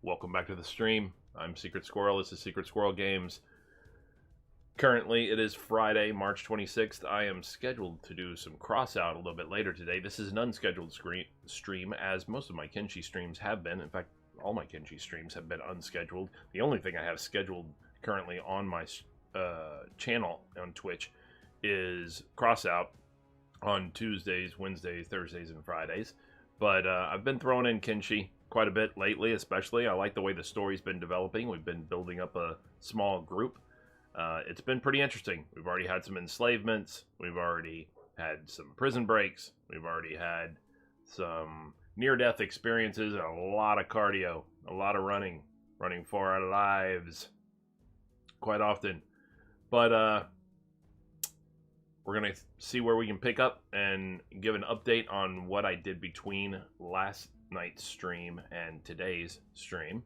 Welcome back to the stream. I'm Secret Squirrel. This is Secret Squirrel Games. Currently, it is Friday, March 26th. I am scheduled to do some cross-out a little bit later today. This is an unscheduled stream, as most of my Kenshi streams have been. In fact, all my Kenshi streams have been unscheduled. The only thing I have scheduled currently on my channel on Twitch is cross-out on Tuesdays, Wednesdays, Thursdays, and Fridays. But I've been throwing in Kenshi quite a bit lately, especially. I like the way the story's been developing. We've been building up a small group. It's been pretty interesting. We've already had some enslavements. We've already had some prison breaks. We've already had some near-death experiences and a lot of cardio, a lot of running 4 out of lives quite often. But we're going to see where we can pick up and give an update on what I did between last night's stream and today's stream.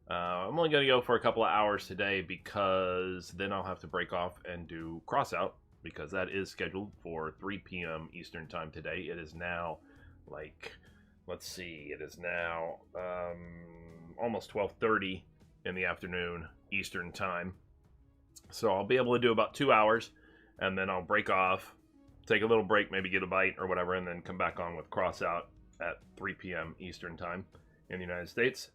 I'm only going to go for a couple of hours today because then I'll have to break off and do crossout because that is scheduled for 3 p.m. Eastern time today. It is now let's see, it is now almost 12:30 in the afternoon Eastern time. So I'll be able to do about 2 hours and then I'll break off, take a little break, maybe get a bite or whatever, and then come back on with crossout at 3 p.m. Eastern time in the United States,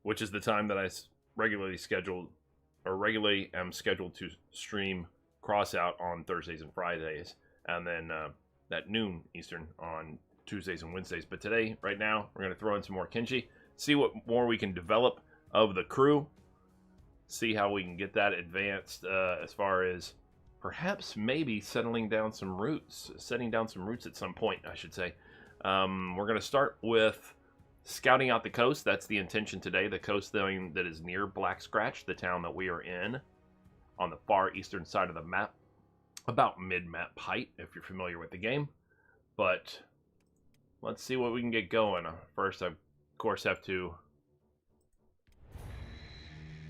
which is the time that I regularly am scheduled to stream crossout on Thursdays and Fridays, and then at noon Eastern on Tuesdays and Wednesdays. But today, right now, we're going to throw in some more Kenshi, see what more we can develop of the crew, see how we can get that advanced as far as perhaps maybe setting down some roots at some point, I should say. We're going to start with scouting out the coast. That's the intention today. The coast that is near Black Scratch, the town that we are in, on the far eastern side of the map, about mid-map height, if you're familiar with the game. But let's see what we can get going. First, I, of course, have to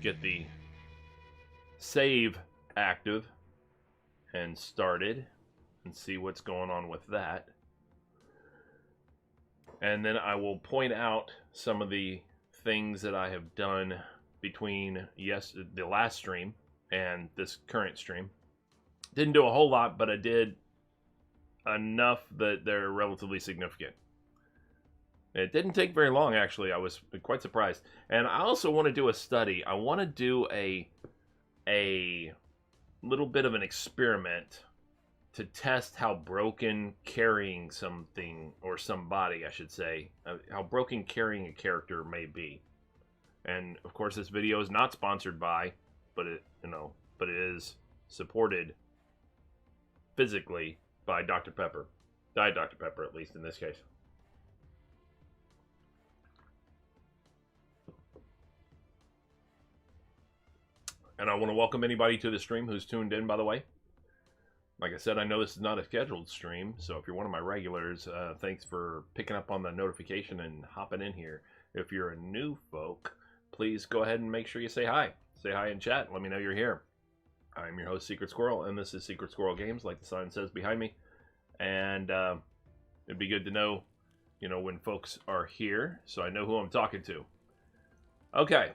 get the save active and started and see what's going on with that. And then I will point out some of the things that I have done between the last stream and this current stream. Didn't do a whole lot, but I did enough that they're relatively significant. It didn't take very long, actually. I was quite surprised. And I also want to do a study. I want to do a little bit of an experiment to test how broken carrying something, or somebody, I should say, how broken carrying a character may be. And of course, this video is not sponsored by, but it is supported physically by Dr. Pepper. Diet Dr. Pepper, at least in this case. And I want to welcome anybody to the stream who's tuned in, by the way. Like I said, I know this is not a scheduled stream, so if you're one of my regulars, thanks for picking up on the notification and hopping in here. If you're a new folk, please go ahead and make sure you say hi. Say hi in chat. Let me know you're here. I'm your host, Secret Squirrel, and this is Secret Squirrel Games, like the sign says behind me. And it'd be good to know, when folks are here, so I know who I'm talking to. Okay.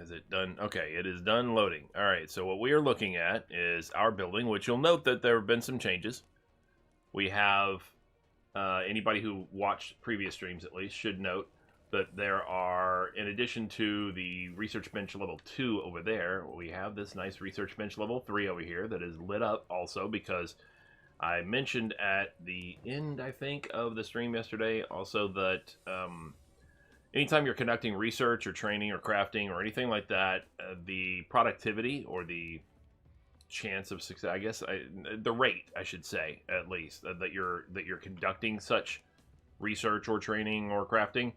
Is it done? Okay, it is done loading. All right, so what we are looking at is our building, which you'll note that there have been some changes. We have, anybody who watched previous streams at least should note that there are, in addition to the research bench level 2 over there, we have this nice research bench level 3 over here that is lit up also because I mentioned at the end, I think, of the stream yesterday also that anytime you're conducting research or training or crafting or anything like that, the productivity or the chance of success, I guess, the rate, I should say, at least, that you're conducting such research or training or crafting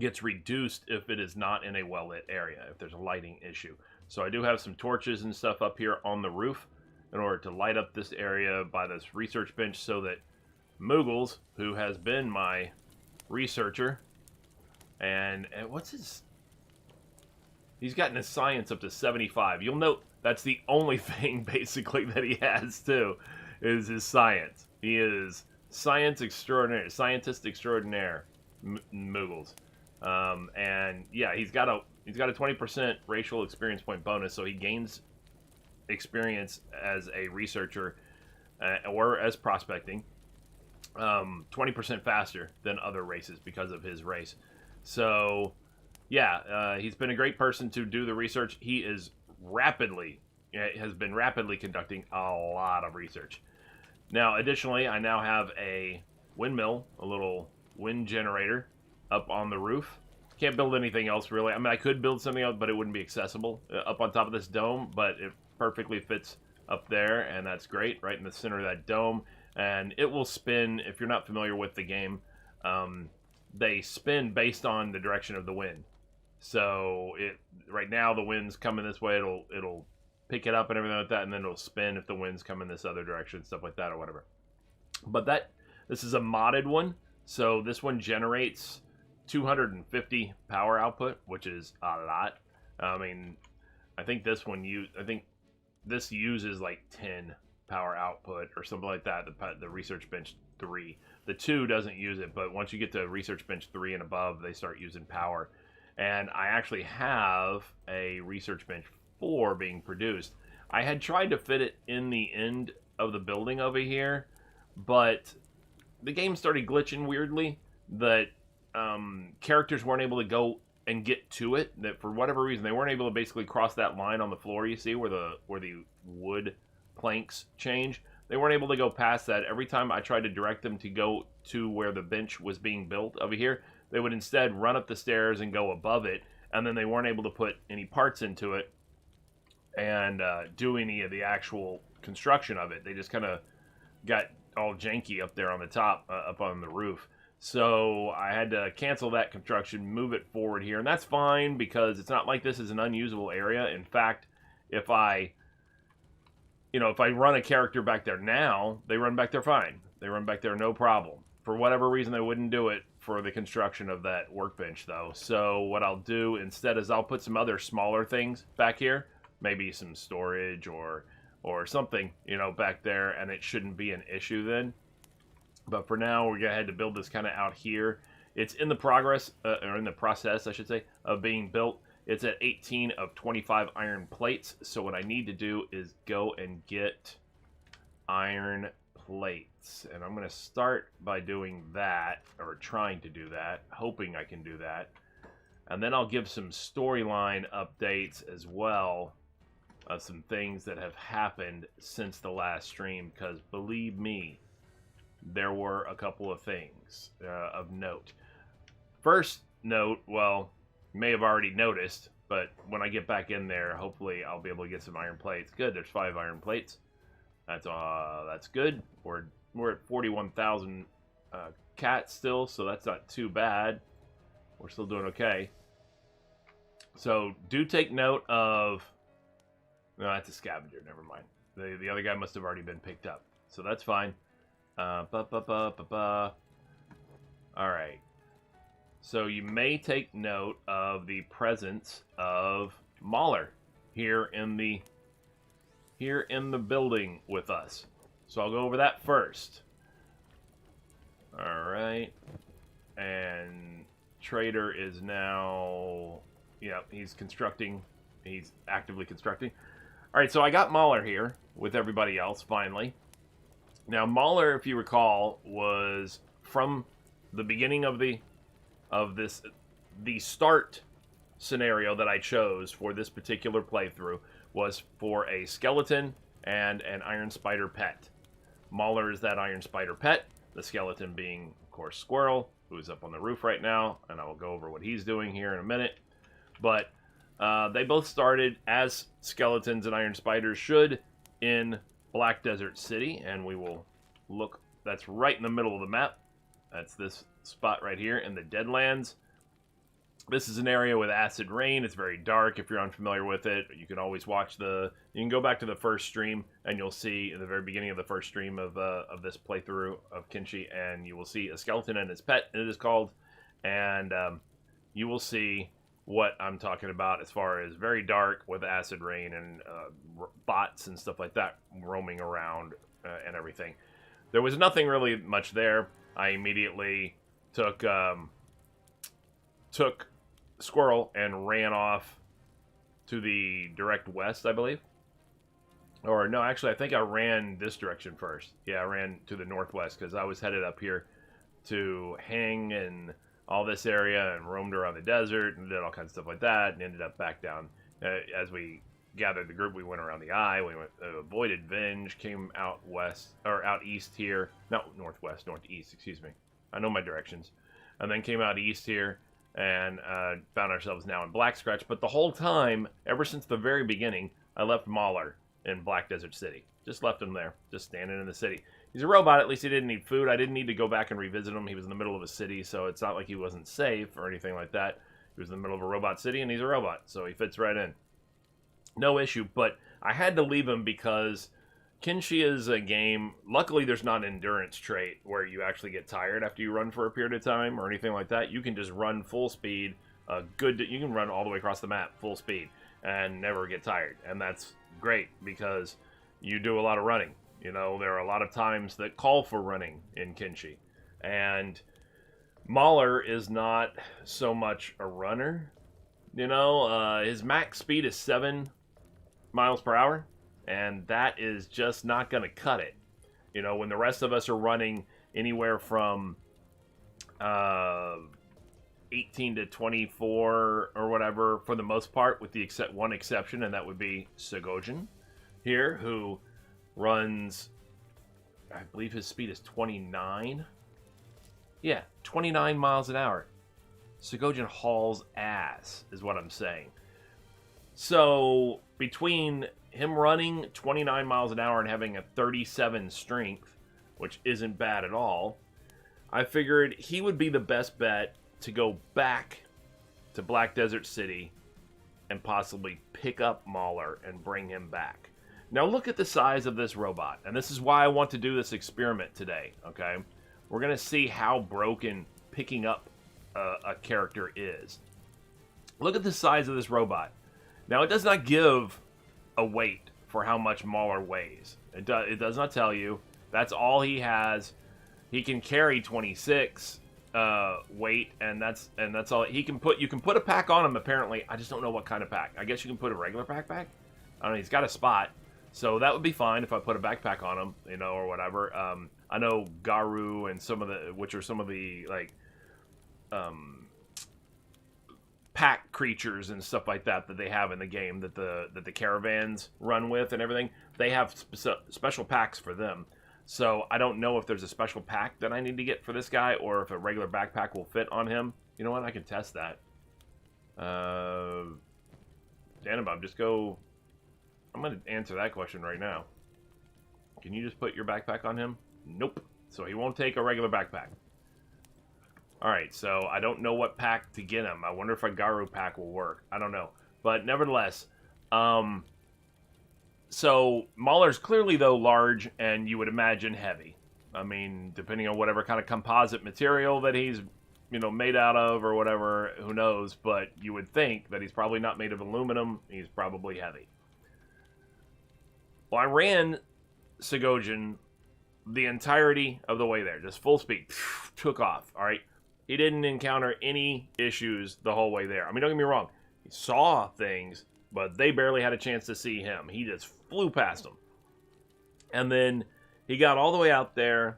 gets reduced if it is not in a well-lit area, if there's a lighting issue. So I do have some torches and stuff up here on the roof in order to light up this area by this research bench so that Moogles, who has been my researcher, and what's his... He's gotten his science up to 75. You'll note that's the only thing, basically, that he has, too, is his science. He is scientist extraordinaire. Moogles. And yeah, he's got a 20% racial experience point bonus, so he gains experience as a researcher or as prospecting 20% faster than other races because of his race. So yeah, he's been a great person to do the research. He has been rapidly conducting a lot of research. Now, additionally, I now have a windmill, a little wind generator up on the roof. Can't build anything else really. I mean, I could build something else, but it wouldn't be accessible up on top of this dome, but it perfectly fits up there, and that's great, right in the center of that dome. And it will spin. If you're not familiar with the game, they spin based on the direction of the wind. So right now the wind's coming this way, it'll pick it up and everything like that, and then it'll spin if the wind's coming this other direction, stuff like that or whatever. But this is a modded one, so this one generates 250 power output, which is a lot. I mean, I think this uses like 10 power output or something like that. The Research Bench 3, the 2 doesn't use it, but once you get to Research Bench 3 and above, they start using power. And I actually have a Research Bench 4 being produced. I had tried to fit it in the end of the building over here, but the game started glitching weirdly that characters weren't able to go and get to it. That for whatever reason they weren't able to basically cross that line on the floor. You see where the wood planks change. They weren't able to go past that. Every time I tried to direct them to go to where the bench was being built over here, they would instead run up the stairs and go above it, and then they weren't able to put any parts into it and do any of the actual construction of it. They just kind of got all janky up there on the top, up on the roof. So I had to cancel that construction, move it forward here, and that's fine because it's not like this is an unusable area. In fact, if I run a character back there now, they run back there fine. They run back there no problem. For whatever reason, they wouldn't do it for the construction of that workbench, though. So what I'll do instead is I'll put some other smaller things back here, maybe some storage or something, back there, and it shouldn't be an issue then. But for now, we're gonna have to build this kind of out here. It's in the process, I should say, of being built. It's at 18 of 25 iron plates. So what I need to do is go and get iron plates. And I'm going to start by doing that, or trying to do that, hoping I can do that. And then I'll give some storyline updates as well of some things that have happened since the last stream. Because believe me, there were a couple of things of note. First note, well, you may have already noticed, but when I get back in there, hopefully I'll be able to get some iron plates. Good, there's 5 iron plates. That's good. We're at 41,000 cats still, so that's not too bad. We're still doing okay. So do take note of. No, that's a scavenger. Never mind. The other guy must have already been picked up, so that's fine. All right. So you may take note of the presence of Mahler here in the building with us. So I'll go over that first. All right. And Trader is now, he's constructing. He's actively constructing. All right, so I got Mahler here with everybody else finally. Now Mahler, if you recall, was from the beginning of the start scenario that I chose for this particular playthrough was for a skeleton and an iron spider pet. Mahler is that iron spider pet, the skeleton being, of course, Squirrel, who's up on the roof right now, and I will go over what he's doing here in a minute. But they both started as skeletons and iron spiders should in Black Desert City, and we will look. That's right in the middle of the map. That's this spot right here in the Deadlands. This is an area with acid rain. It's very dark if you're unfamiliar with it. You can always watch you can go back to the first stream and you'll see in the very beginning of the first stream of this playthrough of Kenshi, and you will see a skeleton and his pet, and it is called, and you will see what I'm talking about as far as very dark with acid rain and bots and stuff like that roaming around and everything. There was nothing really much there. I immediately took took Squirrel and ran off to the direct west, I believe. Or no, actually, I think I ran this direction first. Yeah, I ran to the northwest because I was headed up here to hang and all this area and roamed around the desert and did all kinds of stuff like that and ended up back down. As we gathered the group, we went around the eye. We went avoided Venge, came out west or out east here. Not northwest, northeast. Excuse me. I know my directions. And then came out east here and found ourselves now in Black Scratch. But the whole time, ever since the very beginning, I left Mauler in Black Desert City. Just left him there, just standing in the city. He's a robot, at least he didn't need food. I didn't need to go back and revisit him. He was in the middle of a city, so it's not like he wasn't safe or anything like that. He was in the middle of a robot city, and he's a robot, so he fits right in. No issue, but I had to leave him because Kenshi is a game. Luckily, there's not an endurance trait where you actually get tired after you run for a period of time or anything like that. You can just run full speed. You can run all the way across the map full speed and never get tired, and that's great because you do a lot of running. You know, there are a lot of times that call for running in Kenshi, and Mauler is not so much a runner. You know, his max speed is 7 miles per hour, and that is just not going to cut it. You know, when the rest of us are running anywhere from 18 to 24 or whatever, for the most part, with the one exception, and that would be Sigojin here, who runs, I believe his speed is 29. Yeah, 29 miles an hour. Sigojin hauls ass, is what I'm saying. So, between him running 29 miles an hour and having a 37 strength, which isn't bad at all, I figured he would be the best bet to go back to Black Desert City and possibly pick up Mauler and bring him back. Now look at the size of this robot, and this is why I want to do this experiment today, okay? We're going to see how broken picking up a character is. Look at the size of this robot. Now, it does not give a weight for how much Mauler weighs. It does not tell you. That's all he has. He can carry 26 weight, and that's all he can put. You can put a pack on him, apparently. I just don't know what kind of pack. I guess you can put a regular backpack. I don't know. He's got a spot. So that would be fine if I put a backpack on him, you know, or whatever. I know Garu and which are some of the, like, pack creatures and stuff like that they have in the game that the caravans run with and everything. They have special packs for them. So I don't know if there's a special pack that I need to get for this guy or if a regular backpack will fit on him. You know what? I can test that. Danabob, just go. I'm going to answer that question right now. Can you just put your backpack on him? Nope. So he won't take a regular backpack. Alright, so I don't know what pack to get him. I wonder if a Garu pack will work. I don't know. But nevertheless, so Mauler's clearly, though, large and you would imagine heavy. I mean, depending on whatever kind of composite material that he's, you know, made out of or whatever, who knows. But you would think that he's probably not made of aluminum. He's probably heavy. Well, I ran Sigojin the entirety of the way there. Just full speed. Took off. All right. He didn't encounter any issues the whole way there. I mean, don't get me wrong. He saw things, but they barely had a chance to see him. He just flew past them. And then he got all the way out there,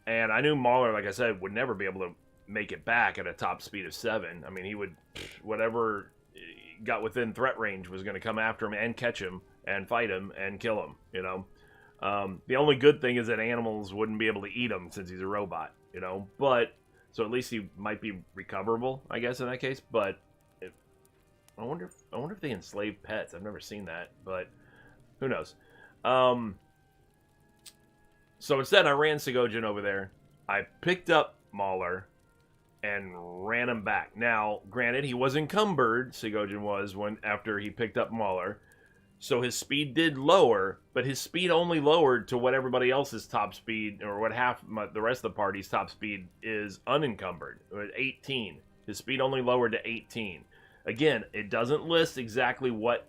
and I knew Mauler, like I said, would never be able to make it back at a top speed of 7. I mean, he would, whatever got within threat range was going to come after him and catch him and fight him and kill him, you know. The only good thing is that animals wouldn't be able to eat him since he's a robot, you know. But, so at least he might be recoverable, I guess, in that case. But I wonder if they enslave pets. I've never seen that, but who knows. So instead, I ran Sigojin over there. I picked up Mauler and ran him back. Now, granted, he was encumbered, Sigojin was, after he picked up Mauler. So his speed did lower, but his speed only lowered to what everybody else's top speed, or what the rest of the party's top speed is unencumbered, 18. His speed only lowered to 18. Again, it doesn't list exactly what,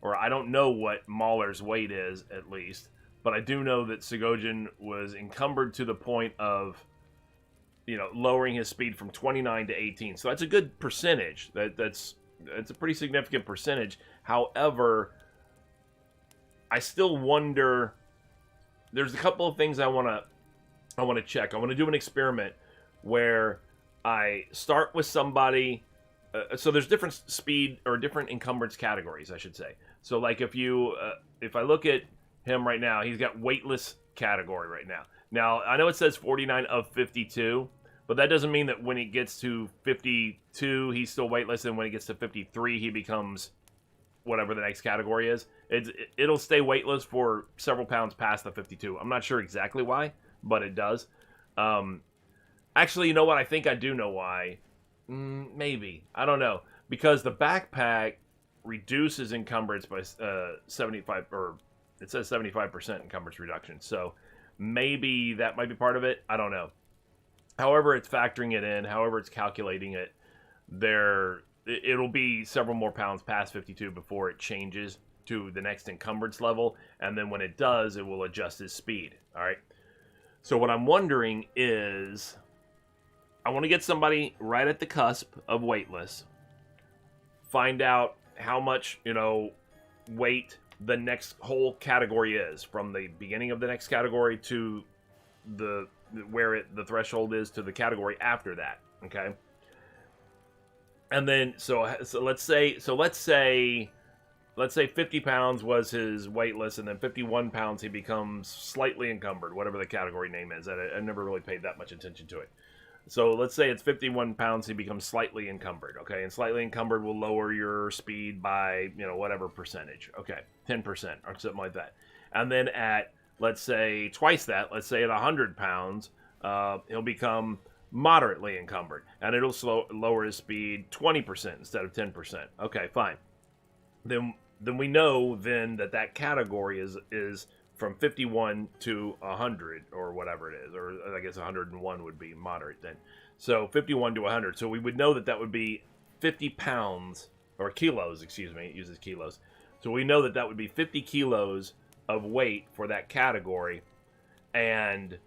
or I don't know what Mauler's weight is, at least, but I do know that Sigojin was encumbered to the point of lowering his speed from 29 to 18. So that's a good percentage. That's a pretty significant percentage. However, I still wonder. There's a couple of things I want to check. I want to do an experiment where I start with somebody. So there's different speed or different encumbrance categories, I should say. So like if I look at him right now, he's got weightless category right now. Now I know it says 49 of 52, but that doesn't mean that when he gets to 52 he's still weightless, and when he gets to 53 he becomes whatever the next category is. It'll stay weightless for several pounds past the 52. I'm not sure exactly why, but it does. Actually, you know what? I think I do know why. Maybe. I don't know. Because the backpack reduces encumbrance by 75, or it says 75% encumbrance reduction. So maybe that might be part of it. I don't know. However it's factoring it in, however it's calculating it, it'll be several more pounds past 52 before it changes to the next encumbrance level. And then when it does, it will adjust his speed. All right. So what I'm wondering is, I want to get somebody right at the cusp of weightless, find out how much, weight the next whole category is, from the beginning of the next category to the threshold is to the category after that. Okay. And then, so let's say 50 pounds was his weightless, and then 51 pounds he becomes slightly encumbered, whatever the category name is. I never really paid that much attention to it. So let's say it's 51 pounds, he becomes slightly encumbered, okay? And slightly encumbered will lower your speed by, whatever percentage, okay? 10% or something like that. And then at, let's say, twice that, let's say at 100 pounds, he'll become moderately encumbered, and it'll lower his speed 20% instead of 10%. Okay, fine. Then we know then that category is from 51 to 100, or whatever it is, or I guess 101 would be moderate then. So 51 to 100. So we would know that would be 50 pounds, or kilos, excuse me, it uses kilos. So we know that would be 50 kilos of weight for that category. And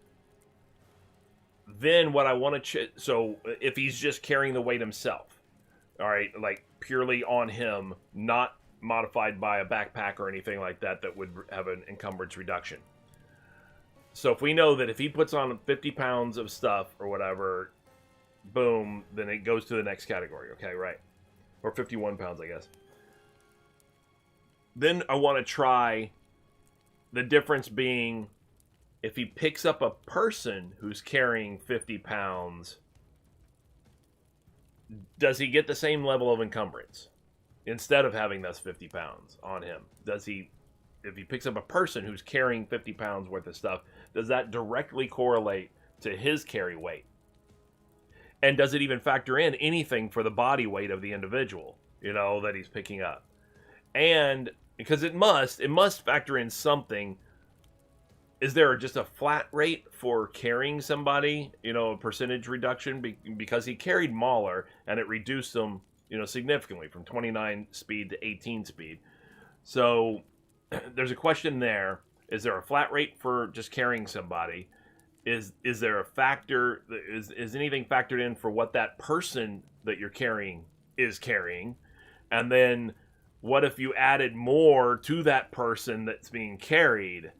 then what I want to so if he's just carrying the weight himself, all right, like purely on him, not modified by a backpack or anything like that would have an encumbrance reduction. So if we know that if he puts on 50 pounds of stuff or whatever, boom, then it goes to the next category. Okay, right. Or 51 pounds, I guess. Then I want to try the difference being, if he picks up a person who's carrying 50 pounds, does he get the same level of encumbrance? Instead of having those 50 pounds on him, if he picks up a person who's carrying 50 pounds worth of stuff, does that directly correlate to his carry weight? And does it even factor in anything for the body weight of the individual, that he's picking up? And because it must factor in something. Is there just a flat rate for carrying somebody, a percentage reduction? Because he carried Mauler and it reduced him, significantly from 29 speed to 18 speed. So there's a question there. Is there a flat rate for just carrying somebody? Is there a factor? Is anything factored in for what that person that you're carrying is carrying? And then what if you added more to that person that's being carried?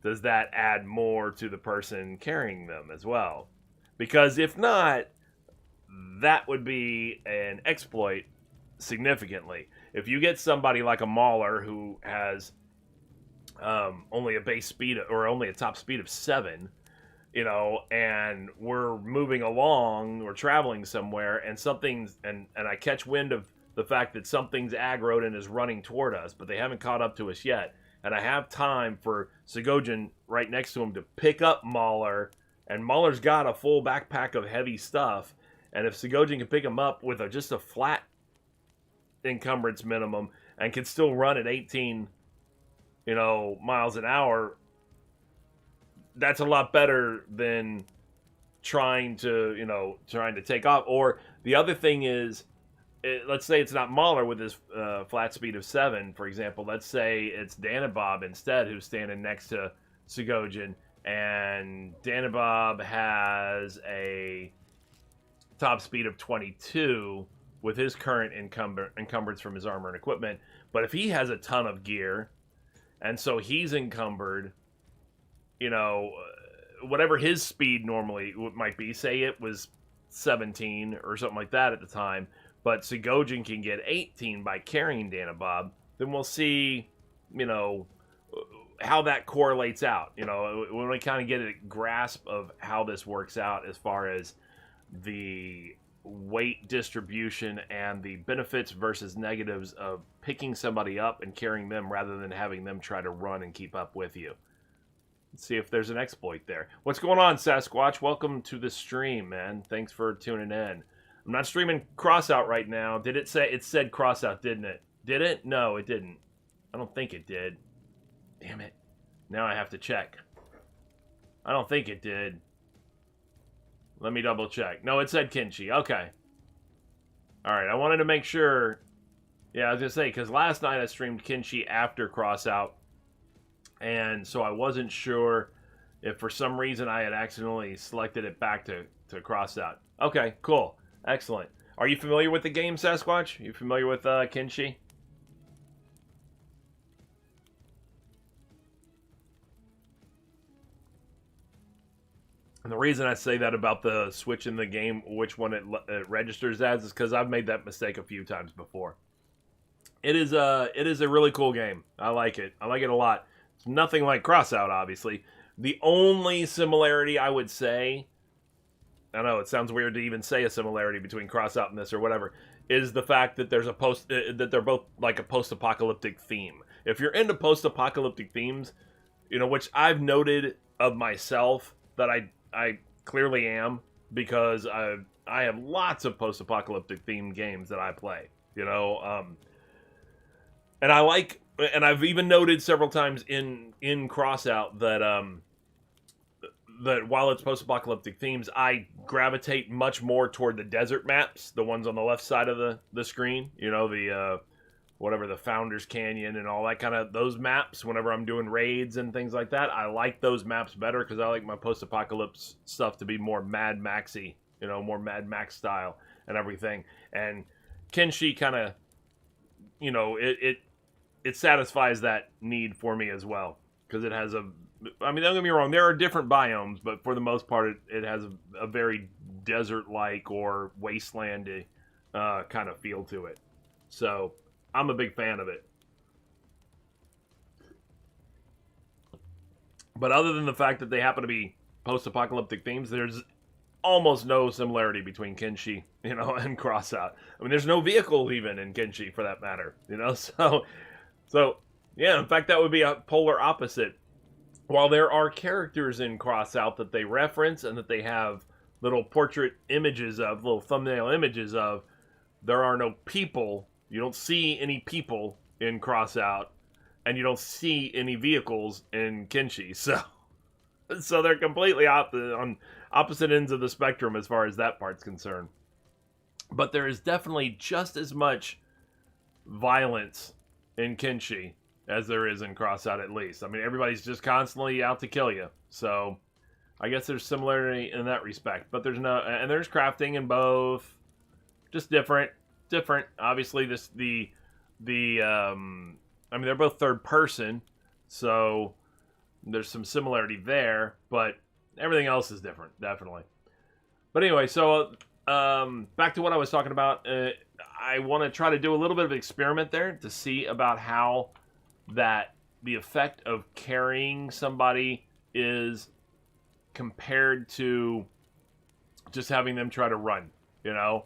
Does that add more to the person carrying them as well? Because if not, that would be an exploit significantly. If you get somebody like a Mauler who has only a base speed, or only a top speed of 7, and we're moving along, we're traveling somewhere, and and I catch wind of the fact that something's aggroed and is running toward us, but they haven't caught up to us yet, and I have time for Sigojin right next to him to pick up Mauler, and Mauler's got a full backpack of heavy stuff, and if Sigojin can pick him up with just a flat encumbrance minimum and can still run at 18, miles an hour, that's a lot better than trying to take off. Or the other thing is, let's say it's not Mauler with his flat speed of 7, for example. Let's say it's Danabob instead, who's standing next to Sigojin, and Danabob has a top speed of 22 with his current encumbrance from his armor and equipment. But if he has a ton of gear, and so he's encumbered, you know, whatever his speed normally might be, say it was 17 or something like that at the time, but Sigojin can get 18 by carrying Danabob, then we'll see, you know, how that correlates out. You know, when we kind of get a grasp of how this works out as far as the weight distribution and the benefits versus negatives of picking somebody up and carrying them rather than having them try to run and keep up with you. Let's see if there's an exploit there. What's going on, Sasquatch? Welcome to the stream, man. Thanks for tuning in. I'm not streaming Crossout right now. Did it say? It said Crossout, didn't it? Did it? No, it didn't. I don't think it did. Damn it. Now I have to check. I don't think it did. Let me double check. No, it said Kenshi. Okay. Alright, I wanted to make sure. Yeah, I was going to say, because last night I streamed Kenshi after Crossout. And so I wasn't sure if for some reason I had accidentally selected it back to Crossout. Okay, cool. Excellent. Are you familiar with the game, Sasquatch? Are you familiar with Kenshi? And the reason I say that about the switch in the game, which one it registers as, is because I've made that mistake a few times before. It is a really cool game. I like it. I like it a lot. It's nothing like Crossout, obviously. The only similarity I would say, I know it sounds weird to even say a similarity between Crossout and this or whatever, is the fact that there's that they're both like a post-apocalyptic theme. If you're into post-apocalyptic themes, you know, which I've noted of myself that I clearly am, because I have lots of post-apocalyptic themed games that I play, you know, and I like, and I've even noted several times in Crossout that that while it's post-apocalyptic themes, I gravitate much more toward the desert maps, the ones on the left side of the screen, you know, the whatever, the Founders Canyon and all that kind of, those maps, whenever I'm doing raids and things like that, I like those maps better because I like my post-apocalypse stuff to be more Mad Maxy, you know, more Mad Max style and everything. And Kenshi kind of, you know, it satisfies that need for me as well, because it has a, I mean, don't get me wrong, there are different biomes, but for the most part, it has a very desert-like or wastelandy kind of feel to it. So I'm a big fan of it. But other than the fact that they happen to be post-apocalyptic themes, there's almost no similarity between Kenshi, you know, and Crossout. I mean, there's no vehicle even in Kenshi for that matter, you know. So yeah, in fact, that would be a polar opposite. While there are characters in Crossout that they reference and that they have little portrait images of, little thumbnail images of, there are no people. You don't see any people in Crossout, and you don't see any vehicles in Kenshi. So they're completely on opposite ends of the spectrum as far as that part's concerned. But there is definitely just as much violence in Kenshi as there is in Crossout, at least. I mean, everybody's just constantly out to kill you. So I guess there's similarity in that respect. But there's no, and there's crafting in both. Just different. Obviously, I mean, they're both third person, so there's some similarity there, but everything else is different, definitely. But anyway, so back to what I was talking about. I want to try to do a little bit of experiment there to see about how the effect of carrying somebody is compared to just having them try to run, you know?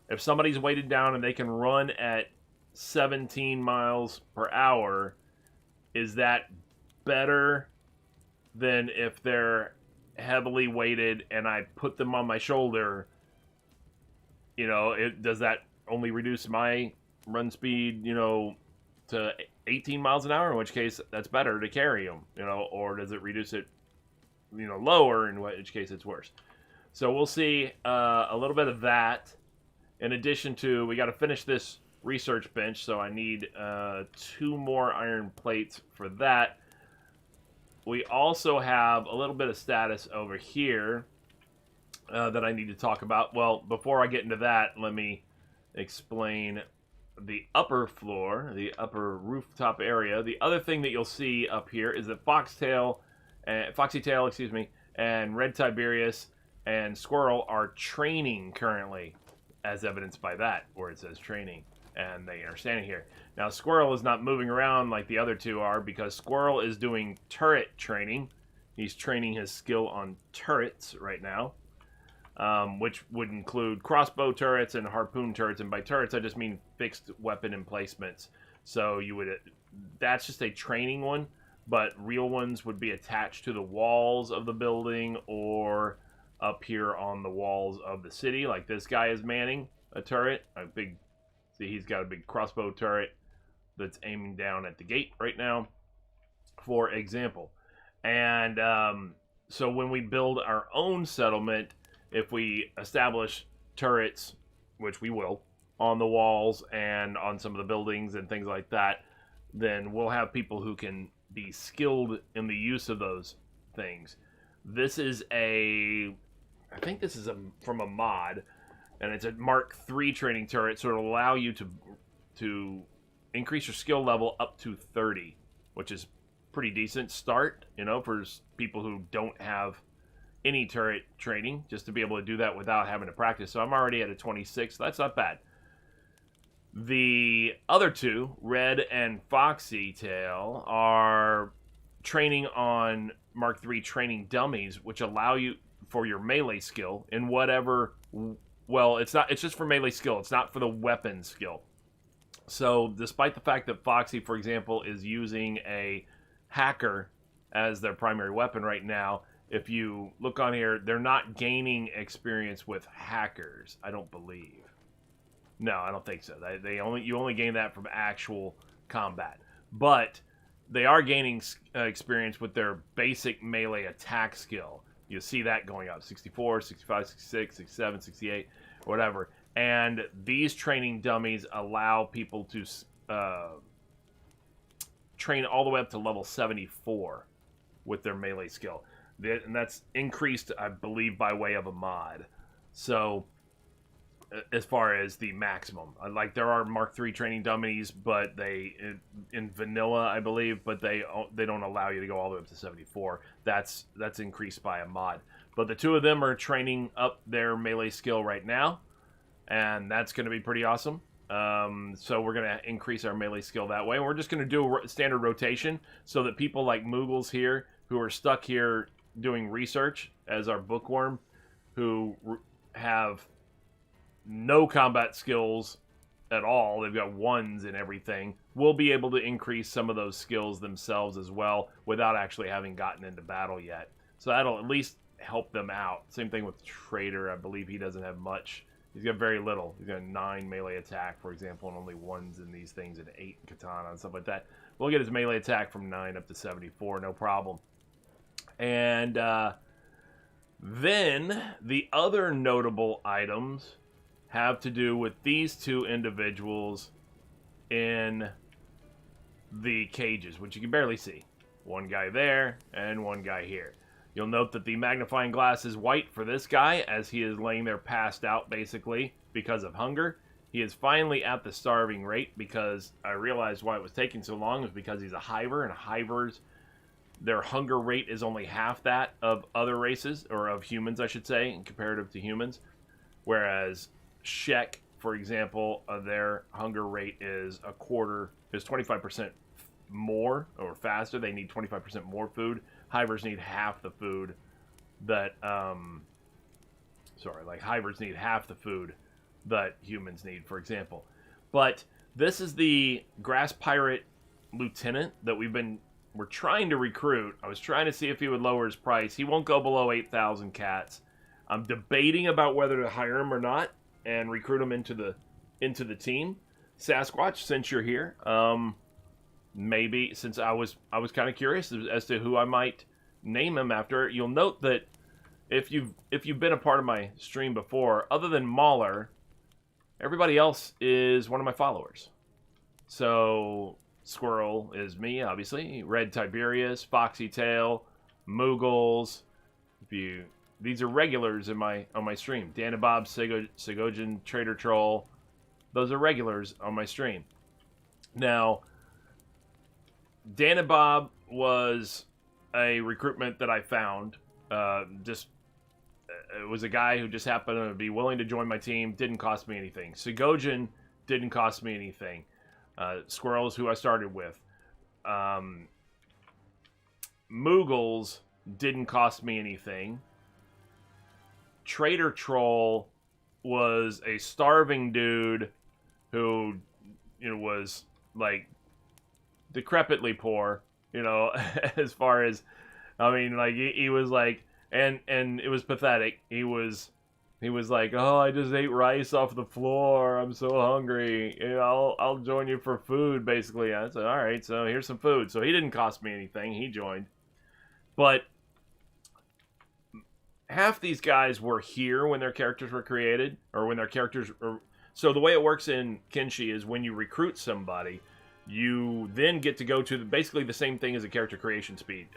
If somebody's weighted down and they can run at 17 miles per hour, is that better than if they're heavily weighted and I put them on my shoulder? You know, does that only reduce my run speed, you know, to 18 miles an hour? In which case, that's better to carry them, you know, or does it reduce it, you know, lower, in which case it's worse? So we'll see a little bit of that. In addition to, we got to finish this research bench, so I need 2 more iron plates for that. we also have a little bit of status over here that I need to talk about. Well, before I get into that, let me explain the upper floor, the upper rooftop area. The other thing that you'll see up here is that Foxy Tail, excuse me, and Red Tiberius and Squirrel are training currently, as evidenced by that, where it says training, and they are standing here. Now, Squirrel is not moving around like the other two are, because Squirrel is doing turret training. He's training his skill on turrets right now, which would include crossbow turrets and harpoon turrets, and by turrets I just mean fixed weapon emplacements. So that's just a training one, but real ones would be attached to the walls of the building or up here on the walls of the city, like this guy is manning a turret. See, he's got a big crossbow turret that's aiming down at the gate right now, for example. And so when we build our own settlement, if we establish turrets, which we will, on the walls and on some of the buildings and things like that, then we'll have people who can be skilled in the use of those things. This is I think this is from a mod, and it's a Mark III training turret, so it'll allow you to increase your skill level up to 30, which is pretty decent start, for people who don't have any turret training, just to be able to do that without having to practice. So I'm already at a 26. That's not bad. The other two, Red and Foxy Tail, are training on Mark III training dummies, which allow you for your melee skill in whatever. Well, it's just for melee skill. It's not for the weapon skill. So despite the fact that Foxy, for example, is using a hacker as their primary weapon right now, if you look on here, they're not gaining experience with hackers, I don't believe. No, I don't think so. You only gain that from actual combat. But they are gaining experience with their basic melee attack skill. You see that going up, 64, 65, 66, 67, 68, whatever. And these training dummies allow people to train all the way up to level 74 with their melee skill. And that's increased, I believe, by way of a mod. So, as far as the maximum, like there are Mark III training dummies, but in vanilla, I believe, but they don't allow you to go all the way up to 74. That's increased by a mod. But the two of them are training up their melee skill right now, and that's going to be pretty awesome. So we're going to increase our melee skill that way. And we're just going to do a standard rotation so that people like Moogles here, who are stuck here doing research as our bookworm, who have no combat skills at all, they've got ones and everything, will be able to increase some of those skills themselves as well without actually having gotten into battle yet. So that'll at least help them out. Same thing with Trader. I believe he doesn't have much. He's got very little. He's got 9 melee attack, for example, and only 1s in these things, and 8 in Katana and stuff like that. We'll get his melee attack from 9 up to 74, no problem. And then the other notable items have to do with these two individuals in the cages, which you can barely see. One guy there and one guy here. You'll note that the magnifying glass is white for this guy, as he is laying there passed out, basically, because of hunger. He is finally at the starving rate, because I realized why it was taking so long was because he's a hiver, and hivers, their hunger rate is only half that of other races, or of humans, I should say, in comparative to humans. Whereas Shek, for example, their hunger rate is 25% more or faster. They need 25% more food. Hivers need half the food that hivers need half the food that humans need, for example. But this is the grass pirate lieutenant that we're trying to recruit. I was trying to see if he would lower his price. He won't go below 8,000 cats. I'm debating about whether to hire him or not and recruit him into the team. Sasquatch, since you're here, maybe, since I was kind of curious as to who I might name him after. You'll note that if you've been a part of my stream before, other than Mauler, everybody else is one of my followers. So Squirrel is me, obviously. Red Tiberius, Foxy Tail, Moogles. These are regulars on my stream. Danabob, Sigojin, Trader Troll. Those are regulars on my stream. Now, Danabob was a recruitment that I found. It was a guy who just happened to be willing to join my team. Didn't cost me anything. Sigojin didn't cost me anything. Squirrel is who I started with. Moogles didn't cost me anything. Trader Troll was a starving dude who, was like decrepitly poor, as far as, he was like, and it was pathetic. He was like, oh, I just ate rice off the floor. I'm so hungry. I'll join you for food, basically. I said, all right, so here's some food. So he didn't cost me anything. He joined. But half these guys were here when their characters were created, or when their characters... So the way it works in Kenshi is when you recruit somebody, you then get to go to basically the same thing as a character creation screen,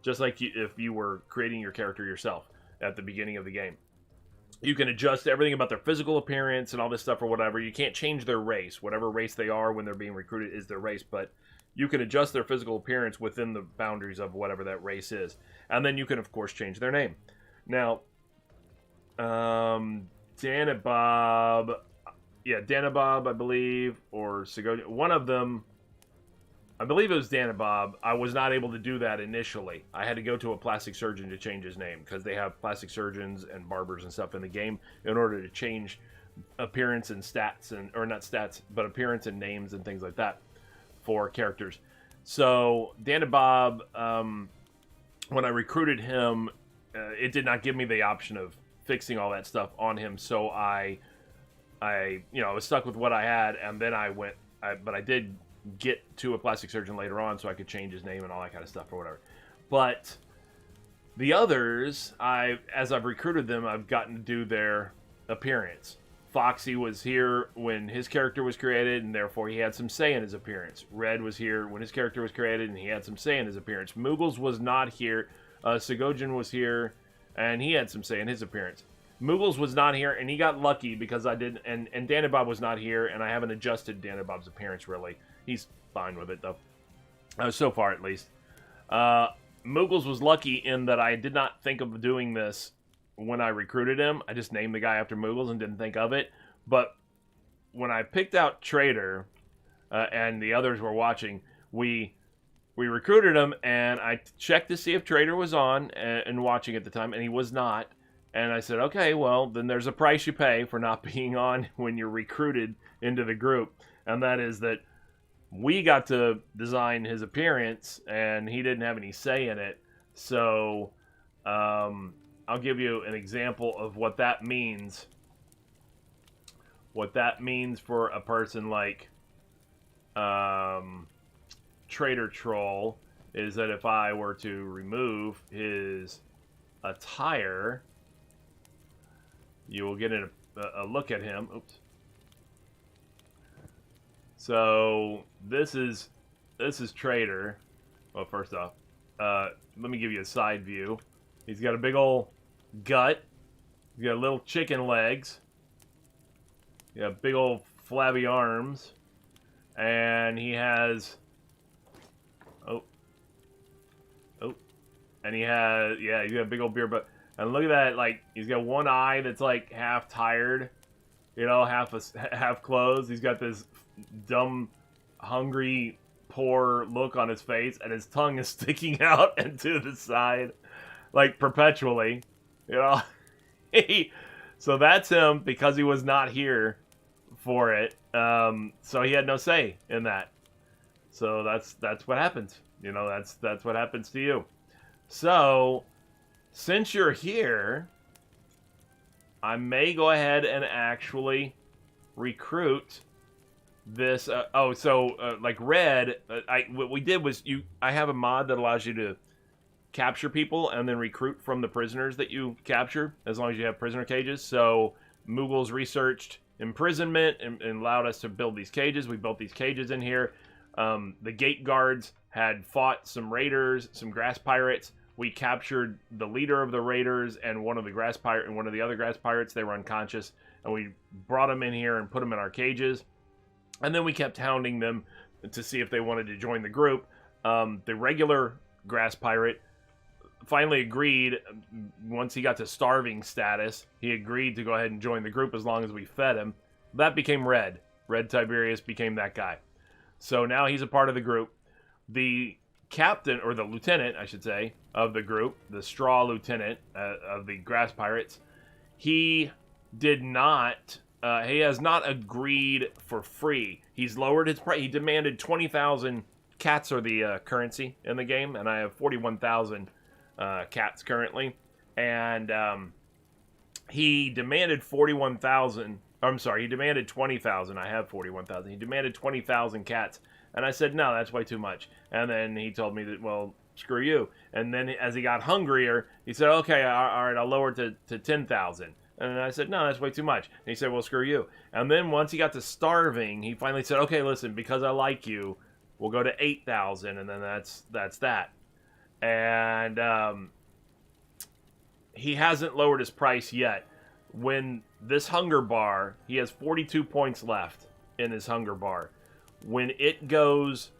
just like if you were creating your character yourself at the beginning of the game. You can adjust everything about their physical appearance and all this stuff or whatever. You can't change their race. Whatever race they are when they're being recruited is their race, but you can adjust their physical appearance within the boundaries of whatever that race is. And then you can, of course, change their name. Now, Danabob, I believe, or Sigojin, one of them, I believe it was Danabob. I was not able to do that initially. I had to go to a plastic surgeon to change his name, because they have plastic surgeons and barbers and stuff in the game in order to change appearance and stats, or not stats, but appearance and names and things like that for characters. So Danabob, when I recruited him, it did not give me the option of fixing all that stuff on him, so I was stuck with what I had, and then but I did get to a plastic surgeon later on so I could change his name and all that kind of stuff or whatever. But the others, as I've recruited them, I've gotten to do their appearance. Foxy was here when his character was created, and therefore he had some say in his appearance. Red was here when his character was created, and he had some say in his appearance. Moogles was not here. Sigojin was here, and he had some say in his appearance. Moogles was not here, and he got lucky because I didn't. And Danabob was not here, and I haven't adjusted Danabob's appearance really. He's fine with it though, so far at least. Moogles was lucky in that I did not think of doing this when I recruited him. I just named the guy after Moogles and didn't think of it. But when I picked out Trader, and the others were watching, we recruited him, and I checked to see if Trader was on and watching at the time, and he was not. And I said, okay, well, then there's a price you pay for not being on when you're recruited into the group. And that is that we got to design his appearance, and he didn't have any say in it. So, I'll give you an example of what that means. What that means for a person like Trader Troll is that if I were to remove his attire, you will get a look at him. Oops. So this is Trader. Well, first off, let me give you a side view. He's got a big old gut. He's got little chicken legs. He's got big old flabby arms, and he has and he's got a big old beard. But and look at that, like he's got one eye that's like half tired, half closed. He's got this dumb, hungry, poor look on his face, and his tongue is sticking out and to the side, like perpetually, So that's him because he was not here for it. So he had no say in that. So that's what happens. That's what happens to you. So since you're here, I may go ahead and actually recruit this. Like Red, what we did was I have a mod that allows you to capture people and then recruit from the prisoners that you capture, as long as you have prisoner cages. So Moogles researched imprisonment and allowed us to build these cages. We built these cages in here. The gate guards had fought some raiders, some grass pirates. We captured the leader of the raiders and one of the other grass pirates. They were unconscious, and we brought them in here and put them in our cages. And then we kept hounding them to see if they wanted to join the group. The regular grass pirate finally agreed. Once he got to starving status, he agreed to go ahead and join the group as long as we fed him. That became Red. Red Tiberius became that guy. So now he's a part of the group. The captain, or the lieutenant, I should say, of the group, the straw lieutenant of the grass pirates, he did not, he has not agreed for free. He's lowered his price. He demanded 20,000 cats are the currency in the game, and I have 41,000 cats currently. And he demanded 41,000. I'm sorry, he demanded 20,000. I have 41,000. He demanded 20,000 cats. And I said, no, that's way too much. And then he told me that, well, screw you. And then as he got hungrier, he said, okay, all right, I'll lower it to 10,000. And I said, no, that's way too much. And he said, well, screw you. And then once he got to starving, he finally said, okay, listen, because I like you, we'll go to 8,000. And then that's that. And he hasn't lowered his price yet. When this hunger bar, he has 42 points left in his hunger bar. When it goes,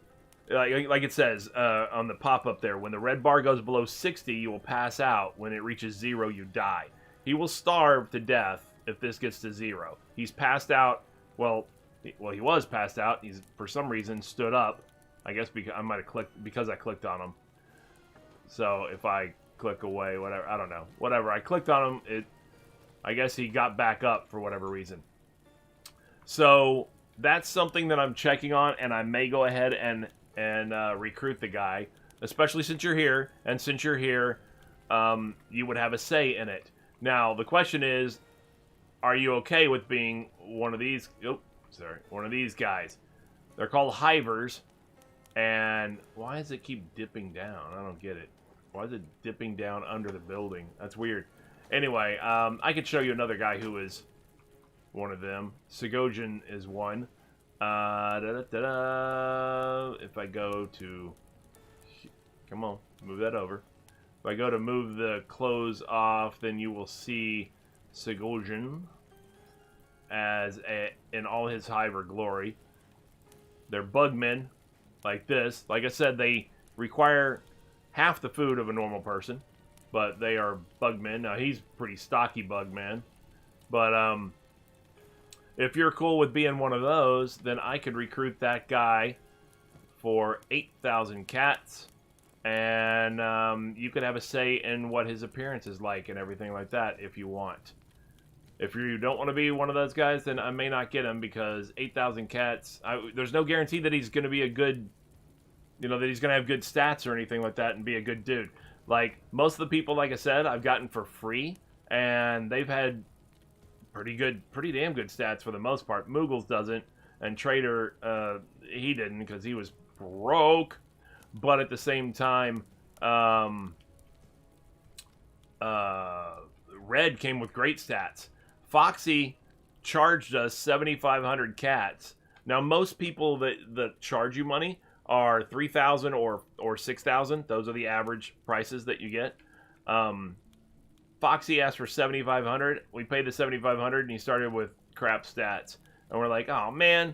like it says on the pop-up there, when the red bar goes below 60, you will pass out. When it reaches 0, you die. He will starve to death if this gets to 0. He's passed out. Well, he was passed out. He's, for some reason, stood up. I guess because I might have clicked, because I clicked on him. So if I click away, whatever, I don't know. Whatever, I clicked on him, I guess he got back up for whatever reason. So that's something that I'm checking on, and I may go ahead and recruit the guy, especially since you're here. And since you're here, you would have a say in it. Now, the question is, are you okay with being one of these? One of these guys. They're called hivers. And why does it keep dipping down? I don't get it. Why is it dipping down under the building? That's weird. Anyway, I could show you another guy who is one of them. Segojan is one. If I go to... Come on, move that over. If I go to move the clothes off, then you will see Segojan in all his hiver glory. They're bugmen, like this. Like I said, they require half the food of a normal person, but they are bugmen. Now, he's pretty stocky bugman. But if you're cool with being one of those, then I could recruit that guy for 8,000 cats. And you could have a say in what his appearance is like and everything like that if you want. If you don't want to be one of those guys, then I may not get him, because 8,000 cats, there's no guarantee that he's going to be a good, that he's going to have good stats or anything like that and be a good dude. Like, most of the people, like I said, I've gotten for free, and they've had pretty damn good stats for the most part. Moogles doesn't, and Trader, he didn't, because he was broke. But at the same time, Red came with great stats. Foxy charged us 7,500 cats. Now, most people that charge you money are 3,000 or 6,000. Those are the average prices that you get. Foxy asked for 7,500. We paid the 7,500, and he started with crap stats. And we're like, oh, man.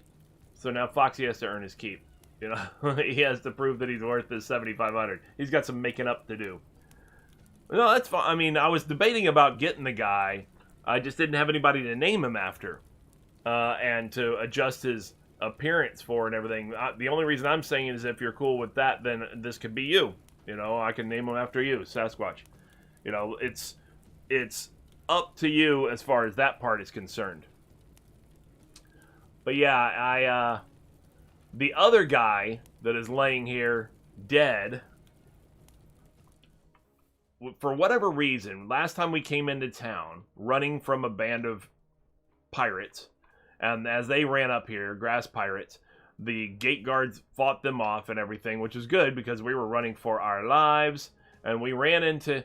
So now Foxy has to earn his keep. He has to prove that he's worth this 7,500. He's got some making up to do. No, that's fine. I mean, I was debating about getting the guy. I just didn't have anybody to name him after. And to adjust his appearance for and everything. The only reason I'm saying it is if you're cool with that, then this could be you. I can name him after you, Sasquatch. It's up to you as far as that part is concerned. But yeah, the other guy that is laying here dead, for whatever reason, last time we came into town, running from a band of pirates, and as they ran up here, grass pirates, the gate guards fought them off and everything, which is good because we were running for our lives, and we ran into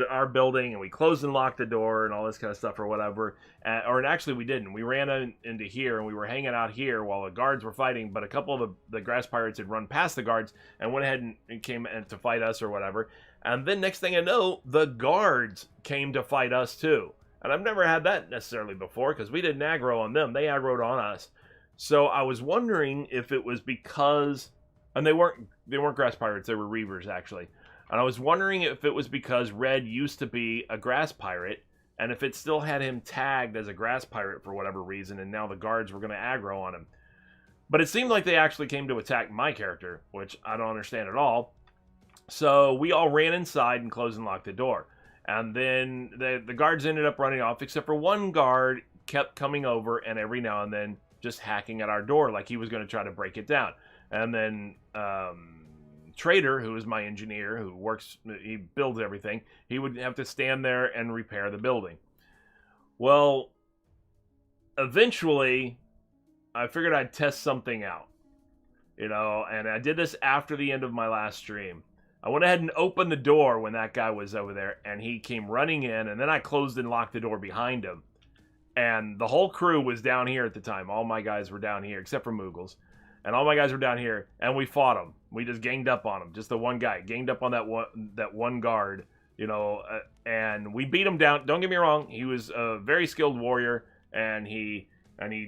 our building, and we closed and locked the door and all this kind of stuff or whatever. Or actually, we didn't. We ran into here, and we were hanging out here while the guards were fighting. But a couple of the grass pirates had run past the guards and went ahead and came in to fight us or whatever. And then next thing I know, the guards came to fight us too. And I've never had that necessarily before because we didn't aggro on them; they aggroed on us. So I was wondering if it was because, and they weren't grass pirates; they were reavers actually. And I was wondering if it was because Red used to be a grass pirate, and if it still had him tagged as a grass pirate for whatever reason, and now the guards were going to aggro on him. But it seemed like they actually came to attack my character, which I don't understand at all. So we all ran inside and closed and locked the door. And then the guards ended up running off, except for one guard kept coming over and every now and then just hacking at our door like he was going to try to break it down. And then Trader, who is my engineer, he builds everything, he would have to stand there and repair the building. Well, eventually, I figured I'd test something out, and I did this after the end of my last stream. I went ahead and opened the door when that guy was over there, and he came running in, and then I closed and locked the door behind him. And the whole crew was down here at the time. All my guys were down here, except for Moogles. And all my guys were down here, and we fought him. We just ganged up on him. Just the one guy. Ganged up on that one guard, and we beat him down. Don't get me wrong. He was a very skilled warrior, and he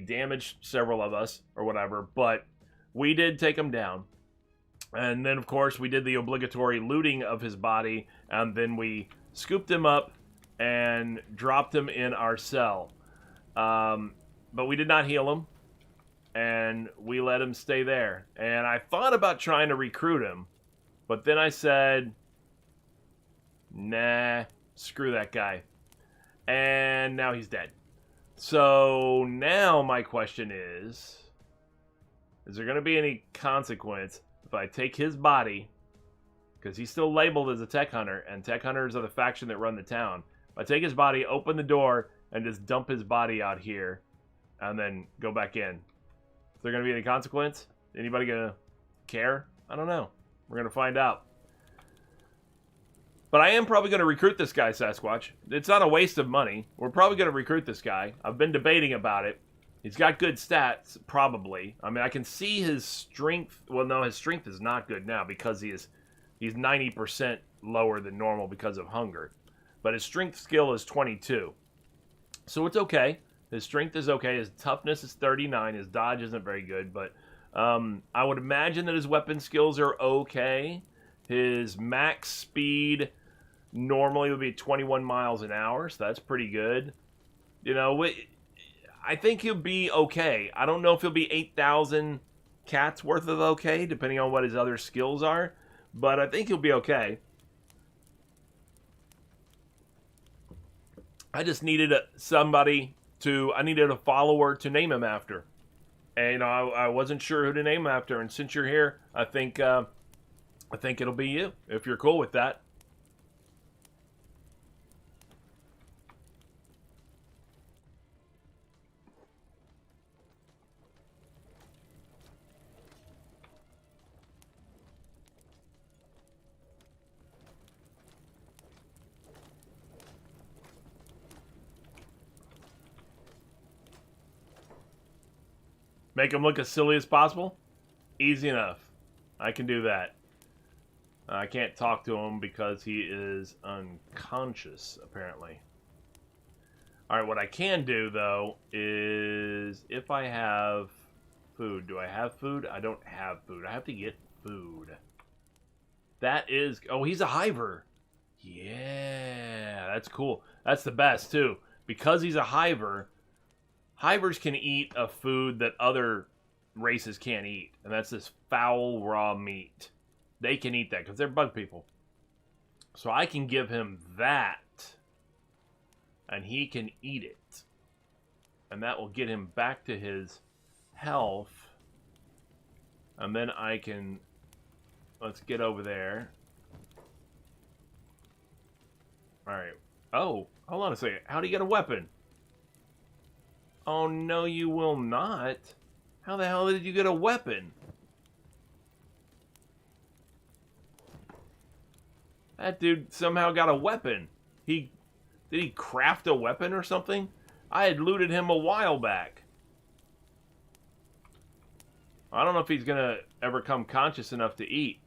damaged several of us, or whatever. But we did take him down. And then, of course, we did the obligatory looting of his body, and then we scooped him up and dropped him in our cell. But we did not heal him, and we let him stay there. And I thought about trying to recruit him, but then I said, nah, screw that guy. And now he's dead. So now my question is there going to be any consequence if I take his body, because he's still labeled as a tech hunter, and tech hunters are the faction that run the town. If I take his body, open the door, and just dump his body out here, and then go back in, is there going to be any consequence? Anybody going to care? I don't know. We're going to find out. But I am probably going to recruit this guy, Sasquatch. It's not a waste of money. We're probably going to recruit this guy. I've been debating about it. He's got good stats, probably. I mean, I can see his strength. Well, no, his strength is not good now because he's 90% lower than normal because of hunger. But his strength skill is 22. So it's okay. His strength is okay. His toughness is 39. His dodge isn't very good. But I would imagine that his weapon skills are okay. His max speed normally would be 21 miles an hour. So that's pretty good. I think he'll be okay. I don't know if he'll be 8,000 cats worth of okay, depending on what his other skills are. But I think he'll be okay. I just needed I needed a follower to name him after. And I wasn't sure who to name him after. And since you're here, I think it'll be you, if you're cool with that. Make him look as silly as possible? Easy enough. I can do that. I can't talk to him because he is unconscious, apparently. Alright, what I can do, though, is if I have food. Do I have food? I don't have food. I have to get food. That is... Oh, he's a hiver. Yeah, that's cool. That's the best, too. Because he's a hiver... Hivers can eat a food that other races can't eat, and that's this foul raw meat. They can eat that because they're bug people. So I can give him that, and he can eat it. And that will get him back to his health. And then I can... Let's get over there. Alright. Oh, hold on a second. How do you get a weapon? Oh, no, you will not. How the hell did you get a weapon? That dude somehow got a weapon. Did he craft a weapon or something? I had looted him a while back. I don't know if he's gonna ever come conscious enough to eat.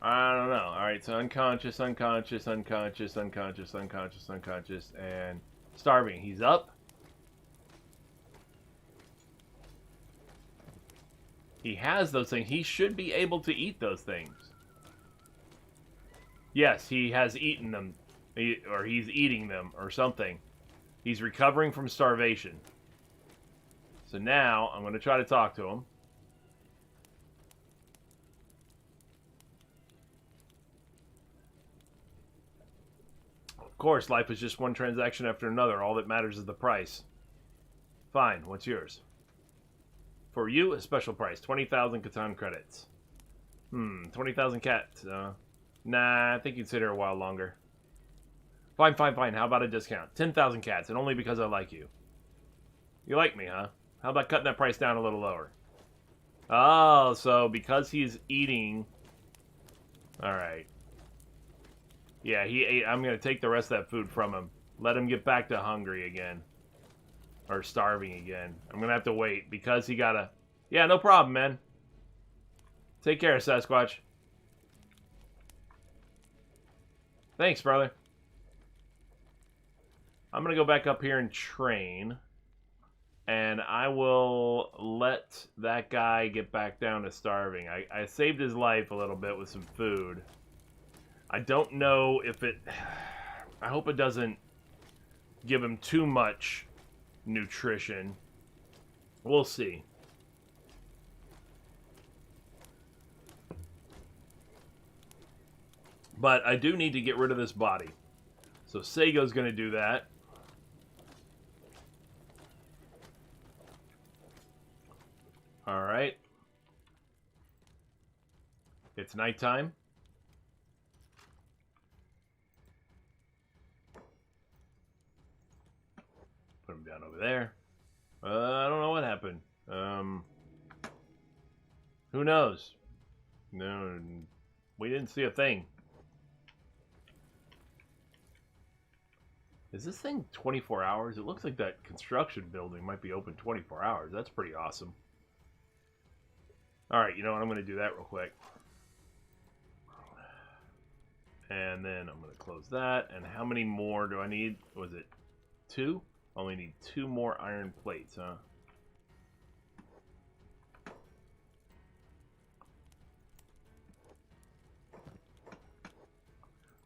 I don't know. Alright, so unconscious, unconscious, unconscious, unconscious, unconscious, unconscious, and starving. He's up. He has those things. He should be able to eat those things. Yes, he has eaten them. Or he's eating them or something. He's recovering from starvation. So now, I'm going to try to talk to him. Of course, life is just one transaction after another. All that matters is the price. Fine, what's yours? For you, a special price. 20,000 Catan credits. 20,000 cats. Nah, I think you'd sit here a while longer. Fine, fine, fine. How about a discount? 10,000 cats, and only because I like you. You like me, huh? How about cutting that price down a little lower? Oh, so because he's eating... Alright. Yeah, he ate. I'm going to take the rest of that food from him. Let him get back to hungry again. Or starving again. I'm going to have to wait because he got a... Yeah, no problem, man. Take care, Sasquatch. Thanks, brother. I'm going to go back up here and train. And I will let that guy get back down to starving. I saved his life a little bit with some food. I don't know if it... I hope it doesn't give him too much nutrition. We'll see. But I do need to get rid of this body. So Sego's going to do that. Alright. It's nighttime. Put him down over there. I don't know what happened. Who knows? No, we didn't see a thing. Is this thing 24 hours? It looks like that construction building might be open 24 hours. That's pretty awesome. Alright, you know what? I'm going to do that real quick. And then I'm going to close that. And how many more do I need? Was it 2? Only need 2 more iron plates, huh?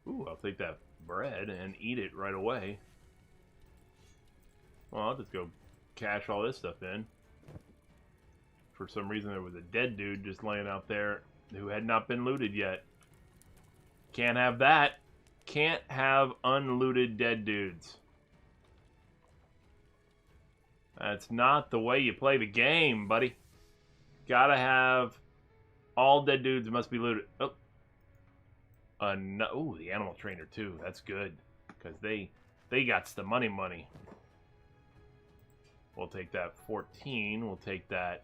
Ooh, I'll take that bread and eat it right away. Well, I'll just go cash all this stuff in. For some reason, there was a dead dude just laying out there who had not been looted yet. Can't have that. Can't have unlooted dead dudes. That's not the way you play the game, buddy. Gotta have... All dead dudes must be looted. Oh. No, ooh, the animal trainer, too. That's good. Because they got the money. We'll take that 14. We'll take that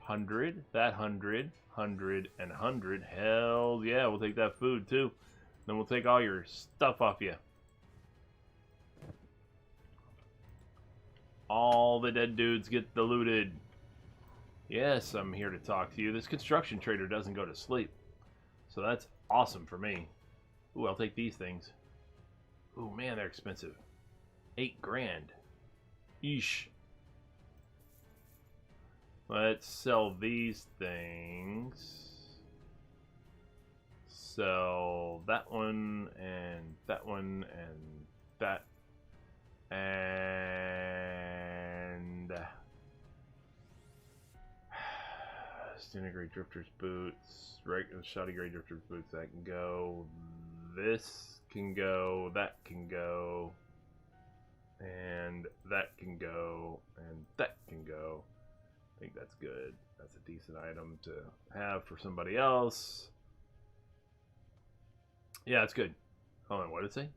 100. That 100. 100 and 100. Hell yeah, we'll take that food, too. Then we'll take all your stuff off you. All the dead dudes get looted. Yes, I'm here to talk to you. This construction trader doesn't go to sleep. So that's awesome for me. Ooh, I'll take these things. Ooh, man, they're expensive. 8 grand. Eesh. Let's sell these things. Sell that one, and that one, and that. And... Disintegrate Drifter's boots. Regular Shoddy Grey Drifter's boots. That can go. This can go. That can go. And that can go. And that can go. I think that's good. That's a decent item to have for somebody else. Yeah, it's good. Hold on, what did it say?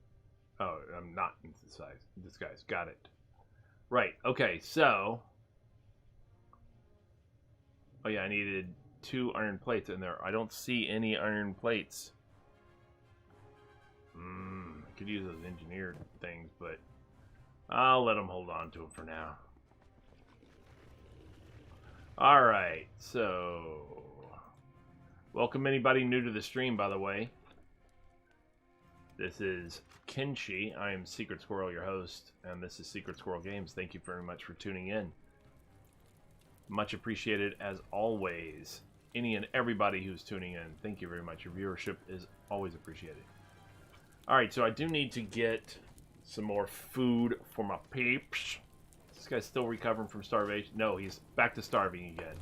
Oh, I'm not in disguise. Got it. Right, okay, so... Oh yeah, I needed 2 iron plates in there. I don't see any iron plates. I could use those engineered things, but I'll let them hold on to them for now. Alright, so... Welcome anybody new to the stream, by the way. This is Kenshi. I am Secret Squirrel, your host, and this is Secret Squirrel Games. Thank you very much for tuning in. Much appreciated as always. Any and everybody who's tuning in, thank you very much. Your viewership is always appreciated. Alright, so I do need to get some more food for my peeps. This guy's still recovering from starvation. No, he's back to starving again.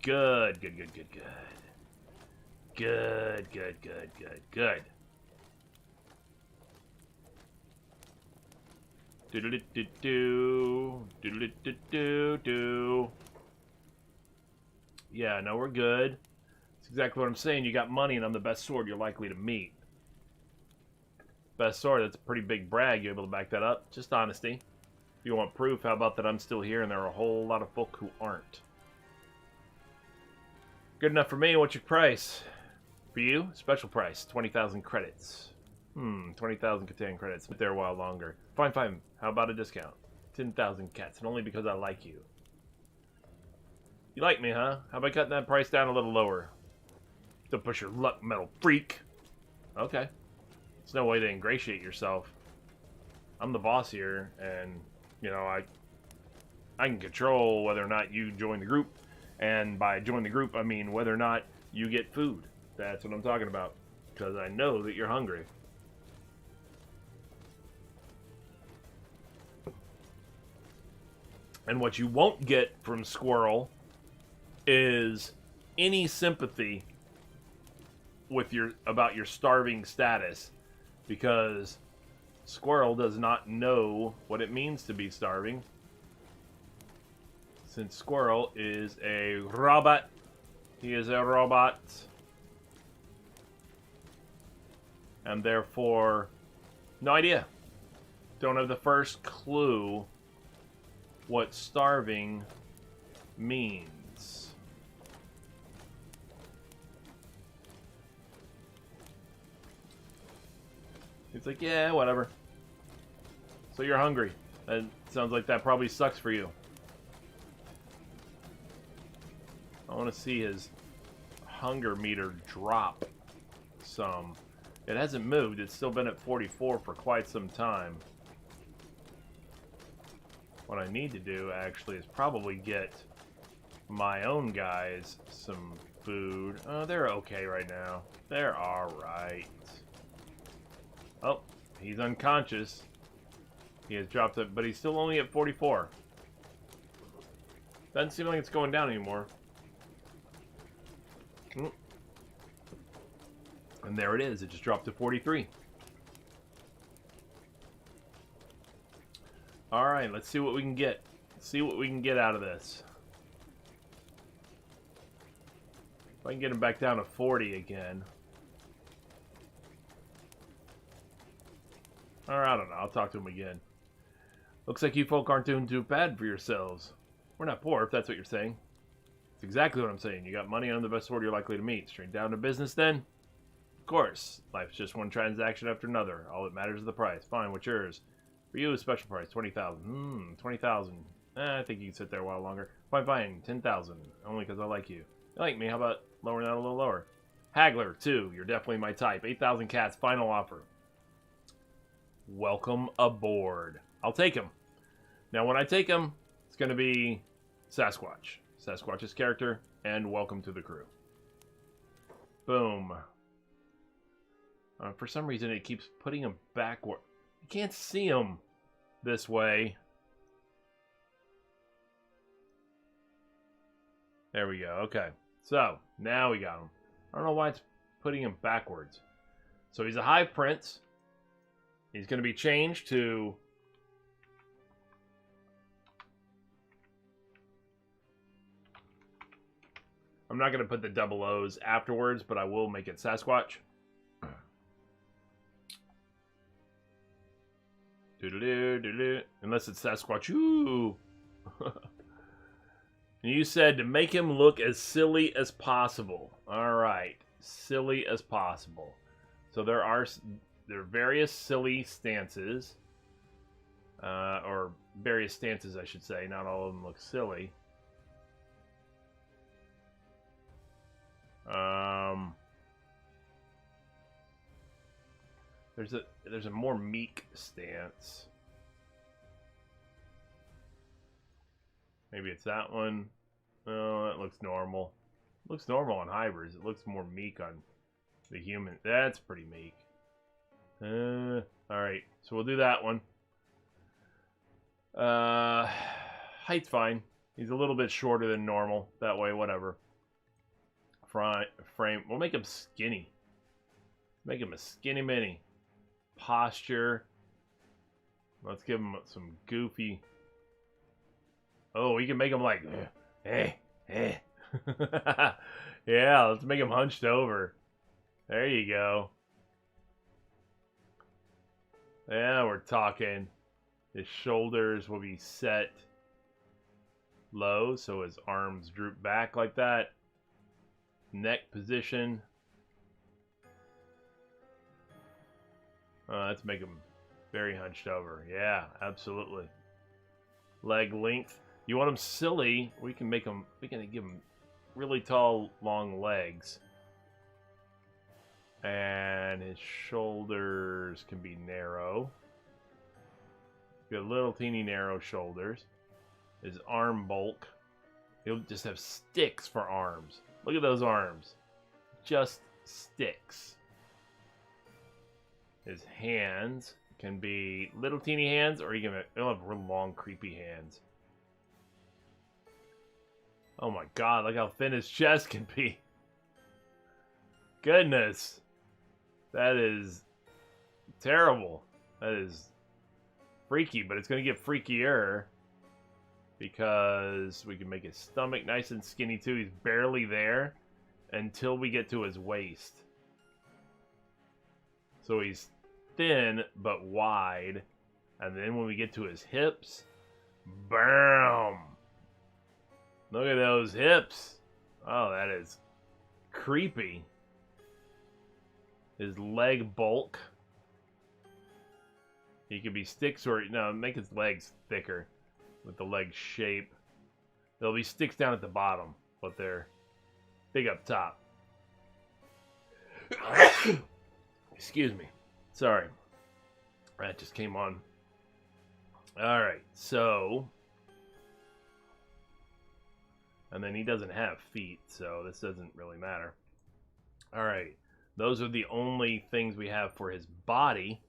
Good. Do. Yeah, no, we're good. That's exactly what I'm saying. You got money, and I'm the best sword you're likely to meet. Best sword, that's a pretty big brag. You able to back that up? Just honesty. If you want proof, how about that I'm still here and there are a whole lot of folk who aren't? Good enough for me. What's your price? For you, special price, 20,000 credits. 20,000 Catan credits. Sit there a while longer. Fine. How about a discount? 10,000 cats, and only because I like you. You like me, huh? How about cutting that price down a little lower? Don't push your luck, metal freak. Okay. There's no way to ingratiate yourself. I'm the boss here, and, you know, I can control whether or not you join the group. And by join the group, I mean whether or not you get food. That's what I'm talking about. Because I know that you're hungry. And what you won't get from Squirrel is any sympathy with about your starving status, because Squirrel does not know what it means to be starving, since Squirrel is a robot. He is a robot, and therefore no idea, don't have the first clue what starving means. It's like, yeah, whatever. So you're hungry. That sounds like that probably sucks for you. I want to see his hunger meter drop some. It hasn't moved. It's still been at 44 for quite some time. What I need to do, actually, is probably get my own guys some food. Oh, they're okay right now. They're alright. Oh, he's unconscious. He has dropped it, but he's still only at 44. Doesn't seem like it's going down anymore. And there it is. It just dropped to 43. Alright, let's see what we can get. See what we can get out of this. If I can get him back down to 40 again. Or I don't know, I'll talk to him again. Looks like you folk aren't doing too bad for yourselves. We're not poor, if that's what you're saying. That's exactly what I'm saying. You got money, and I'm the best sword you're likely to meet. Straight down to business then? Of course. Life's just one transaction after another. All that matters is the price. Fine, what's yours? For you, a special price, 20,000. 20,000. I think you can sit there a while longer. Fine. 10,000. Only because I like you. You like me, how about lowering that a little lower? Haggler, 2. You're definitely my type. 8,000 cats, final offer. Welcome aboard. I'll take him. Now, when I take him, it's going to be Sasquatch. Sasquatch's character, and welcome to the crew. Boom. For some reason, it keeps putting him backward. You can't see him this way. There we go. Okay. So, now we got him. I don't know why it's putting him backwards. So, he's a Hive Prince. He's going to be changed to I'm not going to put the double O's afterwards, but I will make it Sasquatch. Unless it's Sasquatch. Ooh. You said to make him look as silly as possible. Alright. Silly as possible. So there are various silly stances. Or various stances, I should say. Not all of them look silly. There's a more meek stance. Maybe it's that one. Oh, that looks normal. It looks normal on hybrids. It looks more meek on the human. That's pretty meek. Alright, so we'll do that one. Height's fine. He's a little bit shorter than normal. That way, whatever. Frame. We'll make him skinny. Make him a skinny mini. Posture. Let's give him some goofy. Oh, we can make him like, Yeah, let's make him hunched over. There you go. Yeah, we're talking. His shoulders will be set low, so his arms droop back like that. Neck position. Let's make him very hunched over. Yeah, absolutely. Leg length. You want him silly? We can give him really tall, long legs. And his shoulders can be narrow. Got little teeny narrow shoulders. His arm bulk. He'll just have sticks for arms. Look at those arms. Just sticks. His hands can be little teeny hands, or he'll have real long, creepy hands. Oh my god, look how thin his chest can be. Goodness. That is terrible. That is freaky, but it's going to get freakier because we can make his stomach nice and skinny too. He's barely there until we get to his waist. So he's thin but wide, and then when we get to his hips, bam! Look at those hips. Oh, that is creepy. His leg bulk. He could be sticks or no, make his legs thicker with the leg shape. There'll be sticks down at the bottom, but they're big up top. Excuse me. Sorry. That just came on. Alright, so. And then he doesn't have feet, so this doesn't really matter. Alright. Those are the only things we have for his body.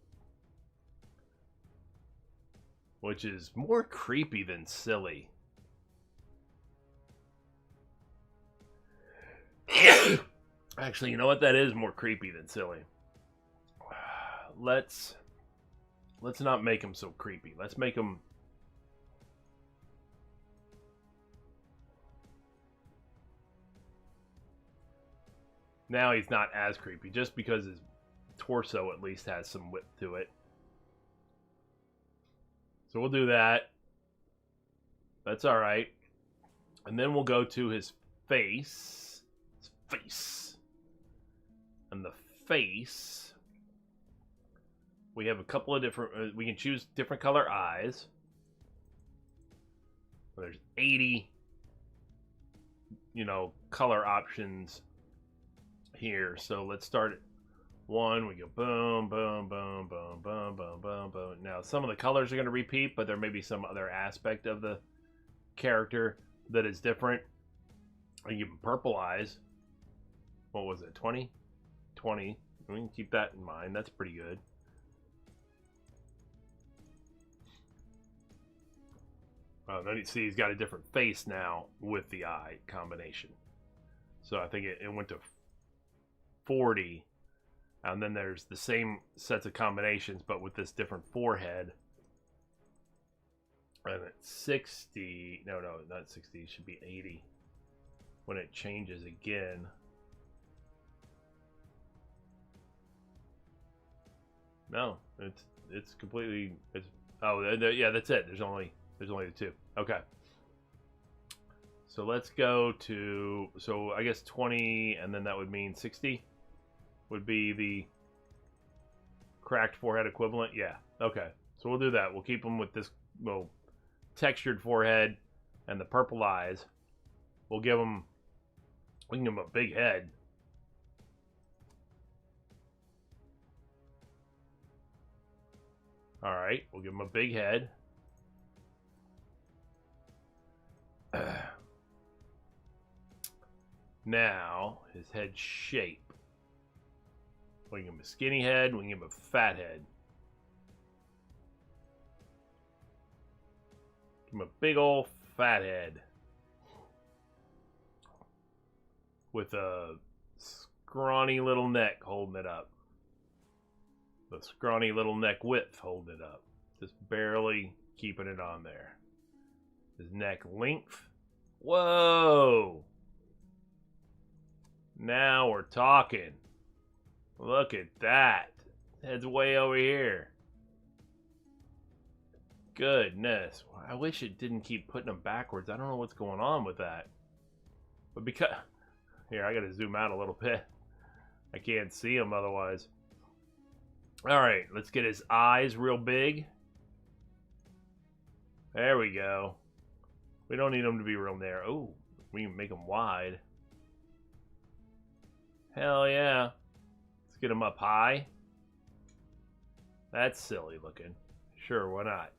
Which is more creepy than silly. Actually, you know what? That is more creepy than silly. Let's not make him so creepy. Let's make him... Now he's not as creepy, just because his torso at least has some width to it. So we'll do that. That's alright. And then we'll go to his face. His face. And the face... We have a couple of different... we can choose different color eyes. There's 80... color options here. So let's start at 1. We go boom, boom, boom, boom, boom, boom, boom, boom. Now, some of the colors are going to repeat, but there may be some other aspect of the character that is different. I can give him purple eyes. What was it? 20? 20. We can keep that in mind. That's pretty good. Then you see he's got a different face now with the eye combination. So I think it went to 40. And then there's the same sets of combinations, but with this different forehead. And it's 60. No, not 60. It should be 80. when it changes again. No, it's completely. Yeah, that's it. There's only the two. Okay. So let's go to, so I guess 20, and then that would mean 60 would be the cracked forehead equivalent. Yeah. Okay. So we'll do that. We'll keep them with this little textured forehead and the purple eyes. We can give them a big head. All right. We'll give them a big head. Now, his head shape. We can give him a skinny head, we can give him a fat head. Give him a big old fat head. With a scrawny little neck holding it up. The scrawny little neck width holding it up. Just barely keeping it on there. His neck length. Whoa! Now we're talking. Look at that. Head's way over here. Goodness. I wish it didn't keep putting them backwards. I don't know what's going on with that. But because... Here, I gotta zoom out a little bit. I can't see him otherwise. Alright, let's get his eyes real big. There we go. We don't need them to be real narrow. Oh, we can make them wide. Hell yeah. Let's get him up high. That's silly looking. Sure, why not?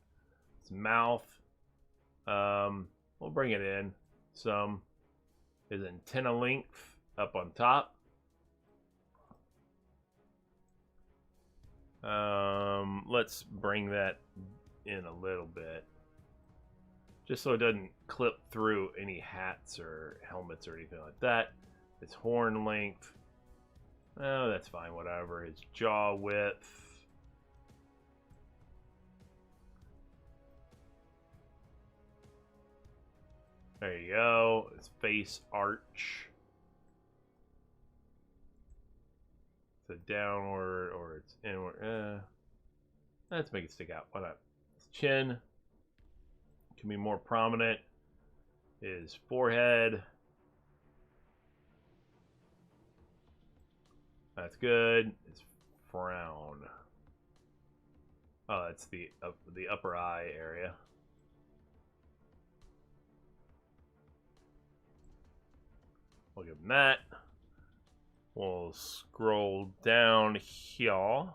His mouth. We'll bring it in some. His antenna length up on top. Let's bring that in a little bit. Just so it doesn't clip through any hats or helmets or anything like that. His horn length. Oh, that's fine, whatever. His jaw width. There you go. His face arch. It's a downward or it's inward. Let's make it stick out. Why not? His chin can be more prominent. His forehead. That's good. His frown. Oh, that's the upper eye area. We'll give him that. We'll scroll down here.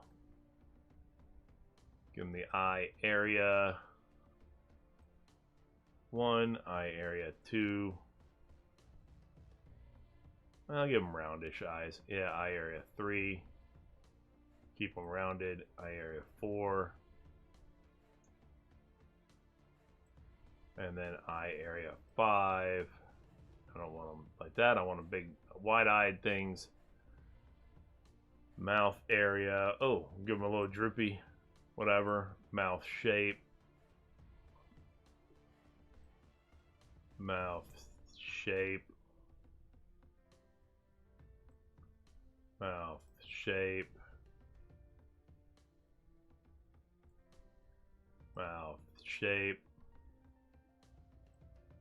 Give him the eye area 1, eye area 2. I'll give him roundish eyes. Yeah, eye area 3. Keep them rounded. Eye area 4. And then eye area 5. I don't want them like that. I want them big, wide-eyed things. Mouth area. Oh, give them a little droopy. Whatever. Mouth shape. Mouth shape. Mouth shape. Mouth shape.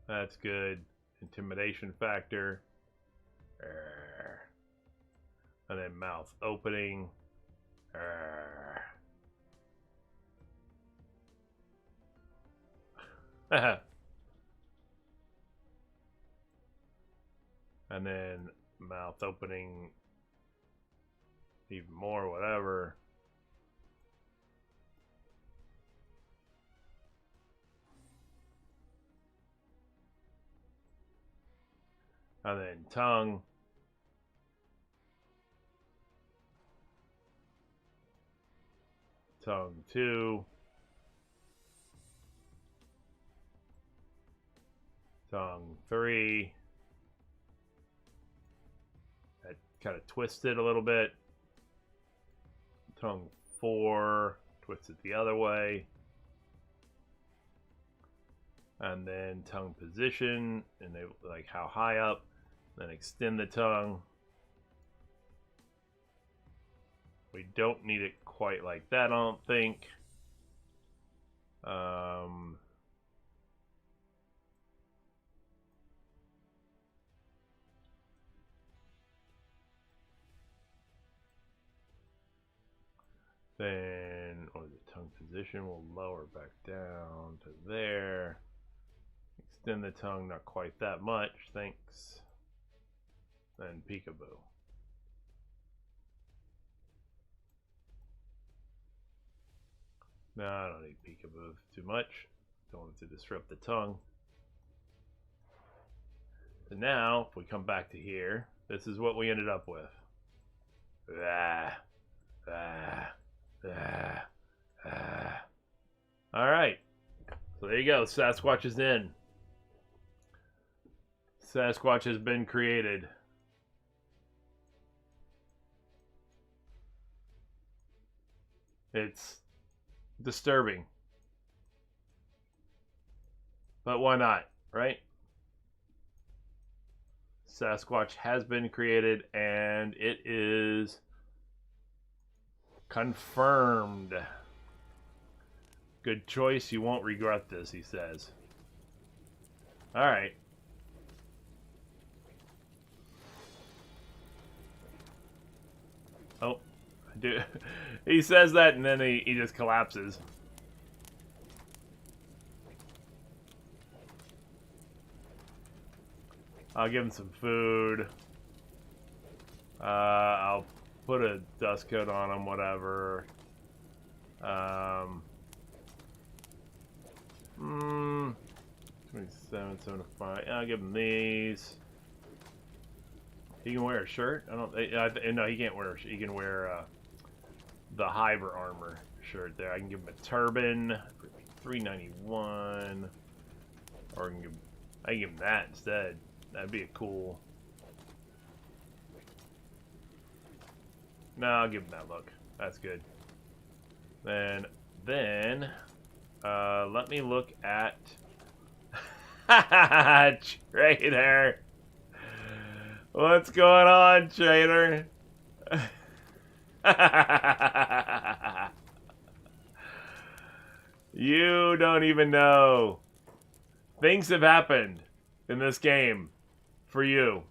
That's good. Intimidation factor. And then mouth opening. And then mouth opening even more, whatever. And then tongue. Tongue 2. Tongue 3. That kind of twisted a little bit. Tongue 4. Twisted the other way. And then tongue position. And they like how high up. Then extend the tongue. We don't need it quite like that, I don't think. Then, the tongue position will lower back down to there. Extend the tongue, not quite that much, thanks. Then peekaboo. No, I don't need peekaboo too much. Don't want it to disrupt the tongue. So now, if we come back to here, this is what we ended up with. Alright. So there you go. Sasquatch is in. Sasquatch has been created. It's disturbing. But why not, right? Sasquatch has been created and it is confirmed. Good choice. You won't regret this, he says. Alright. Oh, dude. He says that and then he just collapses. I'll give him some food. I'll put a dust coat on him, whatever. 27, 75. I'll give him these. He can wear a shirt. No, he can't wear. He can wear the Hiver armor shirt there. I can give him a turban for $3.91, or I can give him that instead. That'd be a cool. No, I'll give him that look. That's good. Then let me look at Trader. What's going on, Trader? You don't even know. Things have happened in this game for you.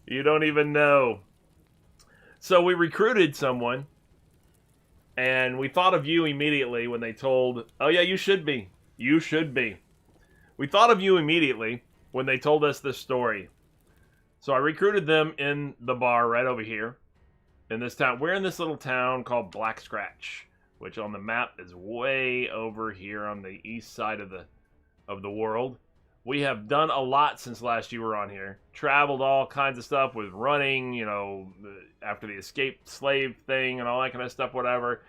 You don't even know. So we recruited someone, and we thought of you immediately when they told, oh yeah, you should be. You should be. We thought of you immediately when they told us this story. So I recruited them in the bar right over here in this town. We're in this little town called Black Scratch, which on the map is way over here on the east side of the world. We have done a lot since last you were on here. Traveled all kinds of stuff with running, you know, after the escaped slave thing and all that kind of stuff, whatever.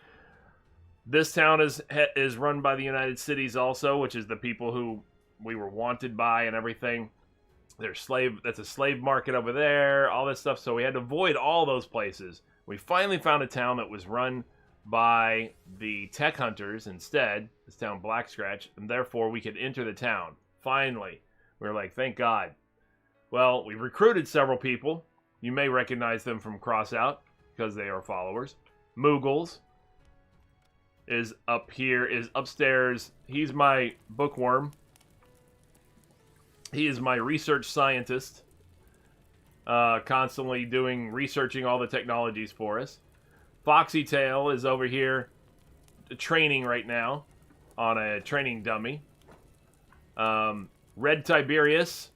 This town is run by the United Cities also, which is the people who we were wanted by and everything. That's a slave market over there, all this stuff. So we had to avoid all those places. We finally found a town that was run by the tech hunters instead, this town Black Scratch, and therefore we could enter the town. Finally. We were like, thank God. Well, we recruited several people. You may recognize them from Crossout because they are followers. Moogles is up here, is upstairs. He's my bookworm. He is my research scientist. Constantly researching all the technologies for us. Foxy Tail is over here training right now on a training dummy. Red Tiberius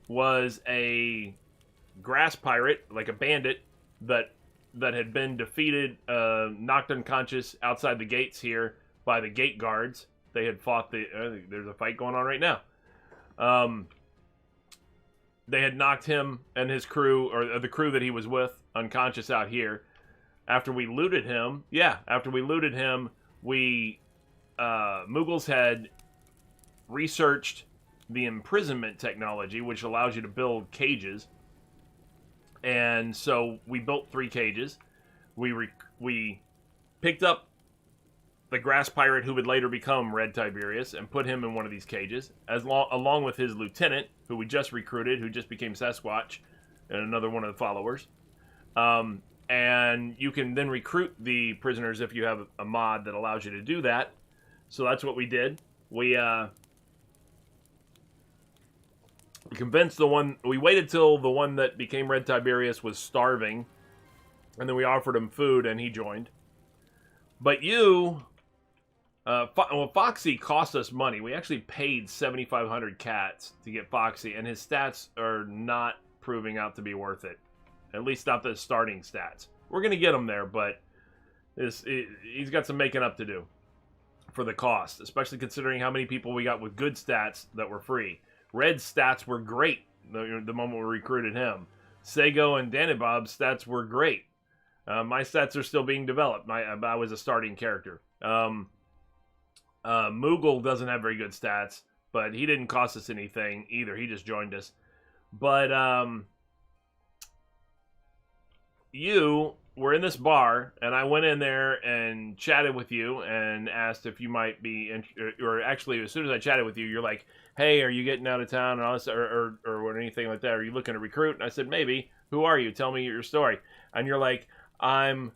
was a grass pirate, like a bandit, that had been defeated, knocked unconscious outside the gates here by the gate guards. They had fought there's a fight going on right now. They had knocked him and his crew, or the crew that he was with, unconscious out here. After we looted him, we Moogles had researched the imprisonment technology, which allows you to build cages. And so we built 3 cages. We picked up the grass pirate who would later become Red Tiberius, and put him in one of these cages, along with his lieutenant, who we just recruited, who just became Sasquatch, and another one of the followers. And you can then recruit the prisoners if you have a mod that allows you to do that. So that's what we did. We convinced the one... We waited till the one that became Red Tiberius was starving, and then we offered him food, and he joined. But you... well, Foxy cost us money. We actually paid 7,500 cats to get Foxy, and his stats are not proving out to be worth it. At least not the starting stats. We're going to get him there, but he's got some making up to do for the cost, especially considering how many people we got with good stats that were free. Red's stats were great the moment we recruited him. Sego and Danibob's stats were great. My stats are still being developed. I was a starting character. Moogle doesn't have very good stats, but he didn't cost us anything either. He just joined us. But you were in this bar, and I went in there and chatted with you and asked if you might be, or actually, as soon as I chatted with you, you're like, hey, are you getting out of town and all this, or anything like that? Are you looking to recruit? And I said, maybe. Who are you? Tell me your story. And you're like, I'm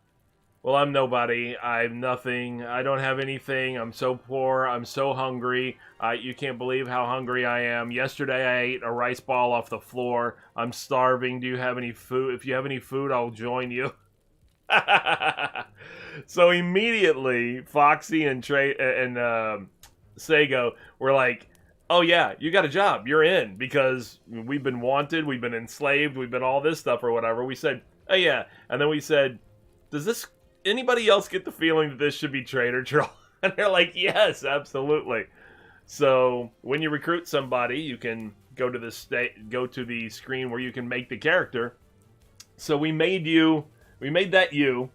nobody. I'm nothing. I don't have anything. I'm so poor. I'm so hungry. You can't believe how hungry I am. Yesterday I ate a rice ball off the floor. I'm starving. Do you have any food? If you have any food, I'll join you. So immediately, Foxy and Sego were like, oh yeah, you got a job. You're in, because we've been wanted. We've been enslaved. We've been all this stuff or whatever. We said, oh yeah. And then we said, does anybody else get the feeling that this should be Trader Troll? And they're like, yes, absolutely. So when you recruit somebody, you can go to the screen where you can make the character. So we made that you.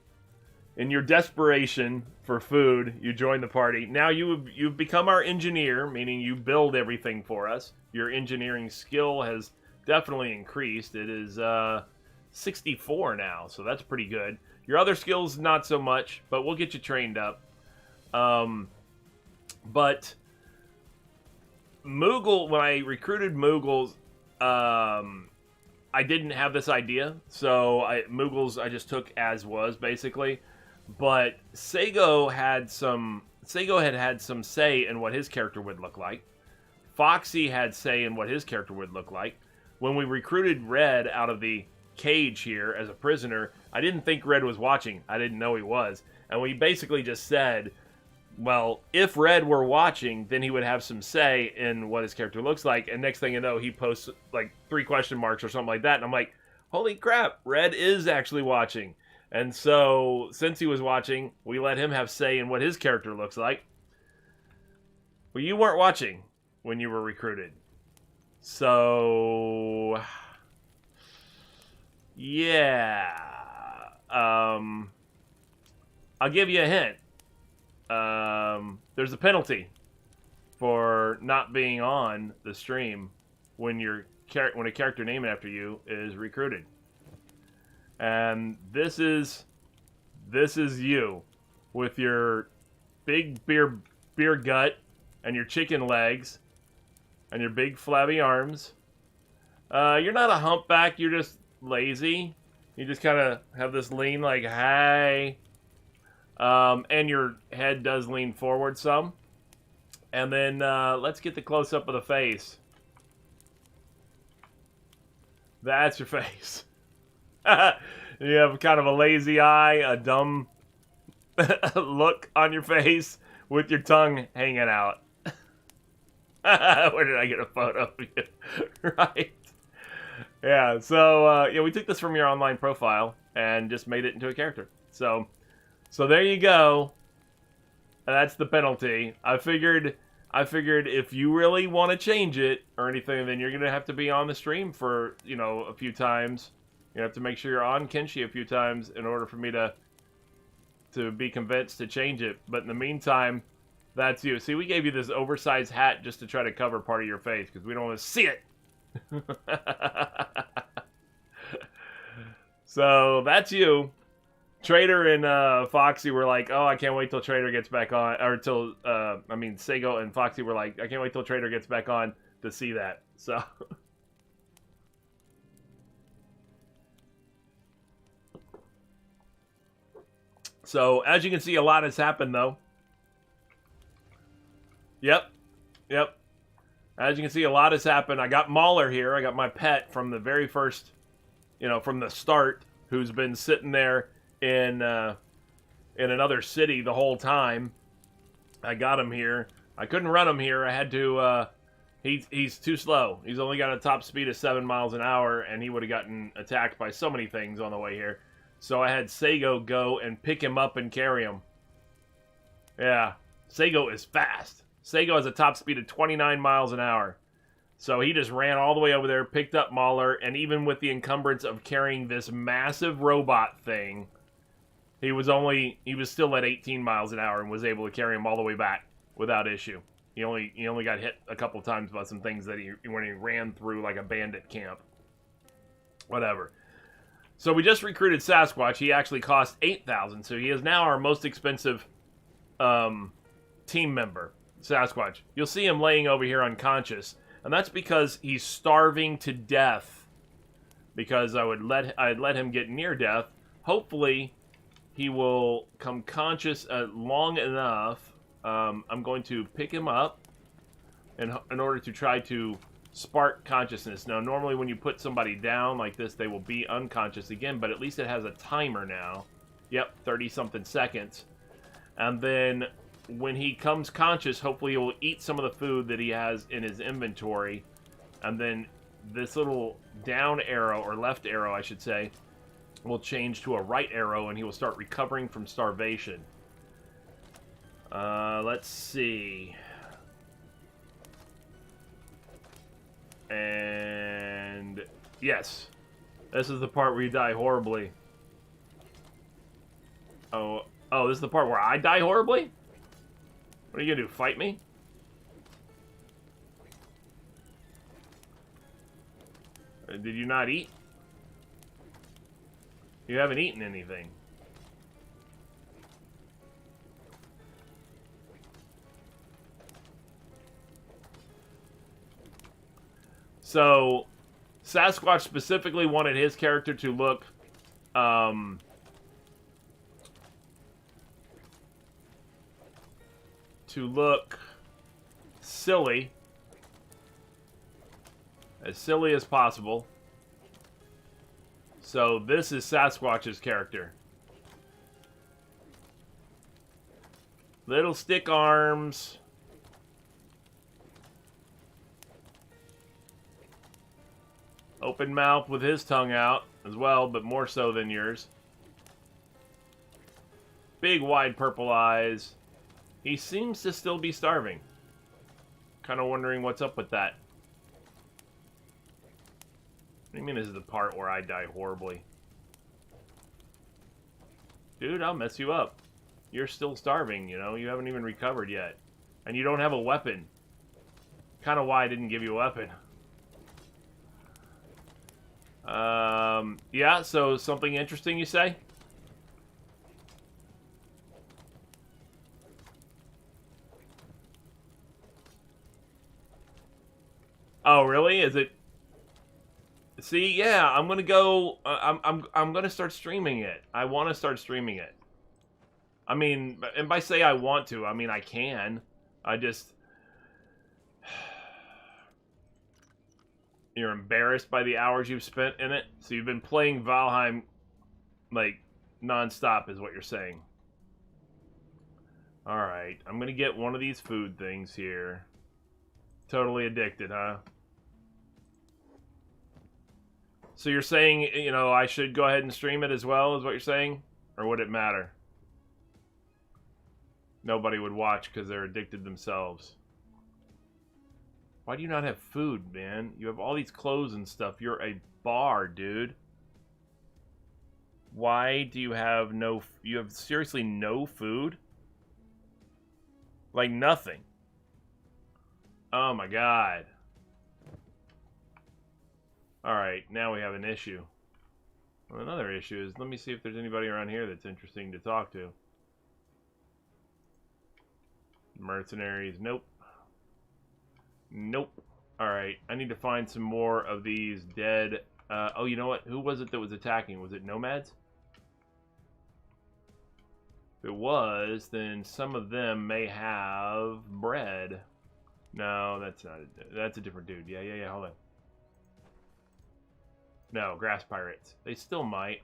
In your desperation for food, you joined the party. Now you've become our engineer, meaning you build everything for us. Your engineering skill has definitely increased. It is 64 now, so that's pretty good. Your other skills, not so much, but we'll get you trained up. But Moogle, when I recruited Moogles, I didn't have this idea, so Moogles I just took as was, basically. But Sego had some say in what his character would look like. Foxy had say in what his character would look like. When we recruited Red out of the cage here as a prisoner, I didn't think Red was watching. I didn't know he was. And we basically just said, well, if Red were watching, then he would have some say in what his character looks like. And next thing you know, he posts like 3 question marks or something like that. And I'm like, holy crap, Red is actually watching. And so, since he was watching, we let him have say in what his character looks like. Well, you weren't watching when you were recruited. So, yeah. I'll give you a hint. There's a penalty for not being on the stream when a character named after you is recruited. And this is you with your big beer gut and your chicken legs and your big flabby arms. You're not a humpback, you're just lazy. You just kind of have this lean like, hey. And your head does lean forward some. And then let's get the close-up of the face. That's your face. You have kind of a lazy eye, a dumb look on your face with your tongue hanging out. Where did I get a photo of you? Right. Yeah, so we took this from your online profile and just made it into a character. So there you go. That's the penalty. I figured if you really want to change it or anything, then you're going to have to be on the stream for, a few times. You have to make sure you're on Kenshi a few times in order for me to be convinced to change it. But in the meantime, that's you. See, we gave you this oversized hat just to try to cover part of your face because we don't want to see it. So that's you. Trader and Foxy were like, oh, I can't wait till Trader gets back on. Or till, Sego and Foxy were like, I can't wait till Trader gets back on to see that. So... So, as you can see, a lot has happened, though. Yep. Yep. As you can see, a lot has happened. I got Mauler here. I got my pet from the very first, from the start, who's been sitting there in another city the whole time. I got him here. I couldn't run him here. I had to... He's too slow. He's only got a top speed of 7 miles an hour, and he would have gotten attacked by so many things on the way here. So I had Sego go and pick him up and carry him. Yeah, Sego is fast. Sego has a top speed of 29 miles an hour. So he just ran all the way over there, picked up Mauler, and even with the encumbrance of carrying this massive robot thing, he was still at 18 miles an hour and was able to carry him all the way back without issue. He only got hit a couple times by some things that when he ran through like a bandit camp. Whatever. So we just recruited Sasquatch. He actually cost 8,000, so he is now our most expensive team member, Sasquatch. You'll see him laying over here unconscious, and that's because he's starving to death. Because I'd let him get near death. Hopefully, he will come conscious long enough. I'm going to pick him up in order to try to spark consciousness. Now, normally when you put somebody down like this, they will be unconscious again, but at least it has a timer now. Yep, 30-something seconds. And then when he comes conscious, hopefully he will eat some of the food that he has in his inventory. And then this little down arrow, or left arrow, I should say, will change to a right arrow, and he will start recovering from starvation. Let's see. And yes, this is the part where you die horribly. Oh, this is the part where I die horribly? What are you gonna do, fight me? Did you not eat? You haven't eaten anything. So, Sasquatch specifically wanted his character to look, silly. As silly as possible. So, this is Sasquatch's character. Little stick arms. Open mouth with his tongue out as well, but more so than yours. Big wide purple eyes. He seems to still be starving. Kind of wondering what's up with that. What do you mean this is the part where I die horribly? Dude, I'll mess you up. You're still starving, you know? You haven't even recovered yet. And you don't have a weapon. Kind of why I didn't give you a weapon. Yeah, so something interesting you say? Oh, really? Is it? See, yeah, I'm gonna go. I'm gonna start streaming it. I want to start streaming it. I mean, and by say I want to, I mean I can. I just. You're embarrassed by the hours you've spent in it? So you've been playing Valheim, like, non-stop is what you're saying. Alright, I'm gonna get one of these food things here. Totally addicted, huh? So you're saying, you know, I should go ahead and stream it as well, is what you're saying? Or would it matter? Nobody would watch because they're addicted themselves. Why do you not have food, man? You have all these clothes and stuff. You're a bar, dude. Why do you have no... You have seriously no food? Like nothing. Oh my god. Alright, now we have an issue. Another issue is, let me see if there's anybody around here that's interesting to talk to. Mercenaries, nope. Nope. Alright, I need to find some more of these dead... oh, you know what? Who was it that was attacking? Was it nomads? If it was, then some of them may have bread. No, that's not that's a different dude. Yeah, hold on. No, grass pirates. They still might.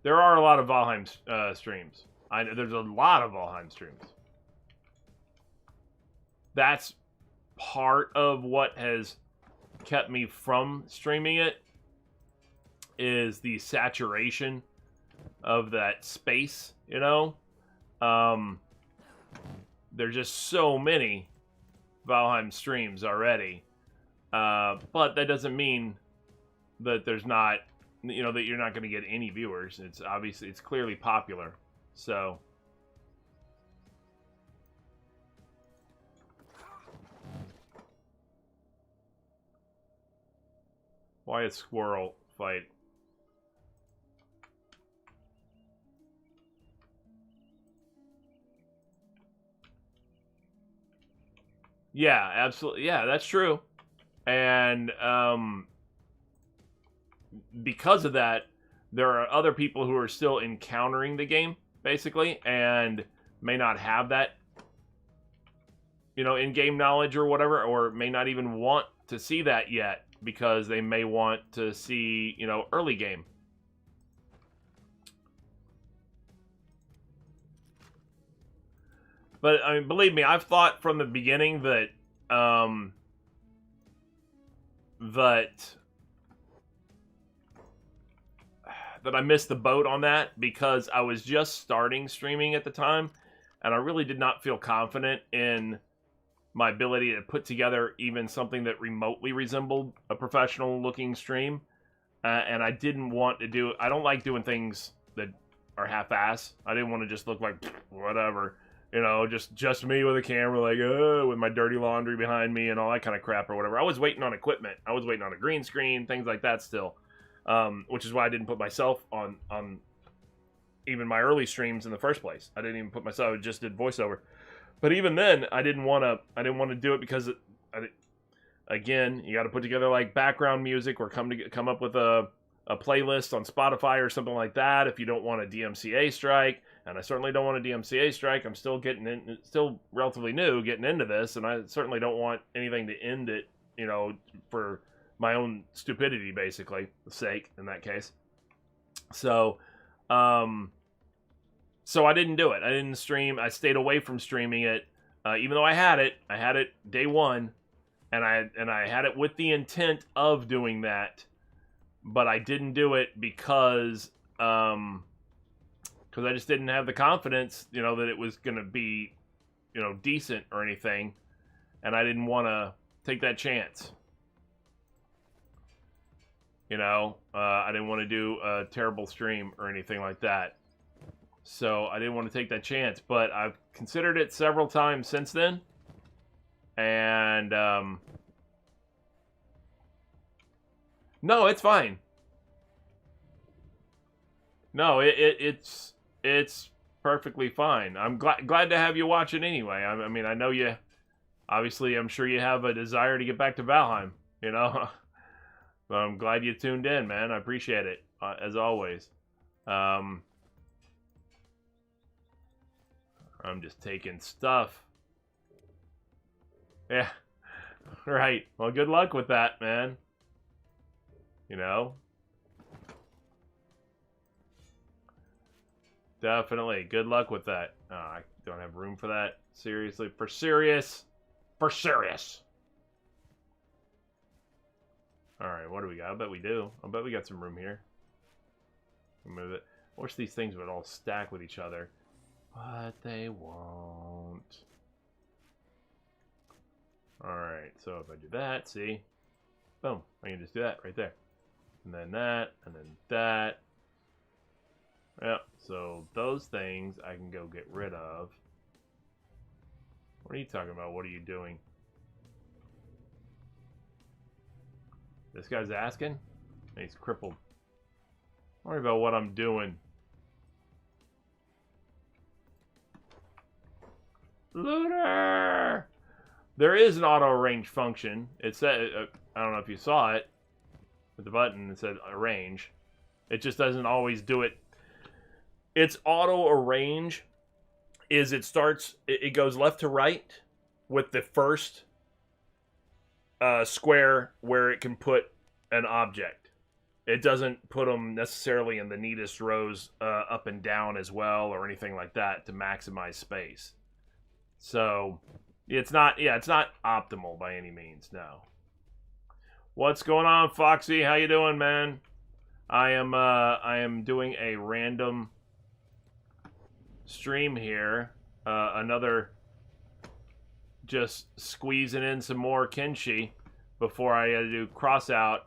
There are a lot of Valheim streams. There's a lot of Valheim streams. That's part of what has kept me from streaming it, is the saturation of that space, you know? There's just so many Valheim streams already. But that doesn't mean that there's not, you know, that you're not going to get any viewers. It's obviously, it's clearly popular. So... why a squirrel fight? Yeah, absolutely. Yeah, that's true. And because of that, there are other people who are still encountering the game, basically, and may not have that, you know, in-game knowledge or whatever, or may not even want to see that yet, because they may want to see, you know, early game. But, I mean, believe me, I've thought from the beginning that, that I missed the boat on that, because I was just starting streaming at the time, and I really did not feel confident in my ability to put together even something that remotely resembled a professional-looking stream. And I didn't want to do... I don't like doing things that are half-ass. I didn't want to just look like, whatever. You know, just me with a camera, like, with my dirty laundry behind me and all that kind of crap or whatever. I was waiting on equipment. I was waiting on a green screen, things like that still. Which is why I didn't put myself on even my early streams in the first place. I didn't even put myself, I just did voiceover. But even then, I didn't want to do it because, again, you got to put together like background music or come up with a playlist on Spotify or something like that if you don't want a DMCA strike. And I certainly don't want a DMCA strike. I'm still still relatively new getting into this, and I certainly don't want anything to end it, you know, for my own stupidity, basically, sake in that case. So, so I didn't do it. I didn't stream. I stayed away from streaming it, even though I had it. I had it day one, and I had it with the intent of doing that, but I didn't do it because I just didn't have the confidence, you know, that it was going to be, you know, decent or anything, and I didn't want to take that chance. You know, I didn't want to do a terrible stream or anything like that. So I didn't want to take that chance, but I've considered it several times since then. And, no, it's fine. No, it's perfectly fine. I'm glad to have you watch it anyway. I mean, I know you, obviously, I'm sure you have a desire to get back to Valheim, you know? But I'm glad you tuned in, man. I appreciate it, as always. I'm just taking stuff. Yeah. Right. Well, good luck with that, man. You know? Definitely. Good luck with that. Oh, I don't have room for that. Seriously. For serious. For serious. Alright, what do we got? I bet we do. I bet we got some room here. Move it. I wish these things would all stack with each other. But they won't. Alright, so if I do that, see? Boom. I can just do that right there. And then that, and then that. Yep, so those things I can go get rid of. What are you talking about? What are you doing? This guy's asking? He's crippled. Don't worry about what I'm doing. Looter! There is an auto arrange function. It said, I don't know if you saw it, with the button it said arrange. It just doesn't always do it. Its auto arrange is it goes left to right with the first square where it can put an object. It doesn't put them necessarily in the neatest rows up and down as well or anything like that to maximize space. So it's not optimal by any means, no. What's going on, Foxy? How you doing, man? I am doing a random stream here. Another just squeezing in some more Kenshi before I got to do cross out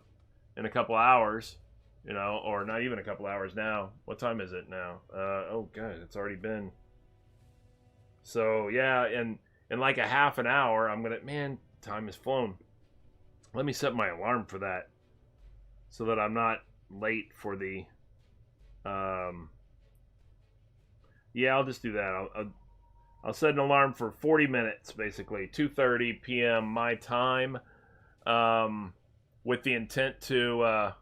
in a couple hours, you know, or not even a couple hours now. What time is it now? Oh god, it's already been. So yeah, in like a half an hour, I'm gonna, man, time has flown. Let me set my alarm for that, so that I'm not late for the. Yeah, I'll just do that. I'll set an alarm for 40 minutes, basically 2:30 p.m. my time, with the intent to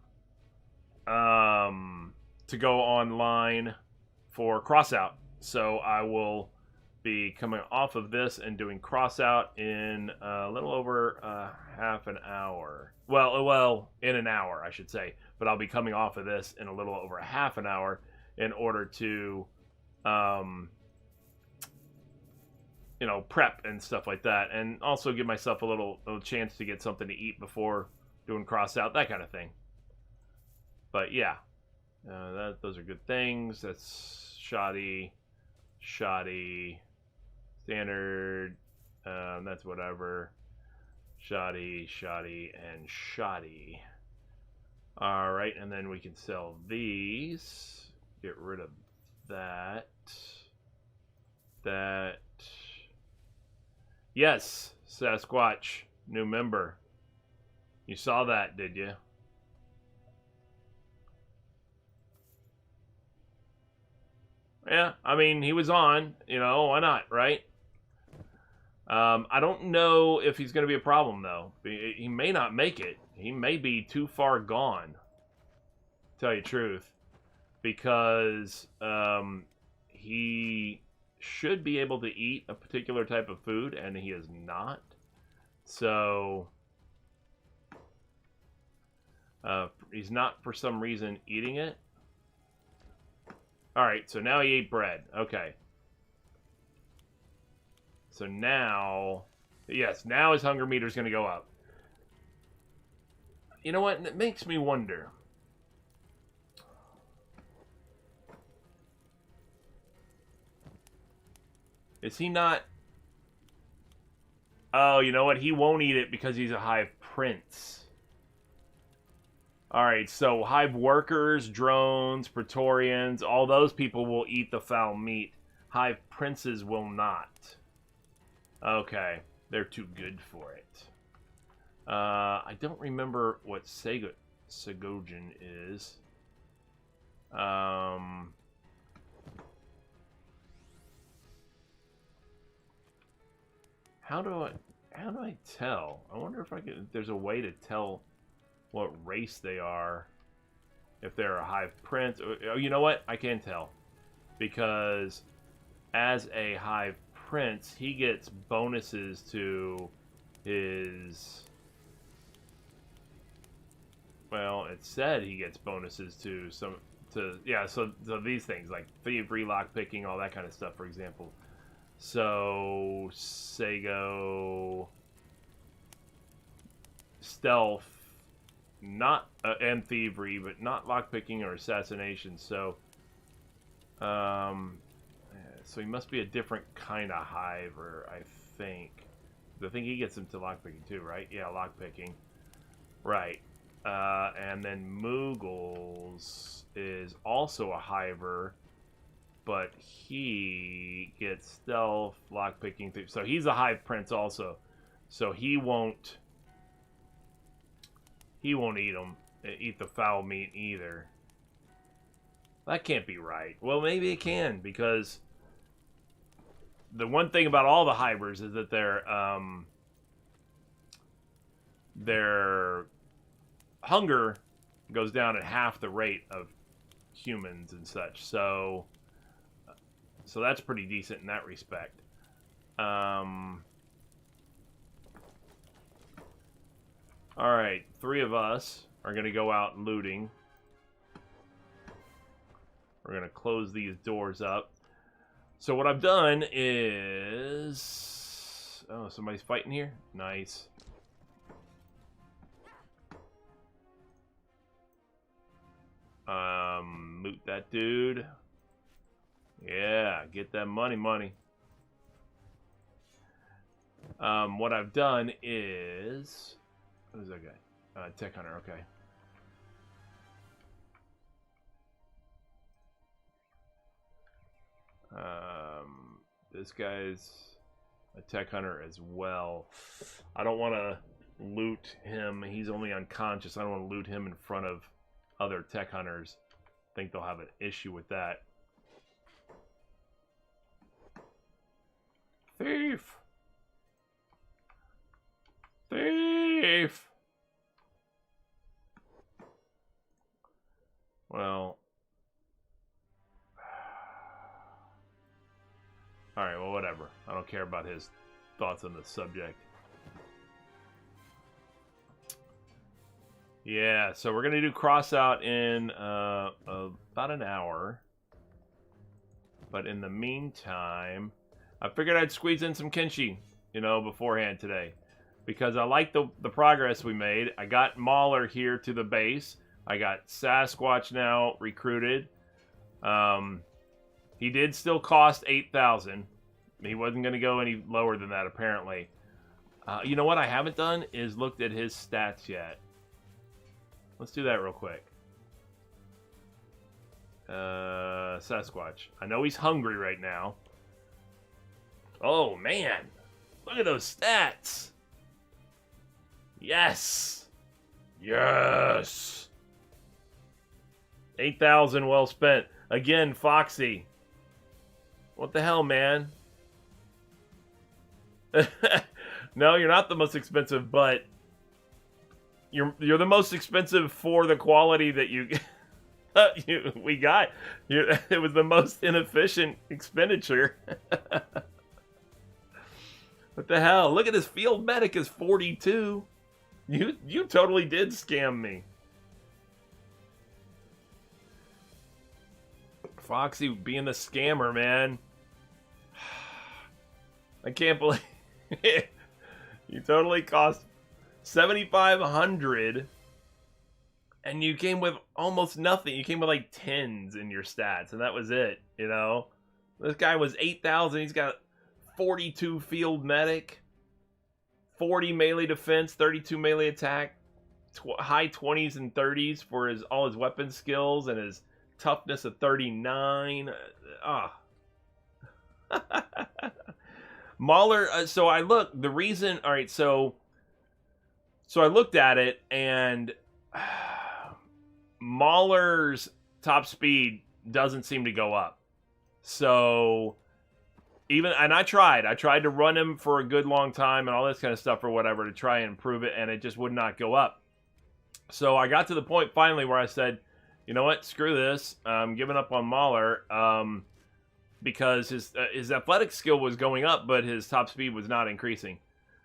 go online for crossout. So I will be coming off of this and doing crossout in a little over half an hour. Well, in an hour, I should say. But I'll be coming off of this in a little over a half an hour in order to, you know, prep and stuff like that, and also give myself a little chance to get something to eat before doing crossout, that kind of thing. But yeah, those are good things. That's shoddy, standard. That's whatever. Shoddy, and shoddy. All right, and then we can sell these. Get rid of that. Yes, Sasquatch, new member. You saw that, did you? Yeah, I mean, he was on, you know, why not, right? I don't know if he's going to be a problem, though. He may not make it. He may be too far gone, to tell you the truth, because he should be able to eat a particular type of food, and he is not. So he's not, for some reason, eating it. Alright, so now he ate bread. Okay. So now, yes, now his hunger meter is going to go up. You know what? It makes me wonder. Is he not... Oh, you know what? He won't eat it because he's a hive prince. Alright, so hive workers, drones, praetorians, all those people will eat the foul meat. Hive princes will not. Okay, they're too good for it. I don't remember what Segogen is. How do I tell? I wonder if there's a way to tell what race they are. If they're a hive prince. Oh, you know what? I can tell. Because as a hive prince, he gets bonuses to his... Well, it said he gets bonuses to some... So these things, like thievery, lockpicking, all that kind of stuff, for example. So, Sego... Stealth, not... and thievery, but not lockpicking or assassination, so... So he must be a different kind of hiver, I think. I think he gets him to lockpicking too, right? Yeah, lockpicking. Right. And then Moogles is also a hiver, but he gets stealth, lockpicking. So he's a hive prince also. So he won't eat them. eat the foul meat either. That can't be right. Well, maybe it can, because the one thing about all the hybrids is that their hunger goes down at half the rate of humans and such. So that's pretty decent in that respect. All right, 3 of us are going to go out looting. We're going to close these doors up. So what I've done is... Oh, somebody's fighting here? Nice. Loot that dude. Yeah, get that money. What I've done is... What is that guy? Tech Hunter, okay. This guy's a Tech Hunter as well. I don't want to loot him. He's only unconscious. I don't want to loot him in front of other Tech Hunters. I think they'll have an issue with that. Thief! Thief! Well... Alright, well, whatever. I don't care about his thoughts on the subject. Yeah, so we're going to do cross out in about an hour. But in the meantime, I figured I'd squeeze in some Kenshi, you know, beforehand today. Because I like the progress we made. I got Mauler here to the base. I got Sasquatch now recruited. He did still cost 8,000. He wasn't going to go any lower than that, apparently. You know what I haven't done is looked at his stats yet. Let's do that real quick. Sasquatch. I know he's hungry right now. Oh, man. Look at those stats. Yes. Yes. 8,000 well spent. Again, Foxy. What the hell, man? No, you're not the most expensive, but you're the most expensive for the quality that we got. It was the most inefficient expenditure. What the hell? Look at this field medic is 42. You totally did scam me. Foxy being the scammer, man. I can't believe it. You totally cost 7,500 and you came with almost nothing. You came with like 10s in your stats, and that was it, you know? This guy was 8,000. He's got 42 field medic, 40 melee defense, 32 melee attack, high 20s and 30s for all his weapon skills, and his toughness of 39. Mauler, so I looked, the reason, all right, so I looked at it, and Mauler's top speed doesn't seem to go up. So, and I tried to run him for a good long time and all this kind of stuff or whatever to try and improve it, and it just would not go up. So I got to the point finally where I said, you know what, screw this, I'm giving up on Mauler, because his athletic skill was going up, but his top speed was not increasing.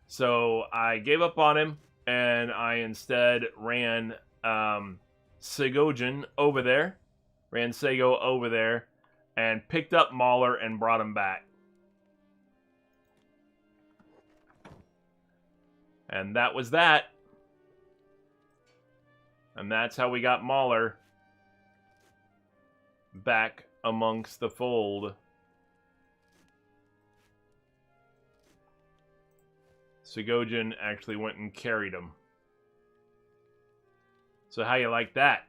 So I gave up on him, and I instead ran Segogen over there, ran Sego over there, and picked up Mauler and brought him back. And that was that. And that's how we got Mauler back amongst the fold. Segogen actually went and carried him. So how you like that?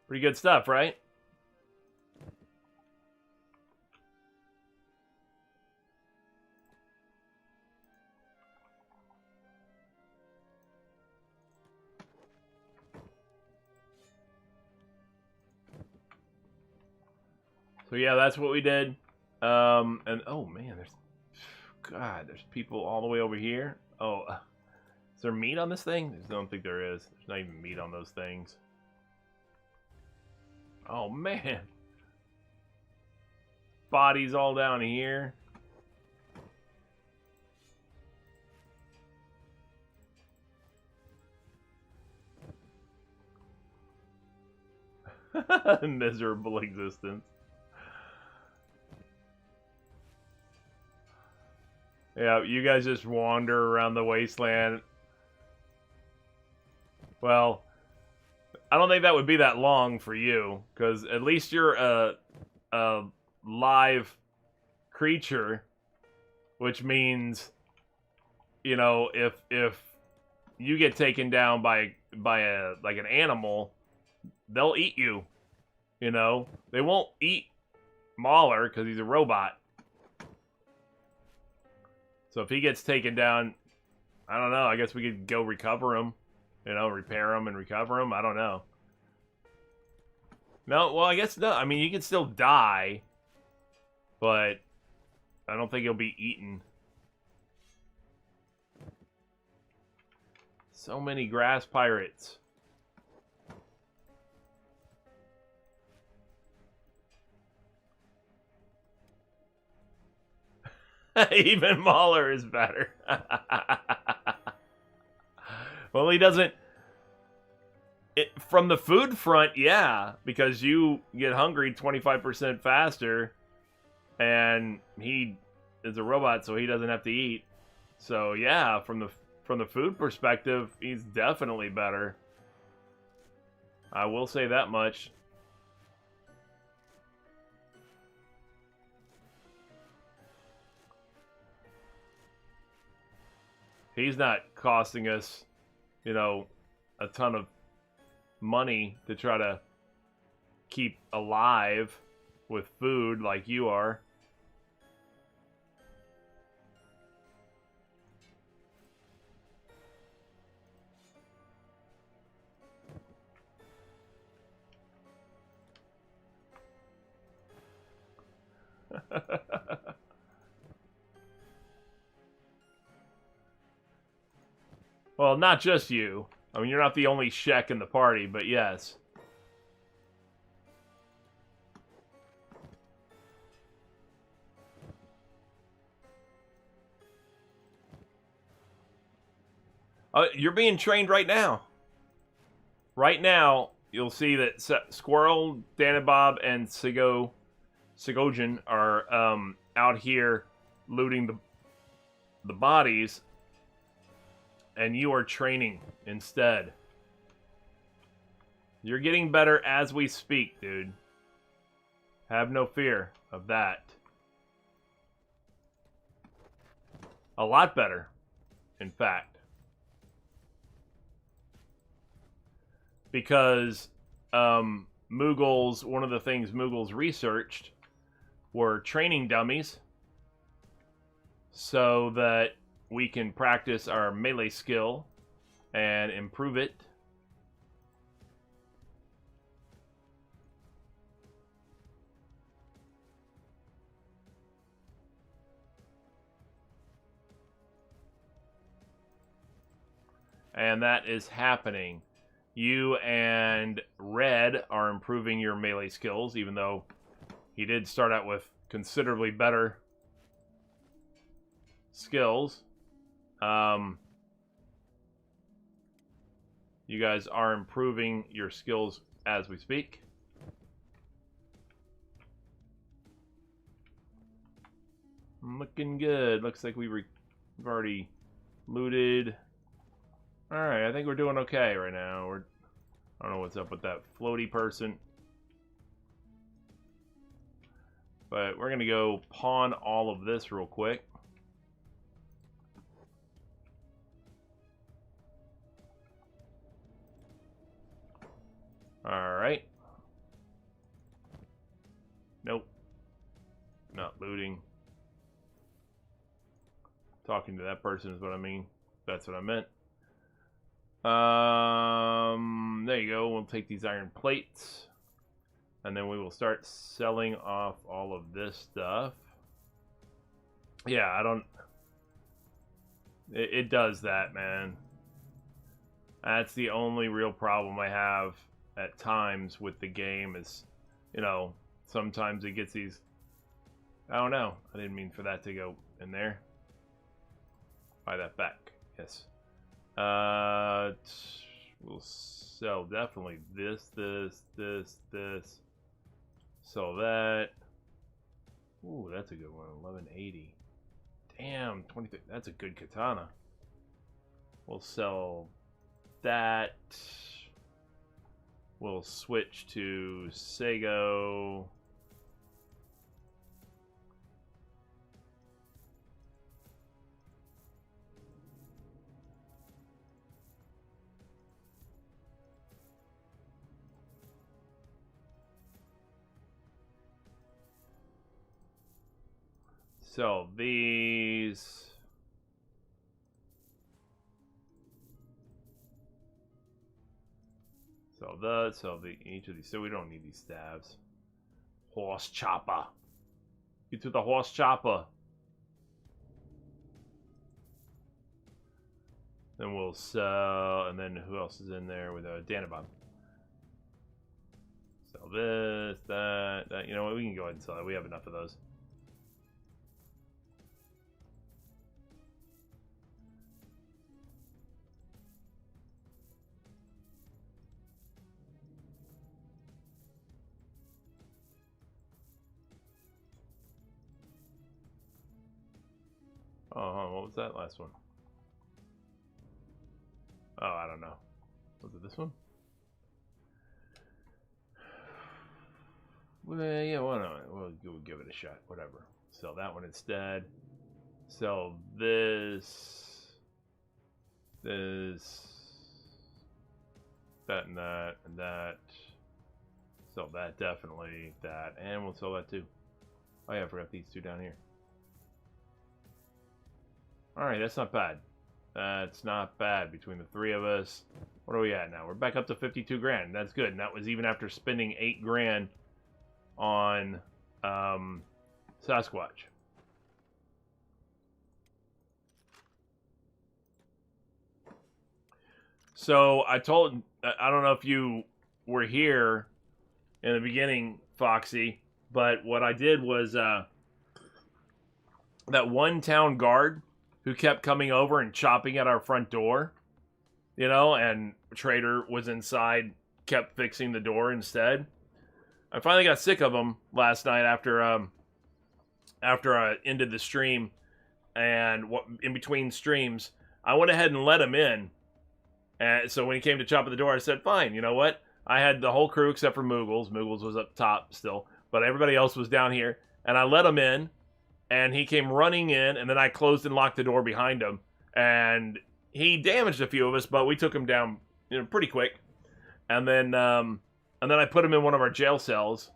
Pretty good stuff, right? So yeah, that's what we did. And oh man, there's people all the way over here. Oh, is there meat on this thing? I don't think there is. There's not even meat on those things. Oh man. Bodies all down here. Miserable existence. Yeah, you guys just wander around the wasteland. Well, I don't think that would be that long for you, because at least you're a live creature, which means, you know, if you get taken down by a like an animal, they'll eat you. You know, they won't eat Mahler because he's a robot. So if he gets taken down, I don't know. I guess we could go recover him. You know, repair him and recover him. I don't know. No, well, I guess no. I mean, you can still die, but I don't think he'll be eaten. So many grass pirates. Even Mahler is better. Well, he doesn't... from the food front, yeah, because you get hungry 25% faster, and he is a robot, so he doesn't have to eat. So, yeah, from the food perspective, he's definitely better. I will say that much. He's not costing us, you know, a ton of money to try to keep alive with food like you are. Well, not just you. I mean, you're not the only Shek in the party, but yes. You're being trained right now. Right now, you'll see that Squirrel, Danabob, and Sigojin are out here looting the bodies, and you are training instead. You're getting better as we speak, dude. Have no fear of that. A lot better, in fact. Because Moogles, one of the things Moogles researched were training dummies so that we can practice our melee skill and improve it. And that is happening. You and Red are improving your melee skills, even though he did start out with considerably better skills. You guys are improving your skills as we speak. Looking good. Looks like we've already looted. Alright, I think we're doing okay right now. I don't know what's up with that floaty person. But we're going to go pawn all of this real quick. Alright. Nope. Not looting. Talking to that person is what I mean. That's what I meant. There you go. We'll take these iron plates. And then we will start selling off all of this stuff. Yeah, I don't... It does that, man. That's the only real problem I have at times with the game is, you know, sometimes it gets these... I don't know. I didn't mean for that to go in there. Buy that back. Yes. We'll sell definitely this. Sell that. Ooh, that's a good one. 1180. Damn, 23. That's a good katana. We'll sell that. We'll switch to Sego. So these. So each of these. So we don't need these stabs. Horse chopper. Get to the horse chopper. Then we'll sell, and then who else is in there with a Danabon? Sell this, that. You know what? We can go ahead and sell it. We have enough of those. Oh, what was that last one? Oh, I don't know. Was it this one? Well, yeah, why not? We'll give it a shot. Whatever. Sell that one instead. Sell this. This. That and that and that. Sell that, definitely. That. And we'll sell that too. Oh yeah, I forgot these two down here. Alright, that's not bad. That's not bad between the three of us. What are we at now? We're back up to 52 grand. That's good. And that was even after spending 8 grand on Sasquatch. So I don't know if you were here in the beginning, Foxy, but what I did was that one town guard who kept coming over and chopping at our front door, you know, and Trader was inside, kept fixing the door instead. I finally got sick of him last night after I ended the stream, and in between streams, I went ahead and let him in. And so when he came to chop at the door, I said, fine, you know what? I had the whole crew except for Moogles. Moogles was up top still, but everybody else was down here, and I let him in. And he came running in, and then I closed and locked the door behind him. And he damaged a few of us, but we took him down, you know, pretty quick. And then I put him in one of our jail cells.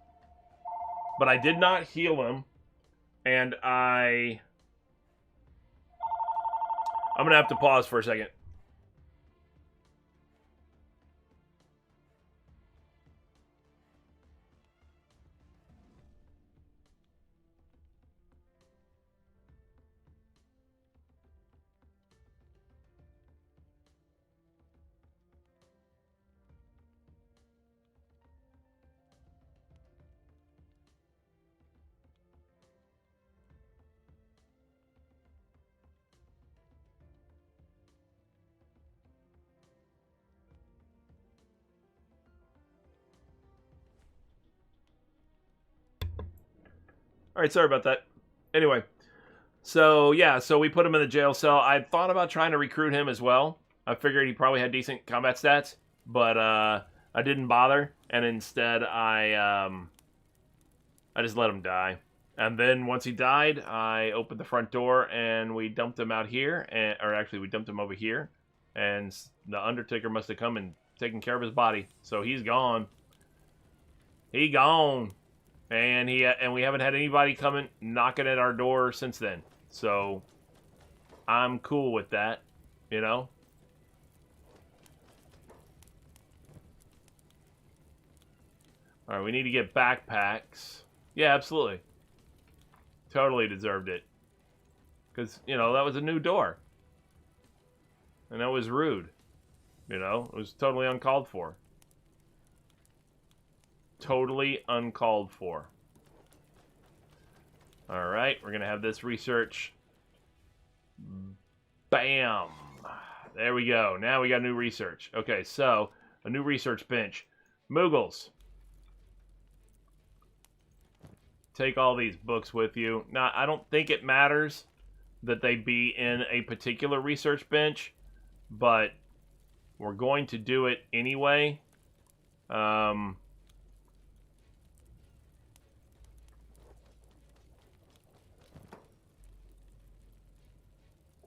But I did not heal him. And I'm going to have to pause for a second. All right, sorry about that. Anyway, so yeah, so we put him in the jail cell. I thought about trying to recruit him as well. I figured he probably had decent combat stats, but I didn't bother, and instead I just let him die. And then once he died, I opened the front door and we dumped him out here, or actually we dumped him over here, and the Undertaker must have come and taken care of his body, so he's gone. He gone. And we haven't had anybody coming knocking at our door since then. So I'm cool with that, you know. All right, we need to get backpacks. Yeah, absolutely. Totally deserved it. Because, you know, that was a new door. And that was rude. You know, it was totally uncalled for. Totally uncalled for. Alright, we're going to have this research. Bam! There we go. Now we got new research. Okay, so, a new research bench. Moogles. Take all these books with you. Now, I don't think it matters that they be in a particular research bench, but we're going to do it anyway.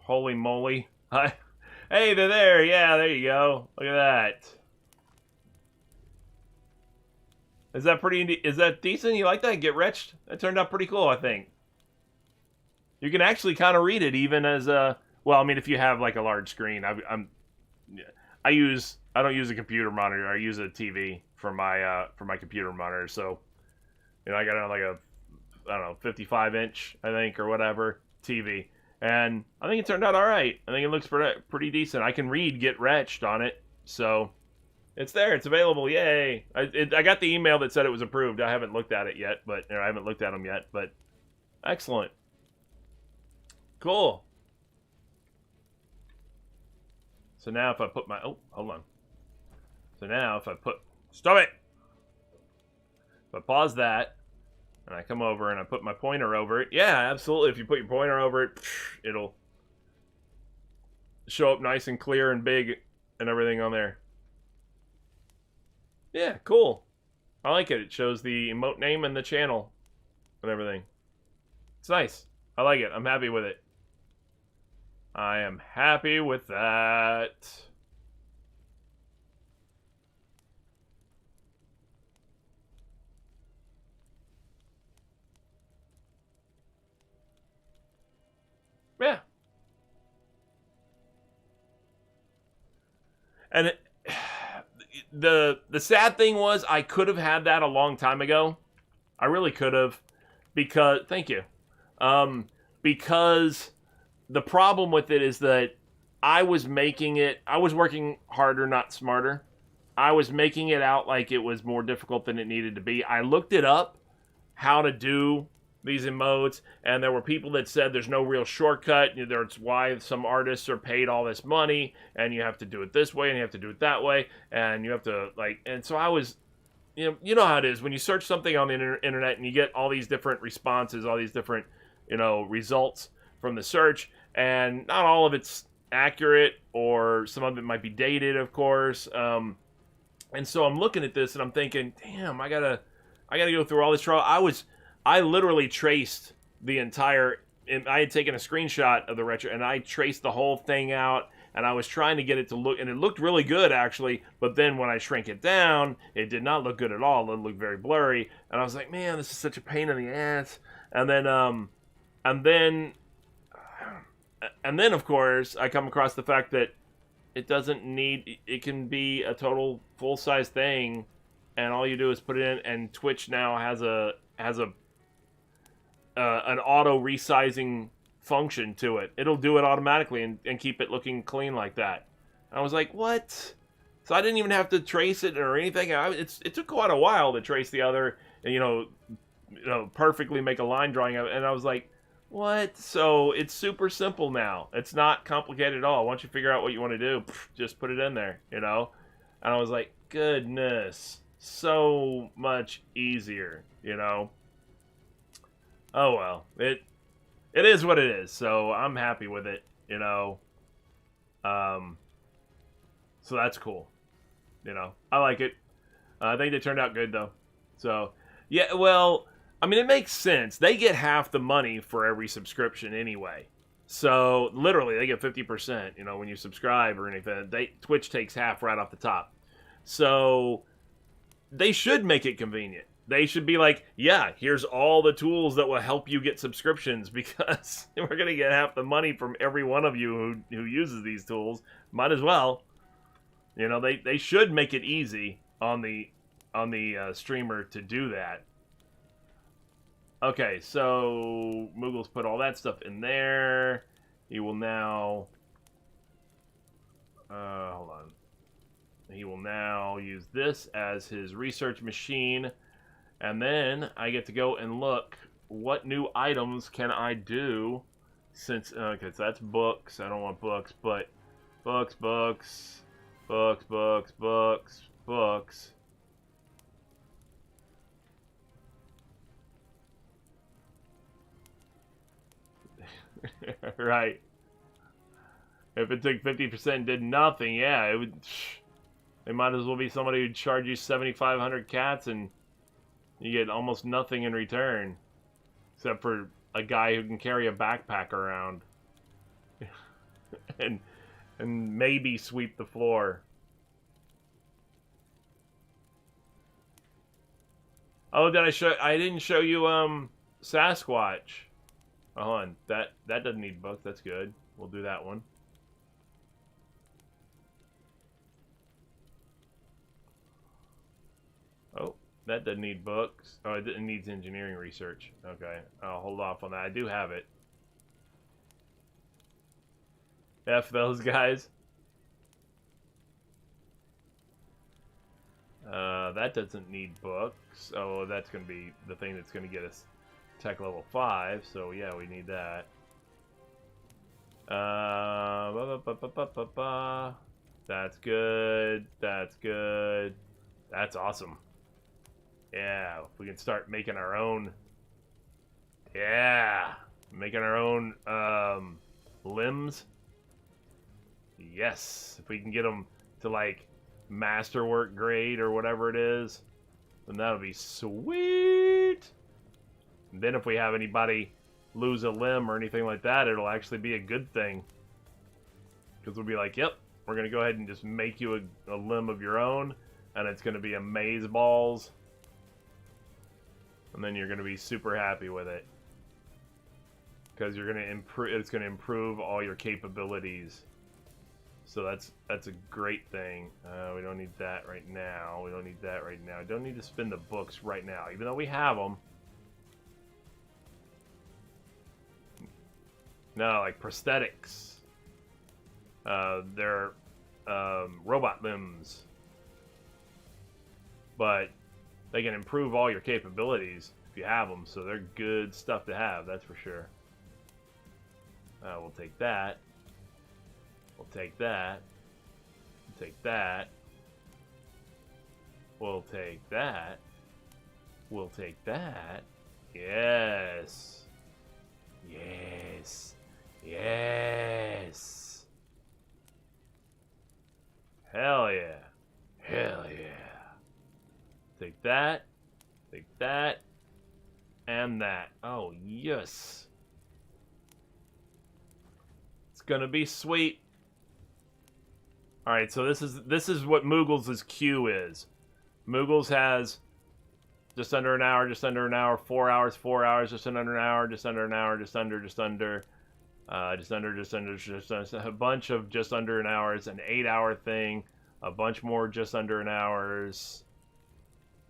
Holy moly. Hi. Hey, they're there. Yeah, there you go. Look at that. Is that decent? You like that? Get Wretched? That turned out pretty cool, I think. You can actually kind of read it even as a... Well, I mean, if you have like a large screen. I don't use a computer monitor. I use a TV for my computer monitor. So, you know, I got like a, I don't know, 55-inch, I think, or whatever, TV. And I think it turned out all right. I think it looks pretty decent. I can read Get Wretched on it. So, it's there. It's available. Yay. I got the email that said it was approved. I haven't looked at it yet, I haven't looked at them yet, but excellent. Cool. So now if I put my... Oh, hold on. So now if I put... Stop it! If I pause that, and I come over and I put my pointer over it. Yeah, absolutely. If you put your pointer over it, it'll show up nice and clear and big and everything on there. Yeah, cool. I like it. It shows the emote name and the channel and everything. It's nice. I like it. I'm happy with it. I am happy with that. Yeah. And the sad thing was I could have had that a long time ago. I really could have, because thank you. Because the problem with it is that I was working harder, not smarter. I was making it out like it was more difficult than it needed to be. I looked it up, how to do these emotes, and there were people that said there's no real shortcut. That's why some artists are paid all this money, and you have to do it this way, and you have to do it that way, and you have to, like, and so I was, you know how it is when you search something on the internet and you get all these different responses, all these different, results from the search, and not all of it's accurate, or some of it might be dated, of course. And so I'm looking at this and I'm thinking, damn, I gotta go through all this trouble. I literally traced the entire, and I had taken a screenshot of the retro, and I traced the whole thing out, and I was trying to get it to look, and it looked really good actually, but then when I shrank it down, it did not look good at all. It looked very blurry, and I was like, man, this is such a pain in the ass. And then of course, I come across the fact that it can be a total full-size thing, and all you do is put it in, and Twitch now has an auto resizing function to it. It'll do it automatically and keep it looking clean like that. I was like, what? So I didn't even have to trace it or anything. It took quite a while to trace the other, and perfectly make a line drawing of it. And I was like, what? So it's super simple now. It's not complicated at all. Once you figure out what you want to do, just put it in there, And I was like, goodness, so much easier, Oh well, it is what it is. So I'm happy with it, So that's cool, I like it. I think they turned out good though. So yeah, well, I mean, it makes sense. They get half the money for every subscription anyway. So literally, they get 50%. When you subscribe or anything, Twitch takes half right off the top. So they should make it convenient. They should be like, yeah, here's all the tools that will help you get subscriptions, because we're going to get half the money from every one of you who uses these tools. Might as well. They should make it easy on the streamer to do that. Okay, so Moogle's put all that stuff in there. He will now... hold on. He will now use this as his research machine. And then I get to go and look, what new items can I do? Since, okay, so that's books. I don't want books, but books. Right. If it took 50% and did nothing, yeah, it would... It might as well be somebody who'd charge you 7,500 cats and you get almost nothing in return. Except for a guy who can carry a backpack around. and maybe sweep the floor. Oh, I didn't show you, Sasquatch. Oh, hold on. That doesn't need books. That's good. We'll do that one. Oh, that doesn't need books. Oh, it needs engineering research. Okay, I'll hold off on that. I do have it. F those guys. That doesn't need books. Oh, that's going to be the thing that's going to get us tech level 5. So, yeah, we need that. That's good. That's good. That's awesome. Yeah, if we can start making our own... Yeah! Making our own, limbs. Yes! If we can get them to, like, masterwork grade or whatever it is, then that'll be sweet! And then if we have anybody lose a limb or anything like that, it'll actually be a good thing. Because we'll be like, yep, we're going to go ahead and just make you a limb of your own, and it's going to be amazeballs. And then you're going to be super happy with it. Because you're going to improve, it's going to improve all your capabilities. So that's a great thing. We don't need that right now. We don't need that right now. Don't need to spin the books right now, even though we have them. No, like prosthetics. They're robot limbs. But they can improve all your capabilities if you have them, so they're good stuff to have, that's for sure. We'll take that. We'll take that. We'll take that. We'll take that. We'll take that. Yes. Yes. Yes. Hell yeah. Hell yeah. Take that. Take that. And that. Oh, yes. It's gonna be sweet. Alright, so this is what Moogles' queue is. Moogles has just under an hour, 4 hours, 4 hours, just under an hour, just under an hour, just under, a bunch of just under an hours, an 8-hour thing, a bunch more just under an hours,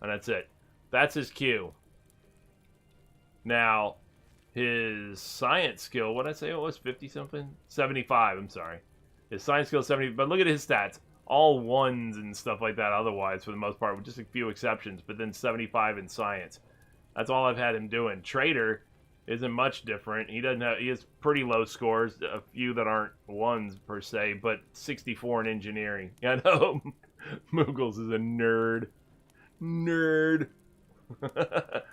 and that's it. That's his queue. Now, his science skill, what did I say it was? 50 something? 75, I'm sorry. His science skill is 70, but look at his stats. All ones and stuff like that otherwise, for the most part, with just a few exceptions, but then 75 in science. That's all I've had him doing. Trader isn't much different. He has pretty low scores, a few that aren't ones per se, but 64 in engineering. Yeah, I know. Moogles is a nerd. Nerd. That's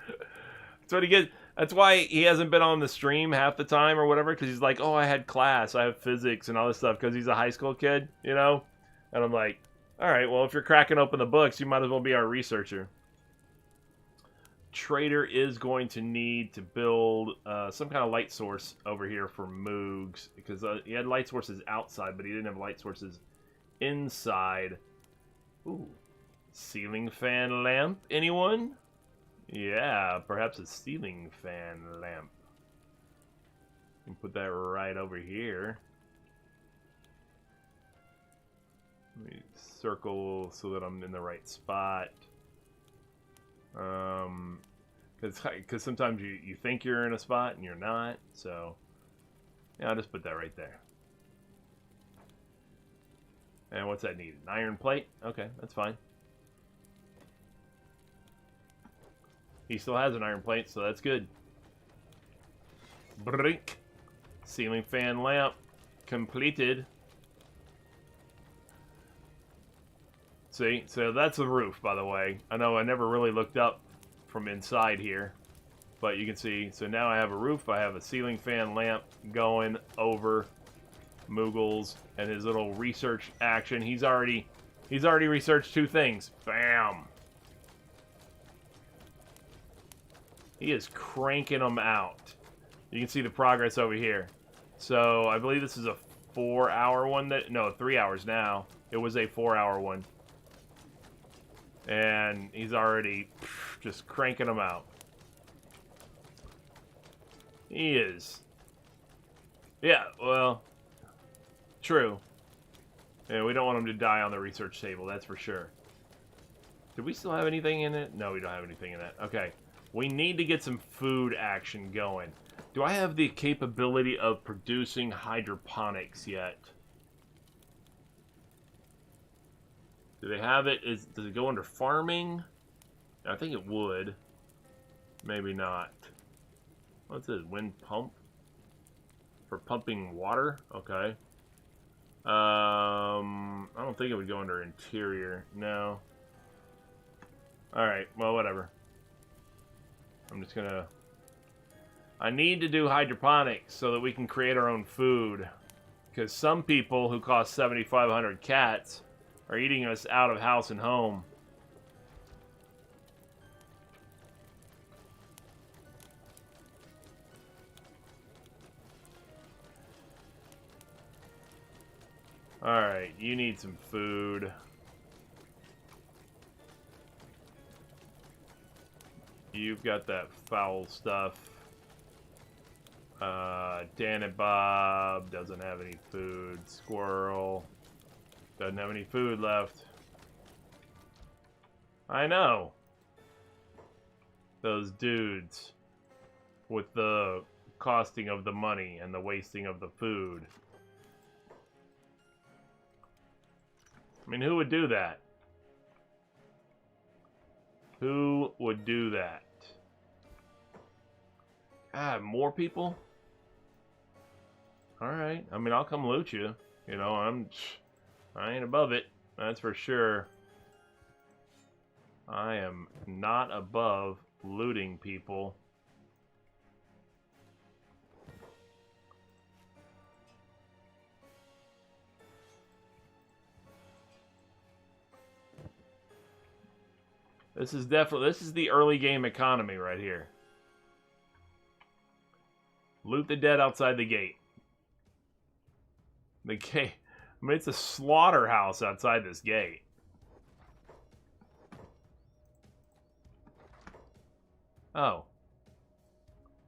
what he gets. That's why he hasn't been on the stream half the time or whatever, because he's like, oh, I had class, I have physics and all this stuff, because he's a high school kid, you know? And I'm like, all right, well, if you're cracking open the books, you might as well be our researcher. Trader is going to need to build some kind of light source over here for Moogs, because he had light sources outside, but he didn't have light sources inside. Ooh, ceiling fan lamp, anyone? Yeah, perhaps a ceiling fan lamp. And put that right over here. Let me circle so that I'm in the right spot. Because sometimes you think you're in a spot and you're not. So, yeah, I'll just put that right there. And what's that need? An iron plate? Okay, that's fine. He still has an iron plate, so that's good. Brink. Ceiling fan lamp completed. See, so that's the roof, by the way. I know I never really looked up from inside here, but you can see. So now I have a roof. I have a ceiling fan lamp going over Moogle's and his little research action. He's already researched 2 things. Bam. He is cranking them out. You can see the progress over here. So I believe this is a 4-hour one. No, 3 hours now. It was a 4-hour one. And he's already just cranking them out. He is. Yeah, well, true. Yeah, we don't want him to die on the research table, that's for sure. Do we still have anything in it? No, we don't have anything in it. Okay. We need to get some food action going. Do I have the capability of producing hydroponics yet? Do they have it? Does it go under farming? I think it would. Maybe not. What's this? Wind pump? For pumping water? Okay. I don't think it would go under interior. No. Alright, well, whatever. I'm just gonna... I need to do hydroponics so that we can create our own food. Because some people who cost 7,500 cats are eating us out of house and home. Alright, you need some food. You've got that foul stuff. Dan and Bob doesn't have any food. Squirrel doesn't have any food left. I know. Those dudes with the costing of the money and the wasting of the food. I mean, who would do that? Who would do that? God, more people? Alright. I mean, I'll come loot you. You know, I ain't above it. That's for sure. I am not above looting people. This is the early game economy right here. Loot the dead outside the gate. The gate. I mean, it's a slaughterhouse outside this gate. Oh.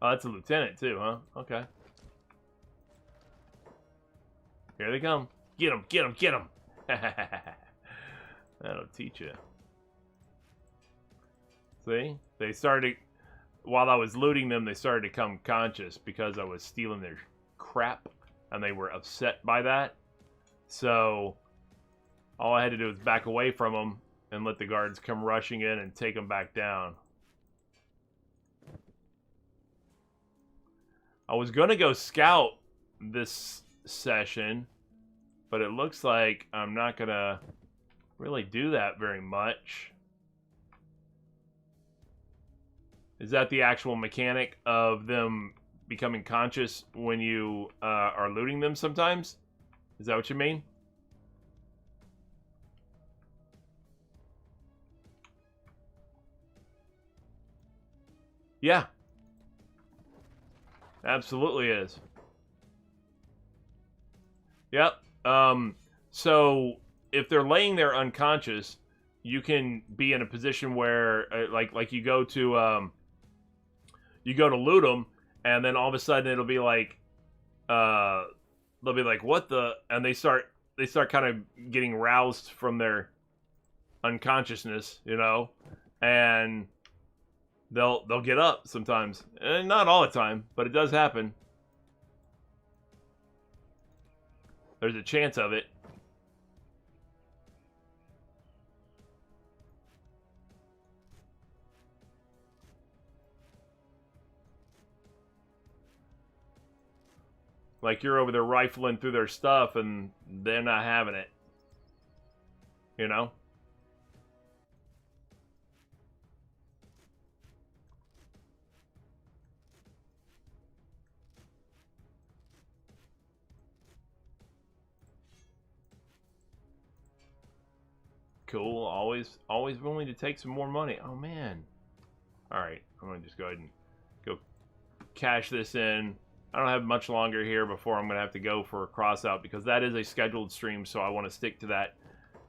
Oh, that's a lieutenant too, huh? Okay. Here they come. Get them, get them, get them. That'll teach you. See? They started, while I was looting them, they started to come conscious because I was stealing their crap, and they were upset by that. So, all I had to do was back away from them and let the guards come rushing in and take them back down. I was going to go scout this session, but it looks like I'm not going to really do that very much. Is that the actual mechanic of them becoming conscious when you are looting them sometimes? Is that what you mean? Yeah. Absolutely is. Yep. So if they're laying there unconscious, you can be in a position where like you go to loot them, and then all of a sudden it'll be like they'll be like, what the, and they start kind of getting roused from their unconsciousness, you know, and they'll get up sometimes, and not all the time, but it does happen. There's a chance of it. Like you're over there rifling through their stuff and they're not having it. You know? Cool. Always willing to take some more money. Oh, man. Alright. I'm going to just go ahead and go cash this in. I don't have much longer here before I'm going to have to go for a cross out because that is a scheduled stream, so I want to stick to that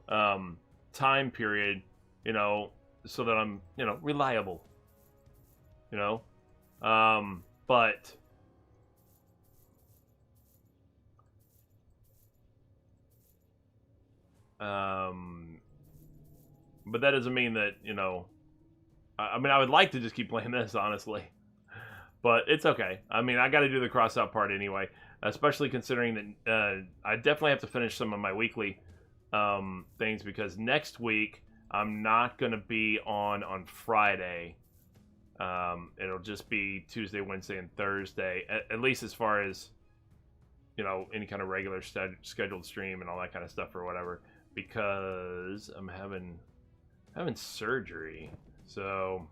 time period, you know, so that I'm, you know, reliable. You know? But that doesn't mean that, you know, I mean, I would like to just keep playing this, honestly. But it's okay. I mean, I got to do the cross-out part anyway, especially considering that I definitely have to finish some of my weekly things because next week I'm not going to be on Friday. It'll just be Tuesday, Wednesday, and Thursday, at least as far as, you know, any kind of regular scheduled stream and all that kind of stuff or whatever, because I'm having surgery. So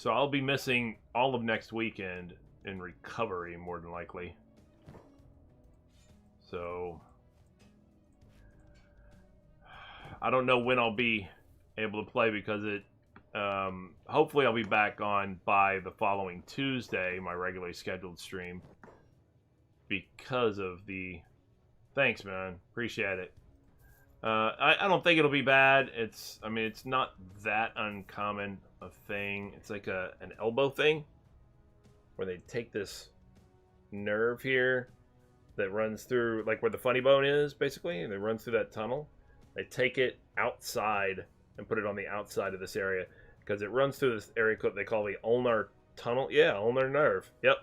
I'll be missing all of next weekend in recovery, more than likely. So I don't know when I'll be able to play because it hopefully I'll be back on by the following Tuesday, my regularly scheduled stream, because of the... Thanks, man. Appreciate it. I don't think it'll be bad. I mean, it's not that uncommon a thing. It's like an elbow thing where they take this nerve here that runs through, like where the funny bone is, basically, and it runs through that tunnel. They take it outside and put it on the outside of this area because it runs through this area they call the ulnar tunnel. Yeah, ulnar nerve. Yep.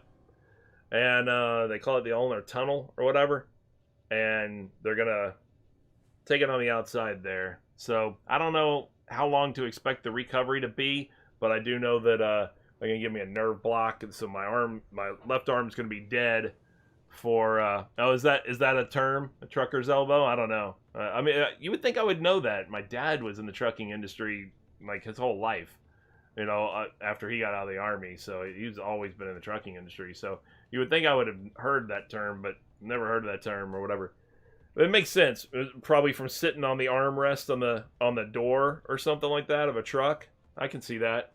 And they call it the ulnar tunnel or whatever. And they're going to take it on the outside there. So I don't know how long to expect the recovery to be, but I do know that they're going to give me a nerve block. And so my left arm's going to be dead for, is that a term? A trucker's elbow? I don't know. I mean, you would think I would know that. My dad was in the trucking industry like his whole life, you know, after he got out of the Army. So he's always been in the trucking industry. So you would think I would have heard that term, but never heard of that term or whatever. But it makes sense. Probably from sitting on the armrest on the door or something like that of a truck. I can see that.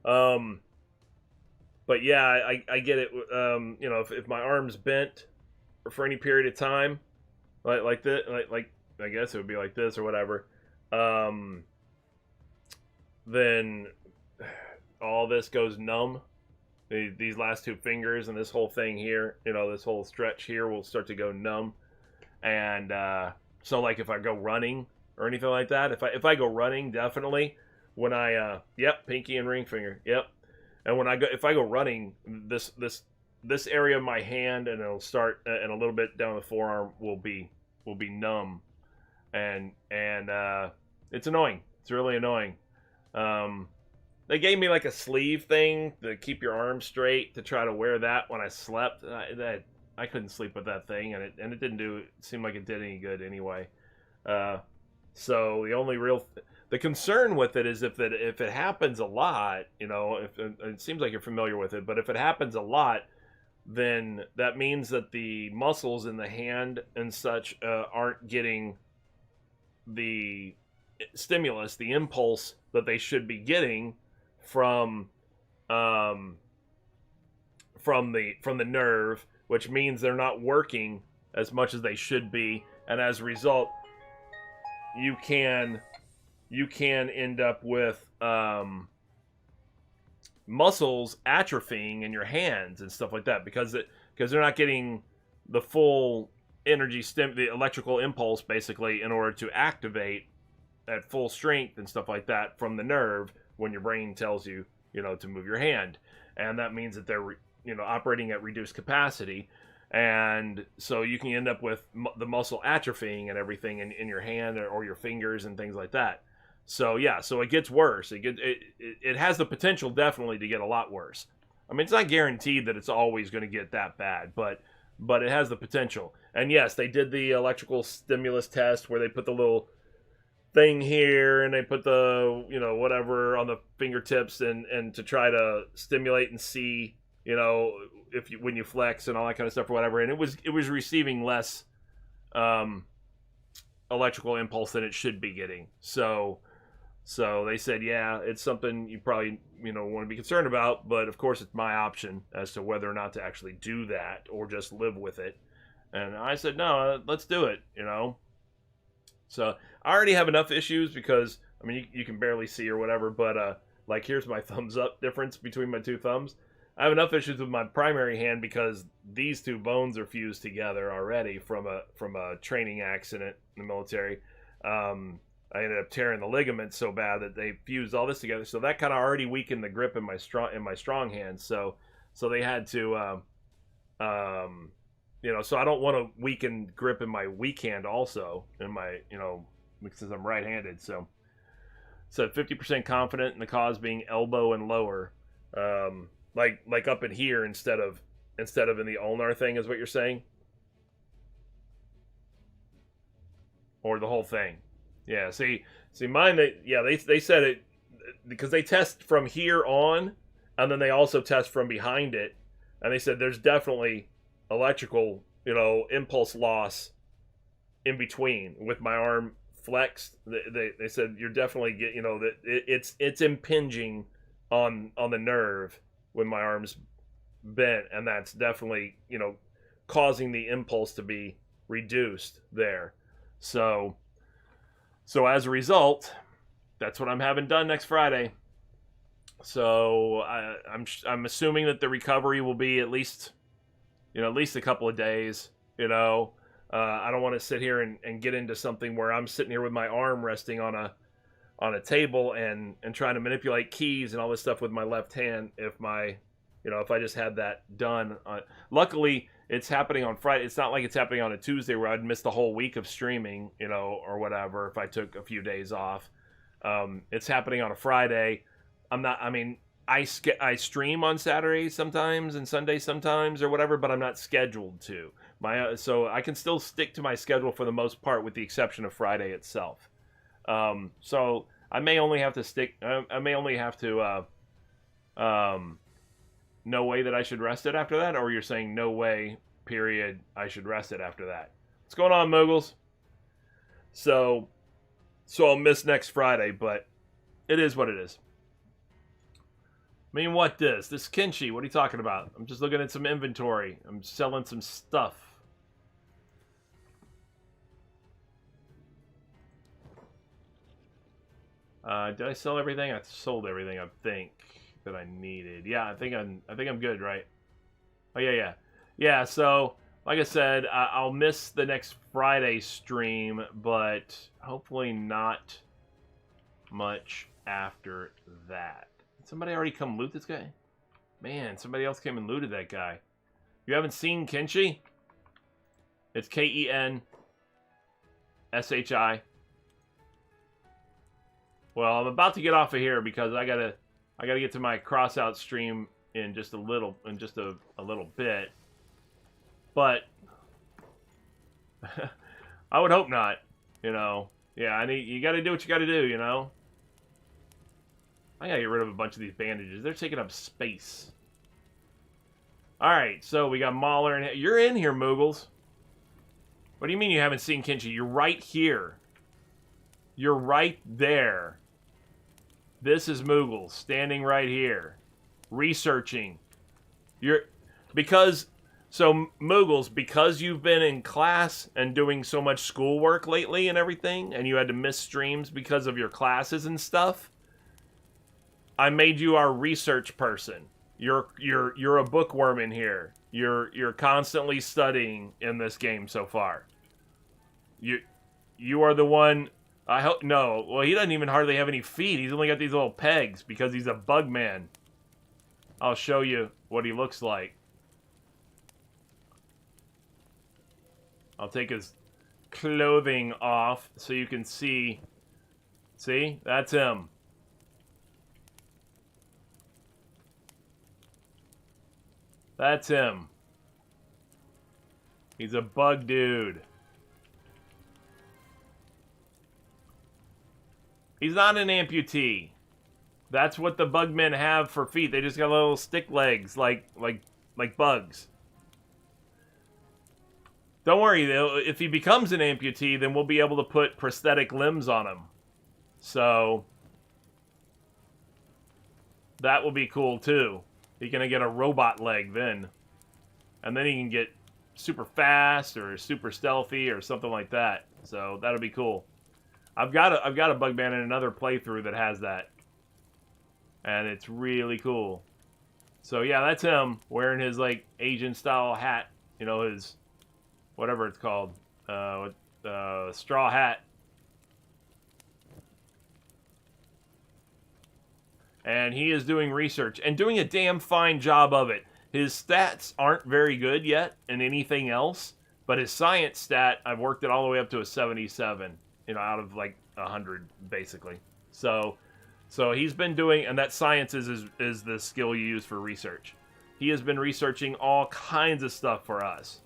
But yeah, I get it. You know, if my arm's bent for any period of time, like this, like I guess it would be like this or whatever, then all this goes numb. These last two fingers and this whole thing here, you know, this whole stretch here will start to go numb. And so, like, if I go running or anything like that, if I go running, definitely when I yep, pinky and ring finger, yep. And when if I go running, this area of my hand and it'll start and a little bit down the forearm will be numb, and it's annoying. It's really annoying. They gave me like a sleeve thing to keep your arm straight to try to wear that when I slept. I couldn't sleep with that thing, and it didn't seem like it did any good anyway. So the only real the concern with it is if it happens a lot, you know, if it seems like you're familiar with it, but if it happens a lot, then that means that the muscles in the hand and such aren't getting the stimulus, the impulse that they should be getting from the nerve, which means they're not working as much as they should be, and as a result, you can end up with muscles atrophying in your hands and stuff like that because they're not getting the full energy the electrical impulse basically in order to activate at full strength and stuff like that from the nerve when your brain tells you, to move your hand. And that means that they're, operating at reduced capacity. And so you can end up with the muscle atrophying and everything in your hand or your fingers and things like that. So yeah, so it gets worse. It has the potential definitely to get a lot worse. I mean, it's not guaranteed that it's always going to get that bad, but it has the potential. And yes, they did the electrical stimulus test where they put the little thing here and they put the, whatever on the fingertips and to try to stimulate and see, when you flex and all that kind of stuff or whatever. And it was receiving less electrical impulse than it should be getting. So they said, yeah, it's something you probably, want to be concerned about, but of course it's my option as to whether or not to actually do that or just live with it. And I said, no, let's do it, So I already have enough issues because, I mean, you can barely see or whatever, but like here's my thumbs up difference between my two thumbs. I have enough issues with my primary hand because these two bones are fused together already from a training accident in the military. I ended up tearing the ligaments so bad that they fused all this together. So that kind of already weakened the grip in my strong hand. So they had to, so I don't want to weaken grip in my weak hand also in my, since I'm right-handed. So 50% confident in the cause being elbow and lower, like up in here instead of in the ulnar thing is what you're saying, or the whole thing. Yeah, see mine. They said it because they test from here on, and then they also test from behind it, and they said there's definitely electrical, impulse loss in between with my arm flexed. They said you're definitely that it's impinging on the nerve when my arm's bent, and that's definitely causing the impulse to be reduced there. So as a result, that's what I'm having done next Friday. So I'm assuming that the recovery will be at least a couple of days. I don't want to sit here and get into something where I'm sitting here with my arm resting on a table and trying to manipulate keys and all this stuff with my left hand. If I just had that done. Luckily, it's happening on Friday. It's not like it's happening on a Tuesday where I'd miss the whole week of streaming, or whatever if I took a few days off. It's happening on a Friday. I stream on Saturdays sometimes and Sundays sometimes or whatever, but I'm not scheduled to. So I can still stick to my schedule for the most part, with the exception of Friday itself. So I may only have to no way that I should rest it after that, or you're saying no way, period, I should rest it after that. What's going on, Moogles? So I'll miss next Friday, but it is what it is. I mean, what this? This Kenshi, what are you talking about? I'm just looking at some inventory. I'm selling some stuff. Did I sell everything? I sold everything, I think, that I needed. Yeah, I think I'm good, right? Oh yeah. So like I said, I'll miss the next Friday stream, but hopefully not much after that. Did somebody already come loot this guy? Man, somebody else came and looted that guy. You haven't seen Kenshi? It's Kenshi. Well, I'm about to get off of here because I gotta get to my crossout stream in just a little bit. But I would hope not, Yeah, you gotta do what you gotta do, I gotta get rid of a bunch of these bandages. They're taking up space. Alright, so we got Mahler and you're in here, Moogles. What do you mean you haven't seen Kenshi? You're right here. You're right there. This is Moogles standing right here, researching. Moogles, because you've been in class and doing so much schoolwork lately and everything, and you had to miss streams because of your classes and stuff, I made you our research person. You're a bookworm in here. You're constantly studying in this game so far. You are the one I hope no. Well, he doesn't even hardly have any feet. He's only got these little pegs because he's a bug man. I'll show you what he looks like. I'll take his clothing off so you can see. See? That's him. That's him. He's a bug dude. He's not an amputee. That's what the bugmen have for feet. They just got little stick legs, like bugs. Don't worry, though. If he becomes an amputee, then we'll be able to put prosthetic limbs on him. So that will be cool too. He's gonna get a robot leg then, and then he can get super fast or super stealthy or something like that. So that'll be cool. I've got a Bugman in another playthrough that has that, and it's really cool. So yeah, that's him wearing his like Asian style hat. You know, his whatever it's called, straw hat. And he is doing research and doing a damn fine job of it. His stats aren't very good yet in anything else, but his science stat, I've worked it all the way up to a 77, you know, out of like 100 basically. So he's been doing, and that science is the skill you use for research. He has been researching all kinds of stuff for us.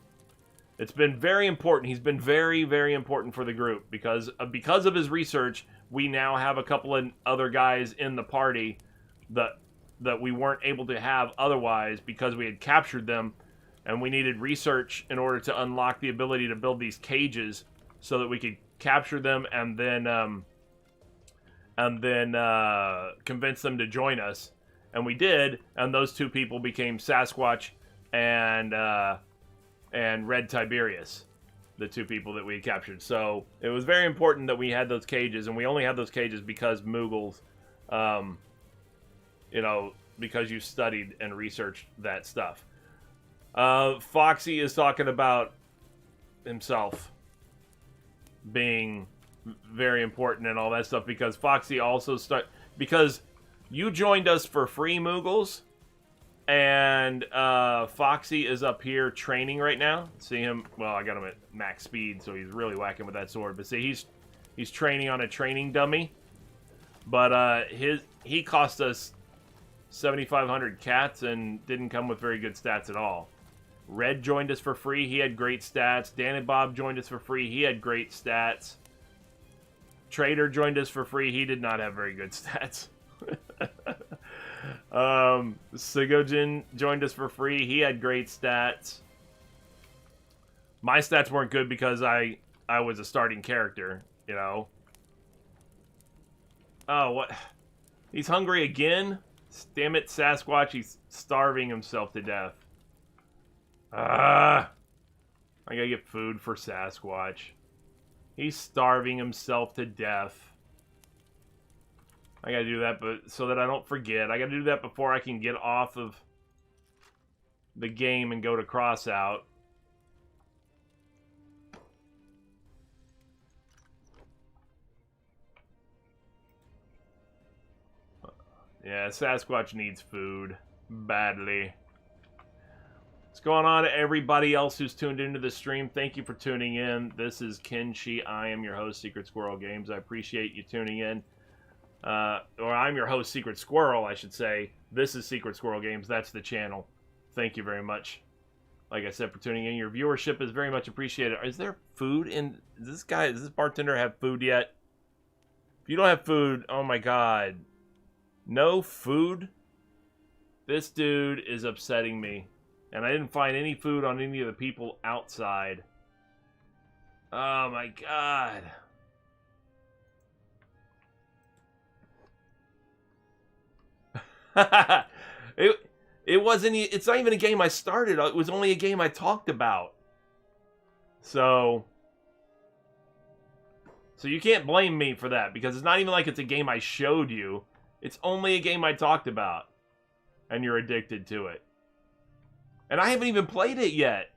It's been very important. He's been very, very important for the group because of his research. We now have a couple of other guys in the party that we weren't able to have otherwise because we had captured them, and we needed research in order to unlock the ability to build these cages so that we could capture them and then convince them to join us. And we did, and those two people became Sasquatch and Red Tiberius, the two people that we had captured. So it was very important that we had those cages, and we only had those cages because Moogles, you know, because you studied and researched that stuff. Foxy is talking about himself being very important and all that stuff because Foxy also because you joined us for free, Moogles, and Foxy is up here training right now. See him? Well, I got him at max speed, so he's really whacking with that sword. But see, he's training on a training dummy. But he cost us 7,500 cats and didn't come with very good stats at all. Red joined us for free. He had great stats. Dan and Bob joined us for free. He had great stats. Trader joined us for free. He did not have very good stats. Sigojin joined us for free. He had great stats. My stats weren't good because I was a starting character, you know. Oh, what? He's hungry again? Damn it, Sasquatch. He's starving himself to death. I gotta get food for Sasquatch. He's starving himself to death. I gotta do that, but so that I don't forget. I gotta do that before I can get off of the game and go to Crossout. Yeah, Sasquatch needs food. Badly. What's going on to everybody else who's tuned into the stream? Thank you for tuning in. This is Kenshi. I am your host, Secret Squirrel Games. I appreciate you tuning in. Or I'm your host, Secret Squirrel, I should say. This is Secret Squirrel Games. That's the channel. Thank you very much. Like I said, for tuning in. Your viewership is very much appreciated. Is there food in... Does this bartender have food yet? If you don't have food, oh my god. No food? This dude is upsetting me. And I didn't find any food on any of the people outside. Oh my god. It wasn't. It's not even a game I started. It was only a game I talked about. So you can't blame me for that because it's not even like it's a game I showed you. It's only a game I talked about, and you're addicted to it. And I haven't even played it yet.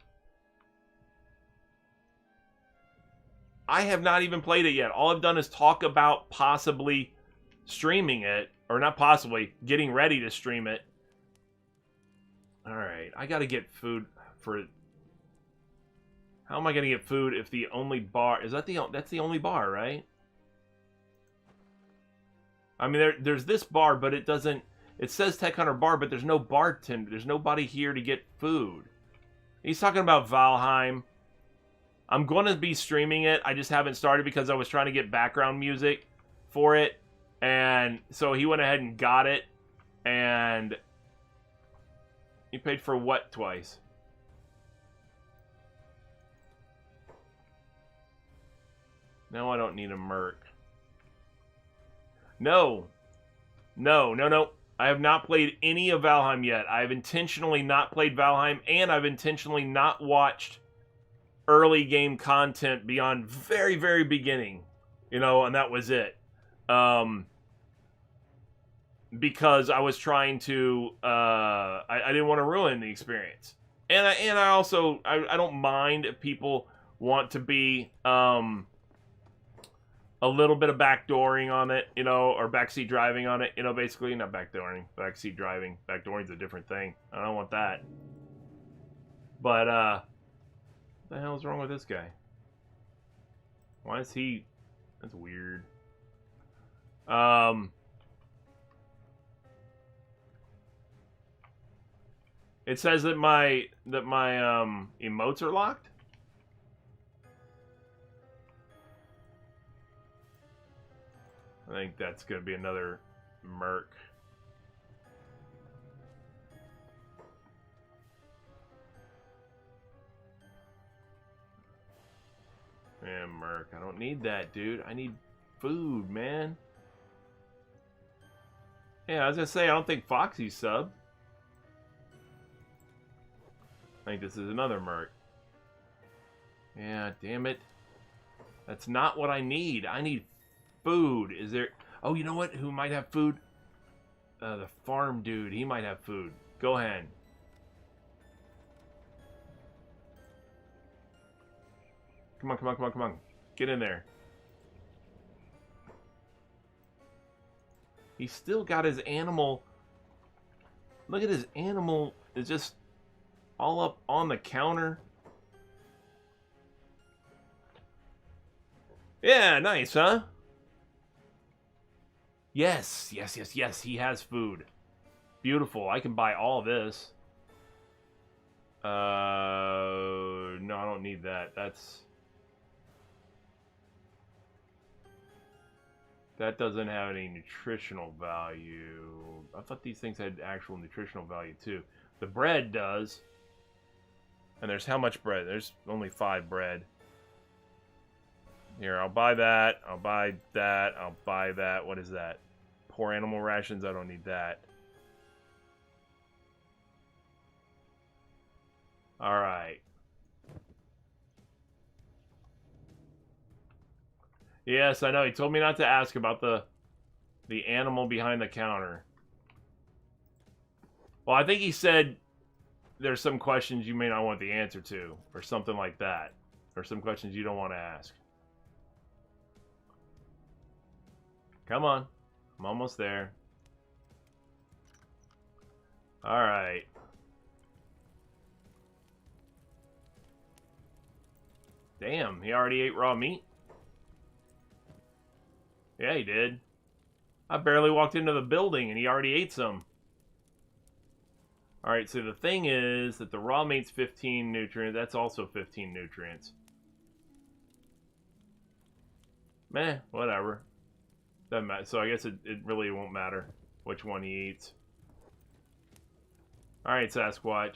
I have not even played it yet. All I've done is talk about possibly streaming it. Or not possibly, getting ready to stream it. Alright, I gotta get food for... How am I gonna get food if the only bar... That's the only bar, right? I mean, there's this bar, but it doesn't... It says Tech Hunter Bar, but there's no bartender. There's nobody here to get food. He's talking about Valheim. I'm going to be streaming it. I just haven't started because I was trying to get background music for it. And so he went ahead and got it. And he paid for what twice? Now I don't need a Merc. No. No. I have not played any of Valheim yet. I have intentionally not played Valheim, and I've intentionally not watched early game content beyond very, very beginning. You know, and that was it. Because I was trying to, I didn't want to ruin the experience. And I also, I don't mind if people want to be, a little bit of backdooring on it, you know, or backseat driving on it, you know, basically. Not backdooring, backseat driving. Backdooring's a different thing. I don't want that. But, what the hell is wrong with this guy? Why is he... That's weird. It says that my emotes are locked? I think that's going to be another Merc. Man, Merc. I don't need that, dude. I need food, man. Yeah, I was going to say, I don't think Foxy's subbed. I think this is another Merc. Yeah, damn it. That's not what I need. I need food. Is there... Oh, you know what? Who might have food? The farm dude. He might have food. Go ahead. Come on. Get in there. He's still got his animal... Look at his animal. It's just all up on the counter. Yeah, nice, huh? Yes. He has food. Beautiful. I can buy all this. No, I don't need that. That doesn't have any nutritional value. I thought these things had actual nutritional value too. The bread does. And there's how much bread? There's only 5 bread. Here, I'll buy that. I'll buy that. I'll buy that. What is that? Poor animal rations. I don't need that. Alright. Yes, I know. He told me not to ask about the animal behind the counter. Well, I think he said there's some questions you may not want the answer to, or something like that. Or some questions you don't want to ask. Come on. I'm almost there. Alright. Damn, he already ate raw meat? Yeah, he did. I barely walked into the building and he already ate some. Alright, so the thing is that the raw meat's 15 nutrients. That's also 15 nutrients. Meh, whatever. Doesn't matter. So I guess it really won't matter which one he eats. Alright, Sasquatch.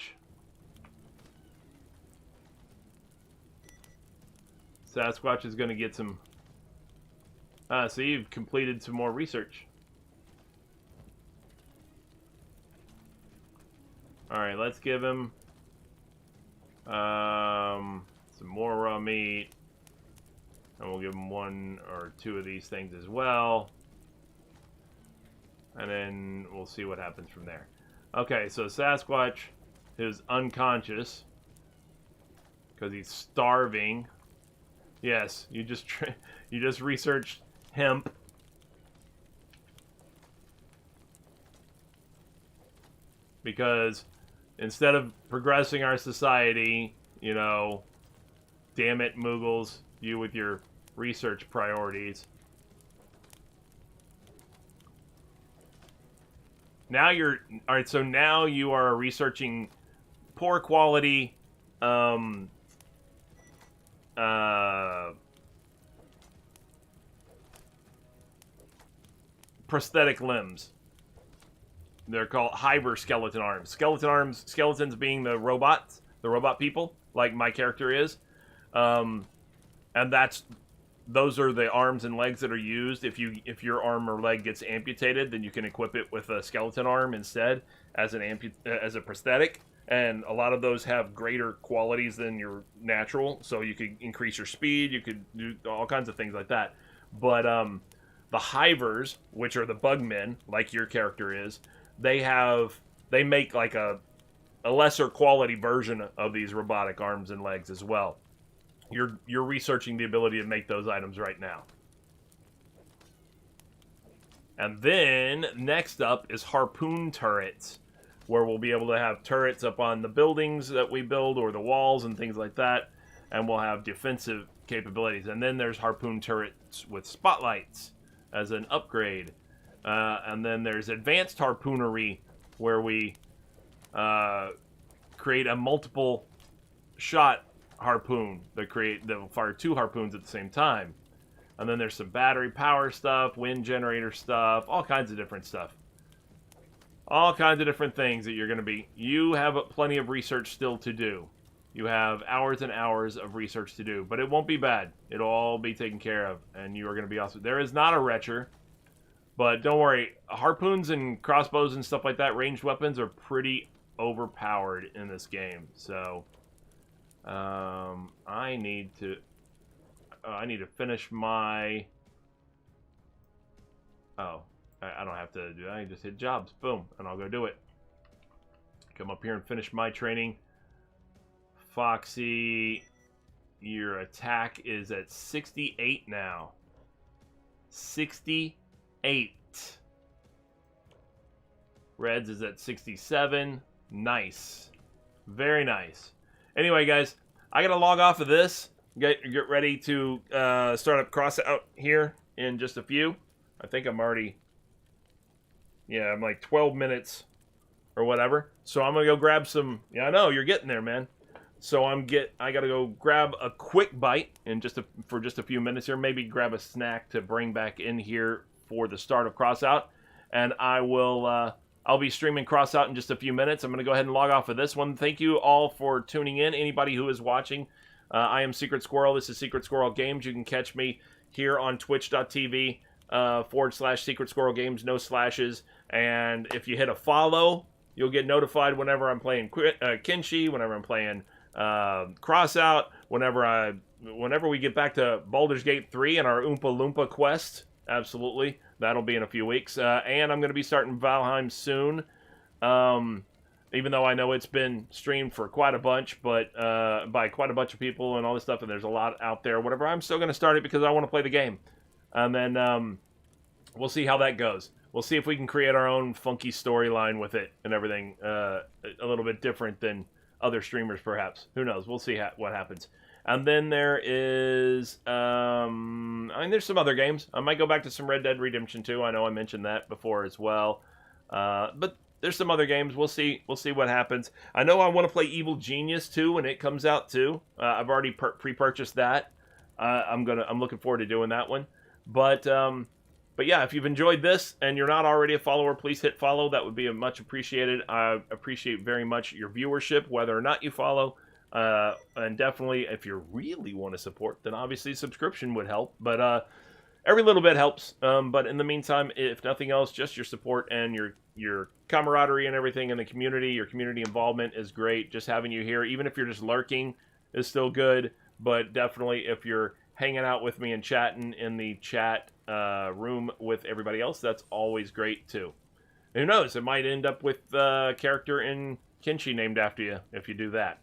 Sasquatch is going to get some... so you've completed some more research. Alright, let's give him some more raw meat. And we'll give him 1 or 2 of these things as well. And then we'll see what happens from there. Okay, so Sasquatch is unconscious because he's starving. Yes, you just researched hemp. Because instead of progressing our society, you know, damn it, Moogles, you with your research priorities. Now you're all right. So now you are researching poor quality, um, uh, prosthetic limbs. They're called Hyber skeleton arms. Skeleton arms, skeletons being the robots, the robot people, like my character is. Um, and those are the arms and legs that are used. If your arm or leg gets amputated, then you can equip it with a skeleton arm instead as as a prosthetic. And a lot of those have greater qualities than your natural, so you could increase your speed. You could do all kinds of things like that. But the Hivers, which are the bugmen, like your character is, they make like a lesser quality version of these robotic arms and legs as well. You're researching the ability to make those items right now. And then next up is harpoon turrets, where we'll be able to have turrets up on the buildings that we build or the walls and things like that, and we'll have defensive capabilities. And then there's harpoon turrets with spotlights as an upgrade. And then there's advanced harpoonery, where we create a multiple shot harpoon that'll fire 2 harpoons at the same time. And then there's some battery power stuff, wind generator stuff, all kinds of different stuff. All kinds of different things that you're going to be... You have plenty of research still to do. You have hours and hours of research to do, but it won't be bad. It'll all be taken care of, and you are going to be awesome. There is not a retcher, but don't worry. Harpoons and crossbows and stuff like that, ranged weapons, are pretty overpowered in this game. So, I need to finish my... Oh, I don't have to do that. I just hit jobs. Boom, and I'll go do it. Come up here and finish my training. Foxy, your attack is at 68 now. 68. Reds is at 67. Nice. Very nice. Anyway, guys, I gotta log off of this. Get ready to start up cross out here in just a few. I think I'm already... Yeah, I'm like 12 minutes or whatever. So I'm gonna go grab some... Yeah, I know, you're getting there, man. So I gotta go grab a quick bite for just a few minutes here. Maybe grab a snack to bring back in here for the start of Crossout. And I'll be streaming Crossout in just a few minutes. I'm gonna go ahead and log off of this one. Thank you all for tuning in. Anybody who is watching, I am Secret Squirrel. This is Secret Squirrel Games. You can catch me here on twitch.tv / Secret Squirrel Games, no slashes. And if you hit a follow, you'll get notified whenever I'm playing Kenshi, whenever I'm playing Crossout, whenever we get back to Baldur's Gate 3 and our Oompa Loompa quest. Absolutely. That'll be in a few weeks. And I'm going to be starting Valheim soon. Even though I know it's been streamed for quite a bunch, but by quite a bunch of people and all this stuff, and there's a lot out there, whatever, I'm still going to start it because I want to play the game. And then we'll see how that goes. We'll see if we can create our own funky storyline with it and everything, a little bit different than other streamers, perhaps. Who knows? We'll see what happens. And then there is, there's some other games. I might go back to some Red Dead Redemption 2. I know I mentioned that before as well. But there's some other games. We'll see what happens. I know I want to play Evil Genius 2 when it comes out too. I've already pre-purchased that. I'm looking forward to doing that one. But yeah, if you've enjoyed this and you're not already a follower, please hit follow. That would be much appreciated. I appreciate very much your viewership, whether or not you follow. And definitely, if you really want to support, then obviously subscription would help. But every little bit helps. But in the meantime, if nothing else, just your support and your camaraderie and everything in the community, your community involvement is great. Just having you here, even if you're just lurking, is still good. But definitely, if you're hanging out with me and chatting in the chat room with everybody else, that's always great too. And who knows, it might end up with a character in Kenshi named after you if you do that.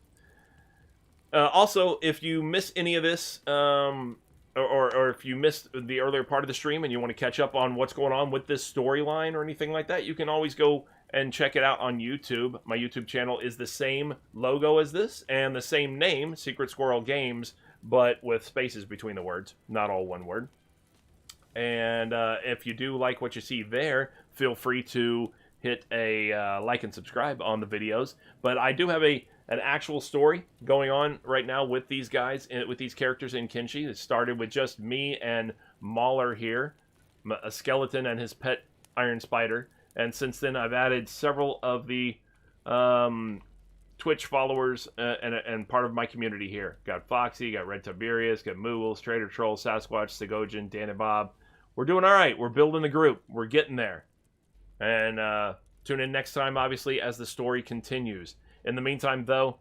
Also, if you miss any of this, or if you missed the earlier part of the stream and you want to catch up on what's going on with this storyline or anything like that, you can always go and check it out on YouTube. My YouTube channel is the same logo as this and the same name, Secret Squirrel Games, but with spaces between the words, not all one word. And if you do like what you see there, feel free to hit a like and subscribe on the videos. But I do have an actual story going on right now with these guys, with these characters in Kenshi. It started with just me and Mauler here, a skeleton and his pet iron spider. And since then, I've added several of the Twitch followers and part of my community here. Got Foxy, got Red Tiberius, got Moogle, Trader Troll, Sasquatch, Segojin, Dan and Bob. We're doing all right. We're building the group. We're getting there. And tune in next time, obviously, as the story continues. In the meantime, though,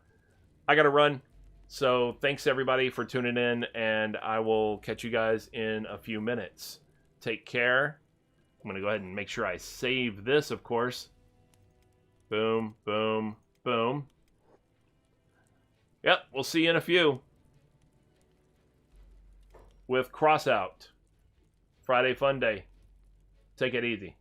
I got to run. So thanks, everybody, for tuning in, and I will catch you guys in a few minutes. Take care. I'm going to go ahead and make sure I save this, of course. Boom, boom, boom. Yep, we'll see you in a few. With Crossout. Friday Fun Day. Take it easy.